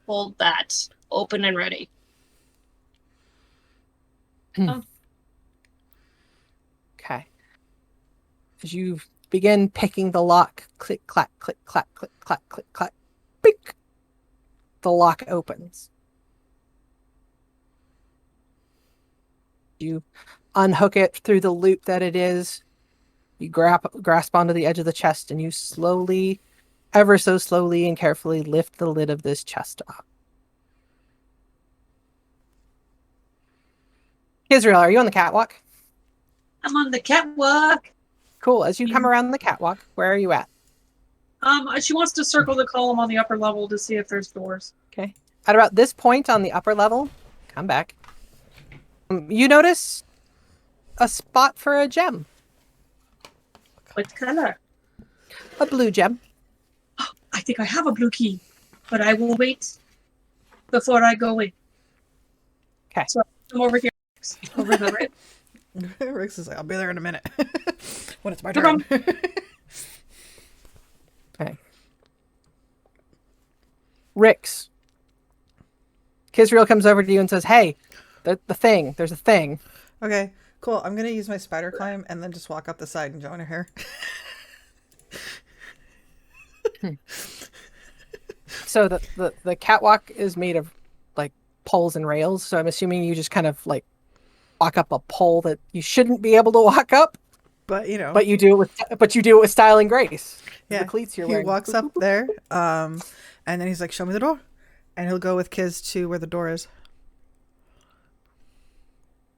hold that. Open and ready. Okay. As you begin picking the lock, click, clack, click, clack, click, clack, click, clack, beak. The lock opens. You unhook it through the loop that it is. You grasp onto the edge of the chest and you slowly, ever so slowly and carefully lift the lid of this chest up. Israel, are you on the catwalk? I'm on the catwalk. Cool. As you come around the catwalk, where are you at? She wants to circle the column on the upper level to see if there's doors. Okay. At about this point on the upper level, come back. You notice a spot for a gem. What color? A blue gem. I think I have a blue key, but I will wait before I go in. Okay. So I'm over here. Over the right. Rick is like, I'll be there in a minute. When it's my No turn. Okay. Rix. Kisriel comes over to you and says, hey, there's a thing. Okay, cool. I'm gonna use my spider climb and then just walk up the side and join her here. So the catwalk is made of like poles and rails, so I'm assuming you just kind of like walk up a pole that you shouldn't be able to walk up, But you know, but you do it with style and grace. yeah, The cleats you're he wearing. walks up there, and then he's like, "Show me the door," and he'll go with Kiz to where the door is.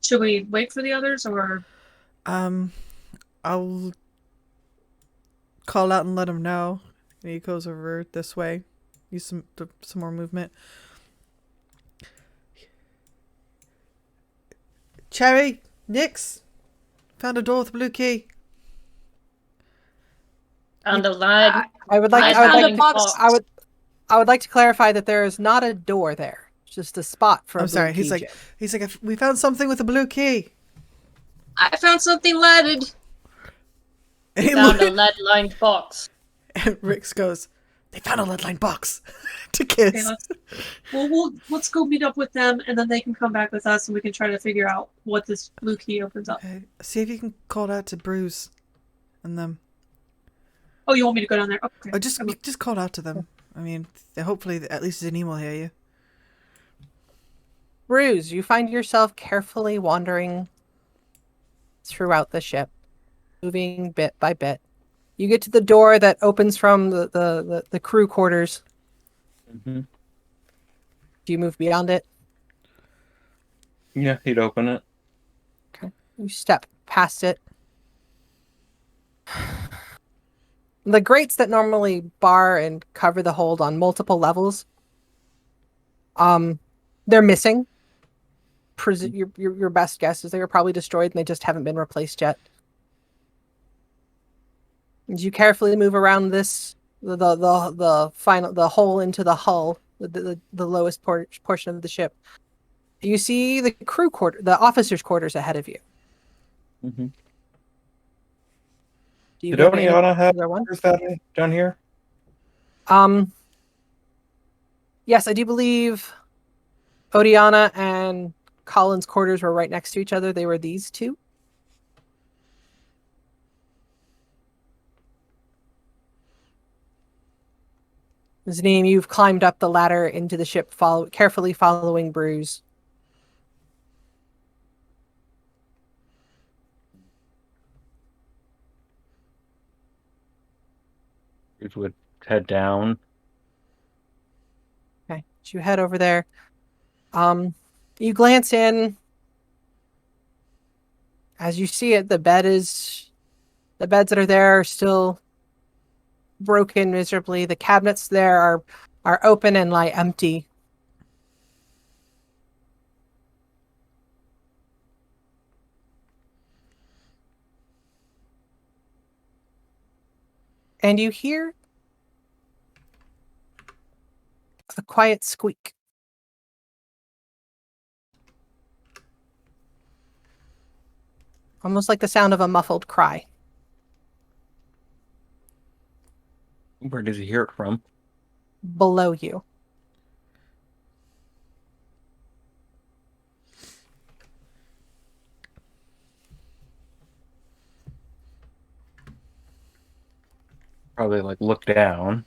Should we wait for the others or? I'll call out and let him know. And he goes over this way. Use some more movement. Cherry, Nix, found a door with a blue key. On the line. I would like I I would found like a box. I would like to clarify that there is not a door there. It's just a spot for a I'm blue sorry. key, He's like, we found something with a blue key. I found something leaded. And, he Found a look- lead-lined box. and Rix goes, they found a lead line box to Okay, Kiz. let's go meet up with them, and then they can come back with us, and we can try to figure out what this blue key opens up. Okay, see if you can call out to Bruce and them. Oh, you want me to go down there? Okay. Or just call out to them. I mean, hopefully at least Zanine will hear you. Bruce, you find yourself carefully wandering throughout the ship, moving bit by bit. You get to the door that opens from the crew quarters. Mm-hmm. Do you move beyond it? Yeah, he'd open it. You step past it. The grates that normally bar and cover the hold on multiple levels, they're missing. Your best guess is they were probably destroyed and they just haven't been replaced yet. As you carefully move around the hole into the hull, the lowest portion of the ship, you see the the officers' quarters ahead of you. Mm-hmm. Do you Did go to any Oniana have other one? quarters down here? Yes, I do believe Odiana and Colin's quarters were right next to each other. They were these two. Zanim, you've climbed up the ladder into the ship, carefully following Bruce. Bruce would head down. Okay, so you head over there. You glance in. As you see it, the beds that are there are still broken miserably. The cabinets there are open and lie empty. And you hear a quiet squeak. Almost like the sound of a muffled cry. Where does he hear it from? Below you. Probably like look down.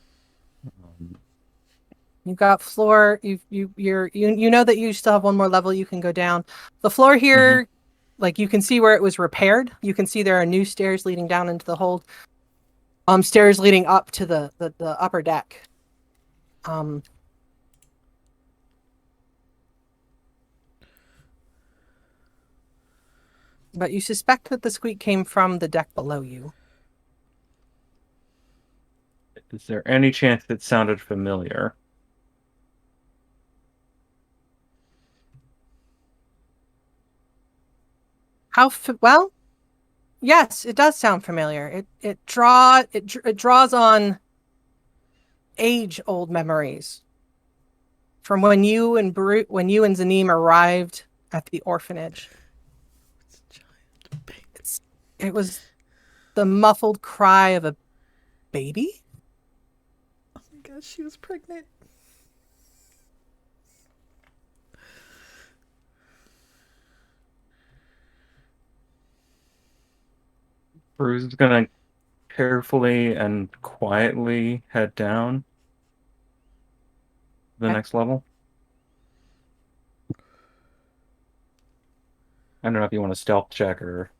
You've got floor. You know that you still have one more level you can go down. The floor here, like you can see where it was repaired. You can see there are new stairs leading down into the hold. Stairs leading up to the upper deck. But you suspect that the squeak came from the deck below you. Is there any chance it sounded familiar? Well, yes, it does sound familiar. It draws on age-old memories from when you and Zanim arrived at the orphanage. It was the muffled cry of a baby. Oh my gosh, she was pregnant. Bruce is gonna carefully and quietly head down the Okay. next level. I don't know if you want to stealth check or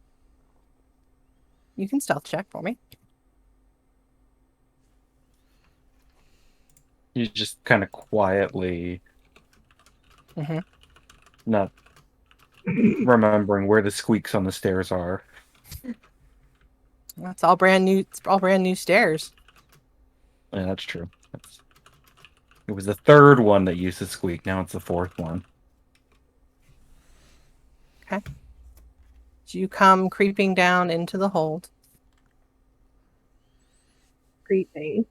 You can stealth check for me. you just kind of quietly Mhm. not remembering where the squeaks on the stairs are. That's all brand new. It's all brand new stairs. Yeah, that's true. It was the third one that used to squeak. Now it's the fourth one. So you come creeping down into the hold. Creepy.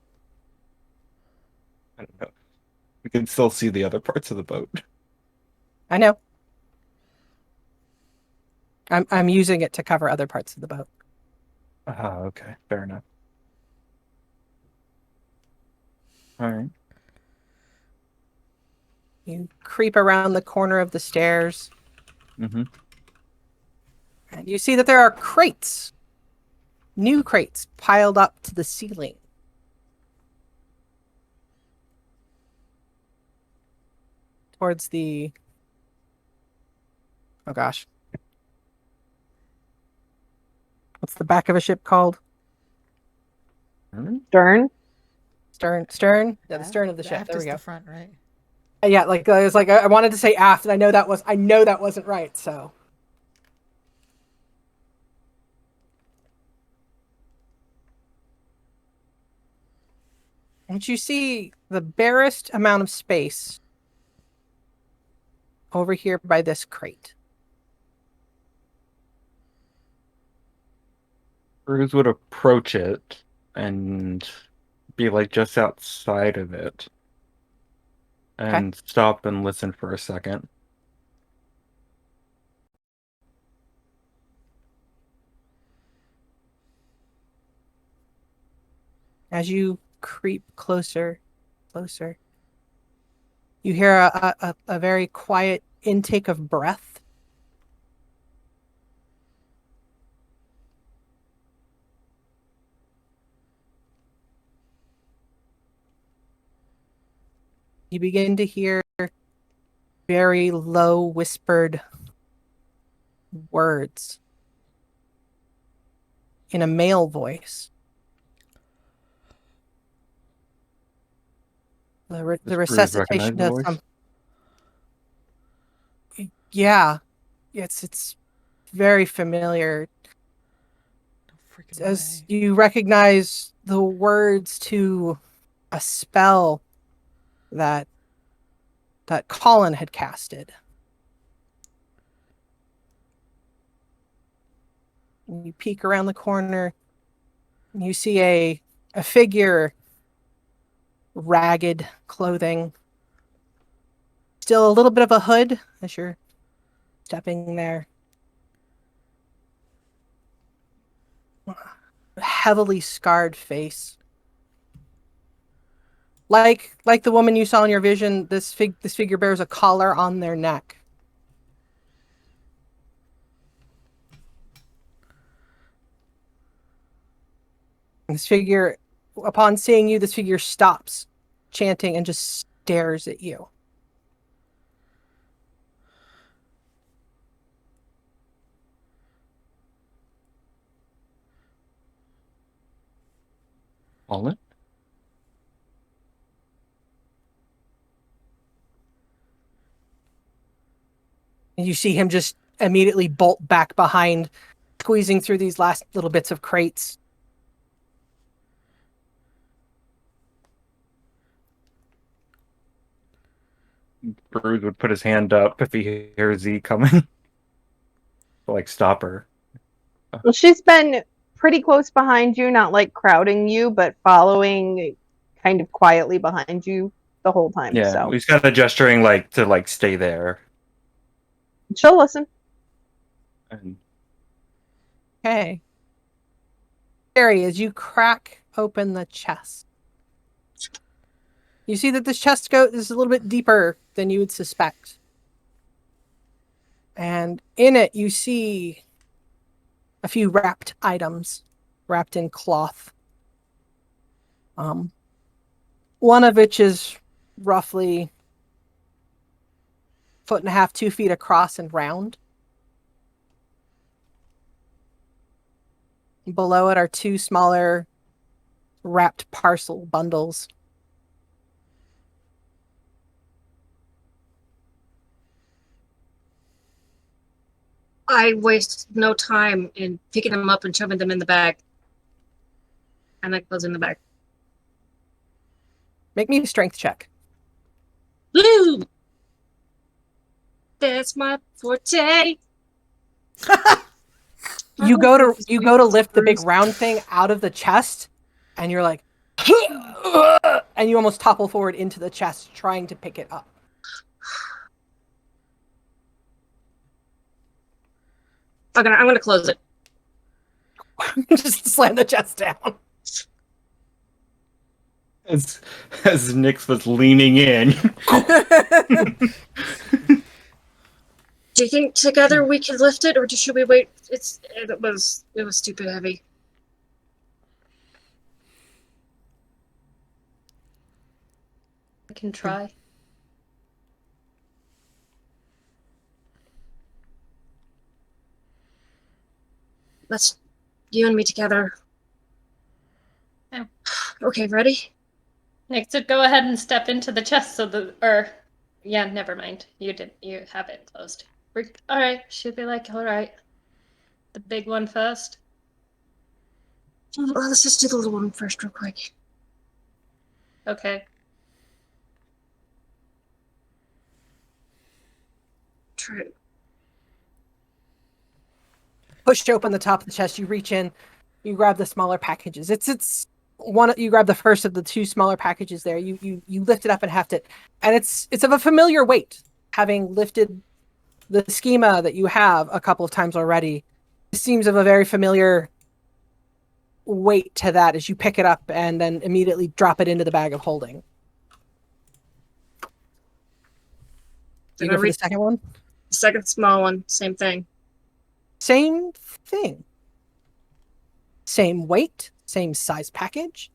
I don't know. We can still see the other parts of the boat. I know. I'm using it to cover other parts of the boat. Ah, okay. Fair enough. All right. You creep around the corner of the stairs, Mm-hmm. and you see that there are crates, new crates, piled up to the ceiling. Towards the... Oh gosh. What's the back of a ship called? Stern. Stern? Yeah, the stern of the ship. aft There we is go. the front, right? Yeah, like I was like I wanted to say aft, and I know that wasn't right. So once you see the barest amount of space over here by this crate. Cruz would approach it and be like just outside of it and stop and listen for a second. As you creep closer, you hear a very quiet intake of breath. You begin to hear very low whispered words in a male voice. The Does Cruz resuscitation recognize the does voice? some. Yeah, it's very familiar. No freaking As way. you recognize the words to a spell that Colin had casted. You peek around the corner, and you see a figure, ragged clothing, still a little bit of a hood as you're stepping there. Heavily scarred face. Like the woman you saw in your vision, this figure bears a collar on their neck. This figure, upon seeing you, this figure stops chanting and just stares at you. Colin? And you see him just immediately bolt back behind, squeezing through these last little bits of crates. Cruz would put his hand up if he hears Z coming. Like, stop her. Well, she's been pretty close behind you, not like crowding you, but following kind of quietly behind you the whole time. Yeah, So he's kind of gesturing like to like stay there. she'll listen. And Okay. Harry, as you crack open the chest, you see that this chest is a little bit deeper than you would suspect. And in it, you see a few wrapped items, wrapped in cloth. One of which is roughly 1.5 feet, 2 feet across and round. Below it are two smaller wrapped parcel bundles. I waste no time in picking them up and shoving them in the bag. And that goes in the bag. Make me a strength check. Woo! That's my forte. You go to lift the big round thing out of the chest, and you're like, and you almost topple forward into the chest trying to pick it up. I'm gonna close it. Just slam the chest down. As Nyx was leaning in. Do you think together we can lift it, or should we wait? It was stupid heavy. I can try. Let's you and me together. Yeah. Okay, ready? Next, so go ahead and step into the chest yeah, never mind. You have it closed. Alright, she'll be like, alright. The big one first. Well, let's just do the little one first real quick. Okay. True. Push open the top of the chest. You reach in. You grab the smaller packages. It's one. You grab the first of the two smaller packages there. You lift it up and heft it, and it's of a familiar weight, having lifted the schema that you have a couple of times already. It seems of a very familiar weight to that as you pick it up and then immediately drop it into the bag of holding. Do you go for the second one? Second small one, same thing. Same thing. Same weight, same size package.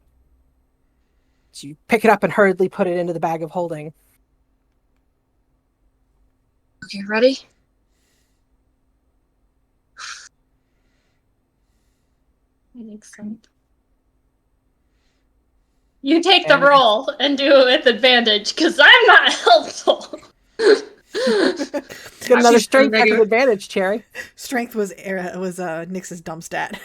So you pick it up and hurriedly put it into the bag of holding. Okay, ready? Excellent. You take the roll and do it with advantage, because I'm not helpful. Get another strength check with advantage, Cherry. Strength was Nyx's dumb stat.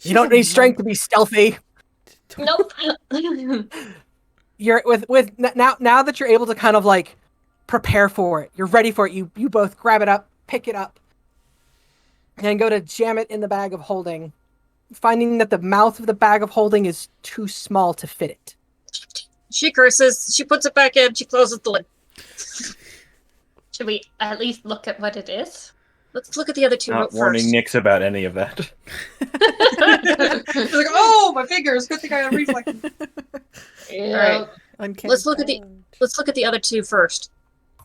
You don't need strength to be stealthy. Nope. You're with now that you're able to kind of like prepare for it. You're ready for it. You both grab it up, pick it up, and go to jam it in the bag of holding, finding that the mouth of the bag of holding is too small to fit it. She curses, she puts it back in, she closes the lid. Should we at least look at what it is? Let's look at the other two Not warning first. Nyx about any of that. It's like, oh, my fingers. Good thing I have reflex. Yeah. Alright. Let's look at the other two first.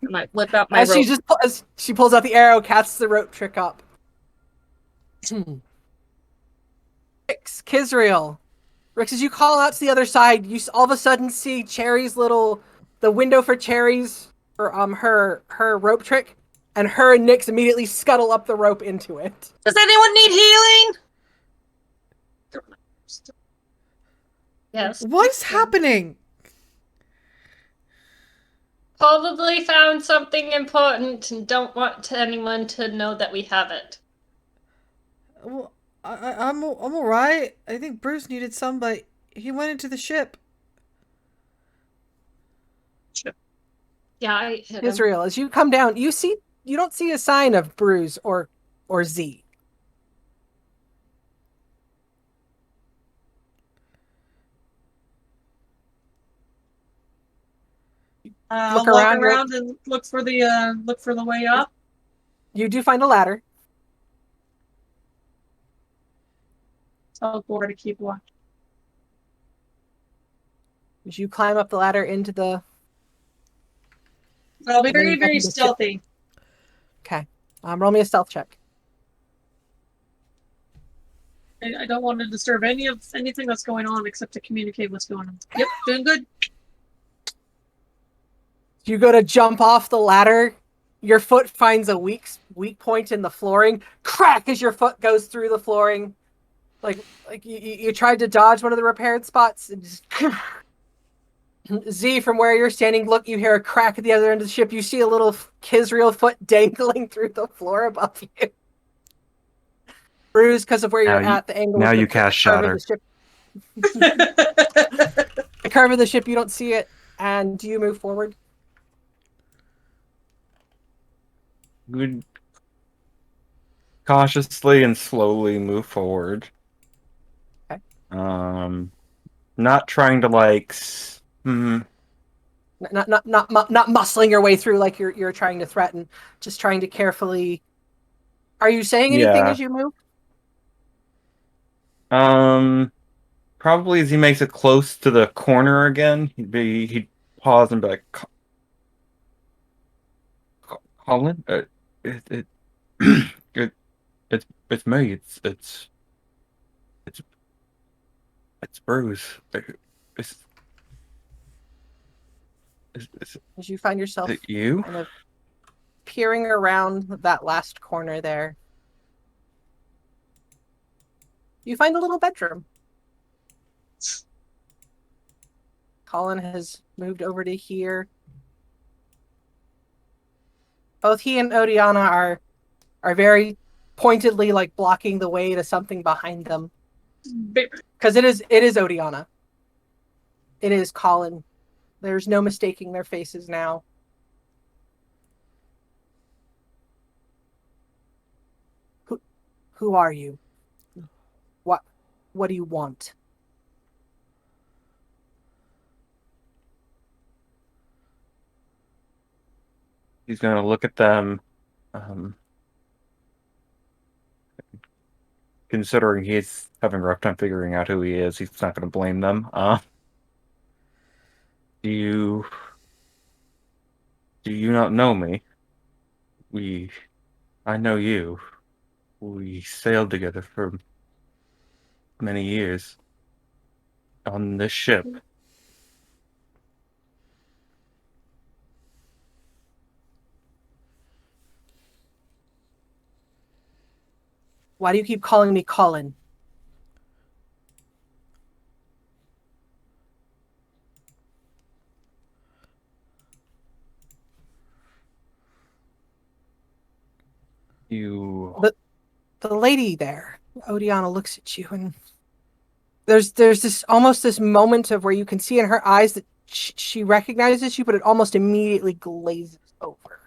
And I whip out my As rope. as she pulls out the arrow, casts the rope trick up. Rix, Kizriel. Rix, as you call out to the other side, you all of a sudden see Cherry's the window for Cherry's, or her rope trick, and her and Nyx immediately scuttle up the rope into it. Does anyone need healing? Yes. What's happening? Probably found something important and don't want anyone to know that we have it. Well, I'm all right. I think Bruce needed some, but he went into the ship. Yeah, I hit him. Israel, as you come down, you don't see a sign of Bruise or Z. I'll Look walk around, around and look for the way up. You do find a ladder. Tell Gor to keep watch. As you climb up the ladder into the... I'll be And then very, you very get into the ship. stealthy. Okay. Roll me a stealth check. I don't want to disturb anything that's going on except to communicate what's going on. Yep, doing good. You go to jump off the ladder. Your foot finds a weak point in the flooring. Crack as your foot goes through the flooring. Like you tried to dodge one of the repaired spots. And just Z, from where you're standing, look, you hear a crack at the other end of the ship. You see a little Kizriel foot dangling through the floor above you. Bruised because of where you're at, the angle. Now of the you cast curve of Shatter. the ship. The curve of the ship, you don't see it. And do you move forward? Would cautiously and slowly move forward. Okay. Not trying to like. Not muscling your way through like you're trying to threaten. Just trying to carefully. Are you saying anything Yeah. as you move? Probably as he makes it close to the corner again, he'd pause and be like, Colin, it's me. It's Bruce. It's As you find yourself it you? kind of peering around that last corner there, you find a little bedroom. Colin has moved over to here. Both he and Odiana are very pointedly like blocking the way to something behind them. Because it is Odiana. It is Colin. There's no mistaking their faces now. Who are you? What do you want? He's gonna look at them. Considering he's having a rough time figuring out who he is, he's not gonna blame them. Do you not know me? I know you. We sailed together for many years on this ship. Why do you keep calling me Colin? The lady there, Odiana, looks at you, and there's this almost this moment of where you can see in her eyes that she recognizes you, but it almost immediately glazes over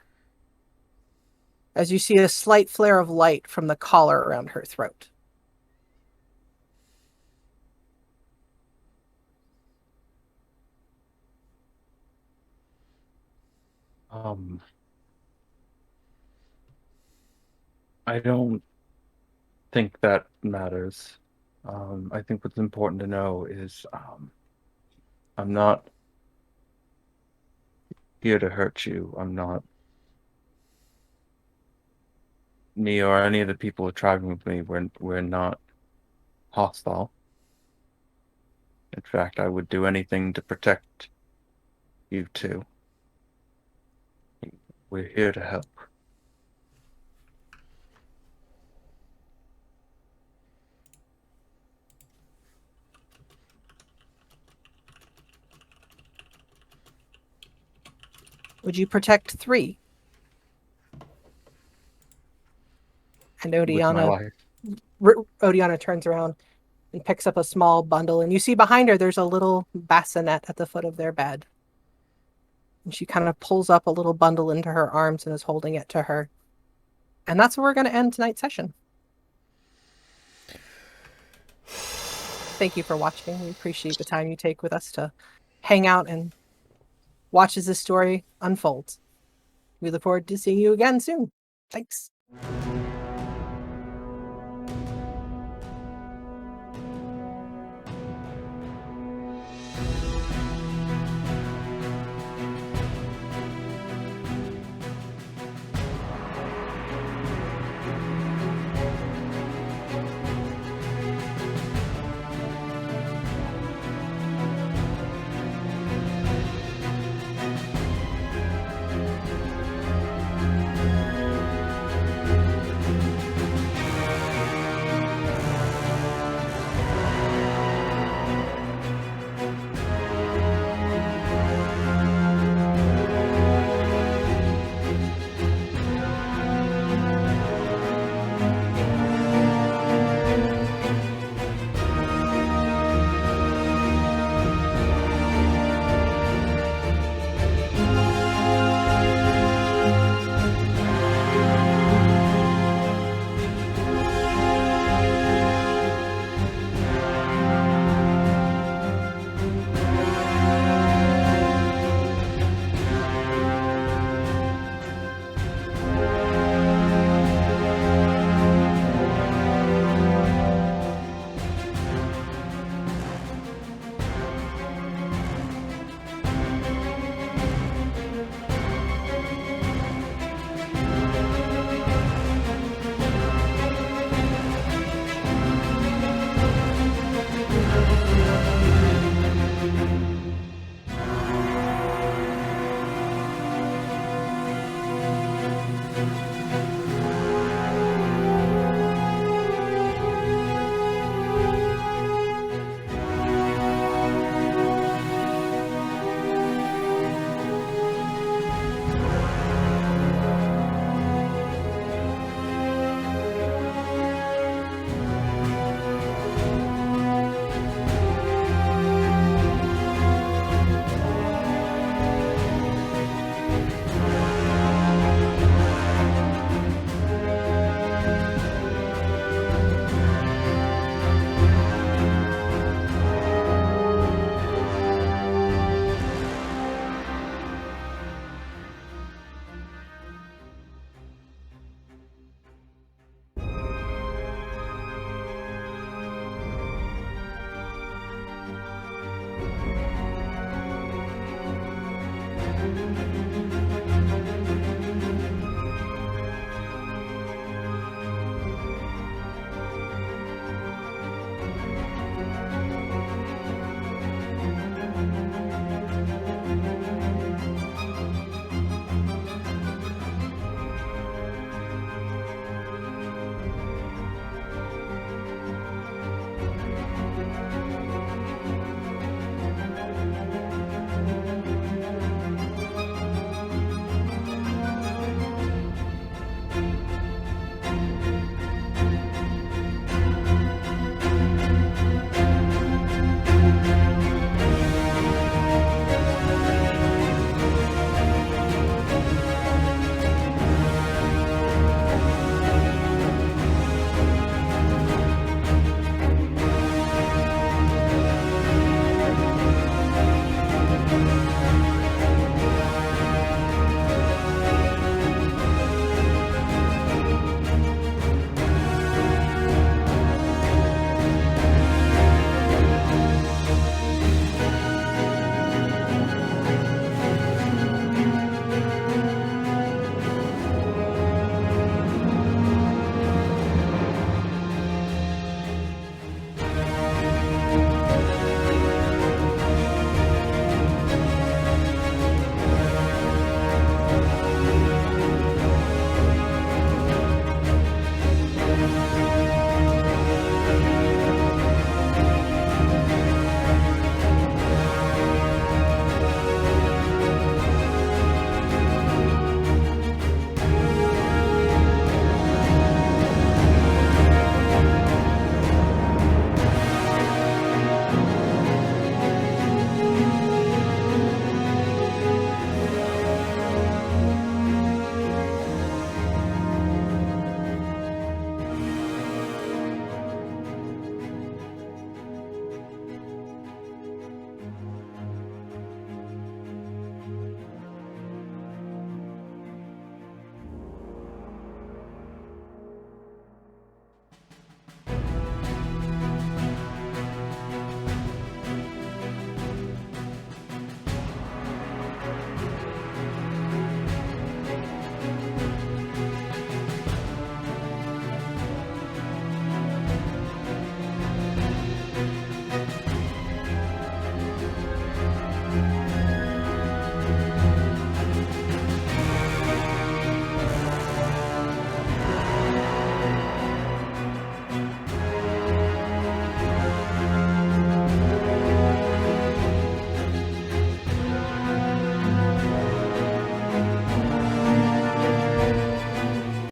as you see a slight flare of light from the collar around her throat. I don't think that matters. I think what's important to know is I'm not here to hurt you. I'm not. Me or any of the people who are traveling with me, we're not hostile. In fact, I would do anything to protect you two. We're here to help. Would you protect 3? And With my Odiana turns around and picks up a small bundle, and you see behind her there's a little bassinet at the foot of their bed. And she kind of pulls up a little bundle into her arms and is holding it to her. And that's where we're going to end tonight's session. Thank you for watching. We appreciate the time you take with us to hang out and watch as this story unfolds. We look forward to seeing you again soon. Thanks.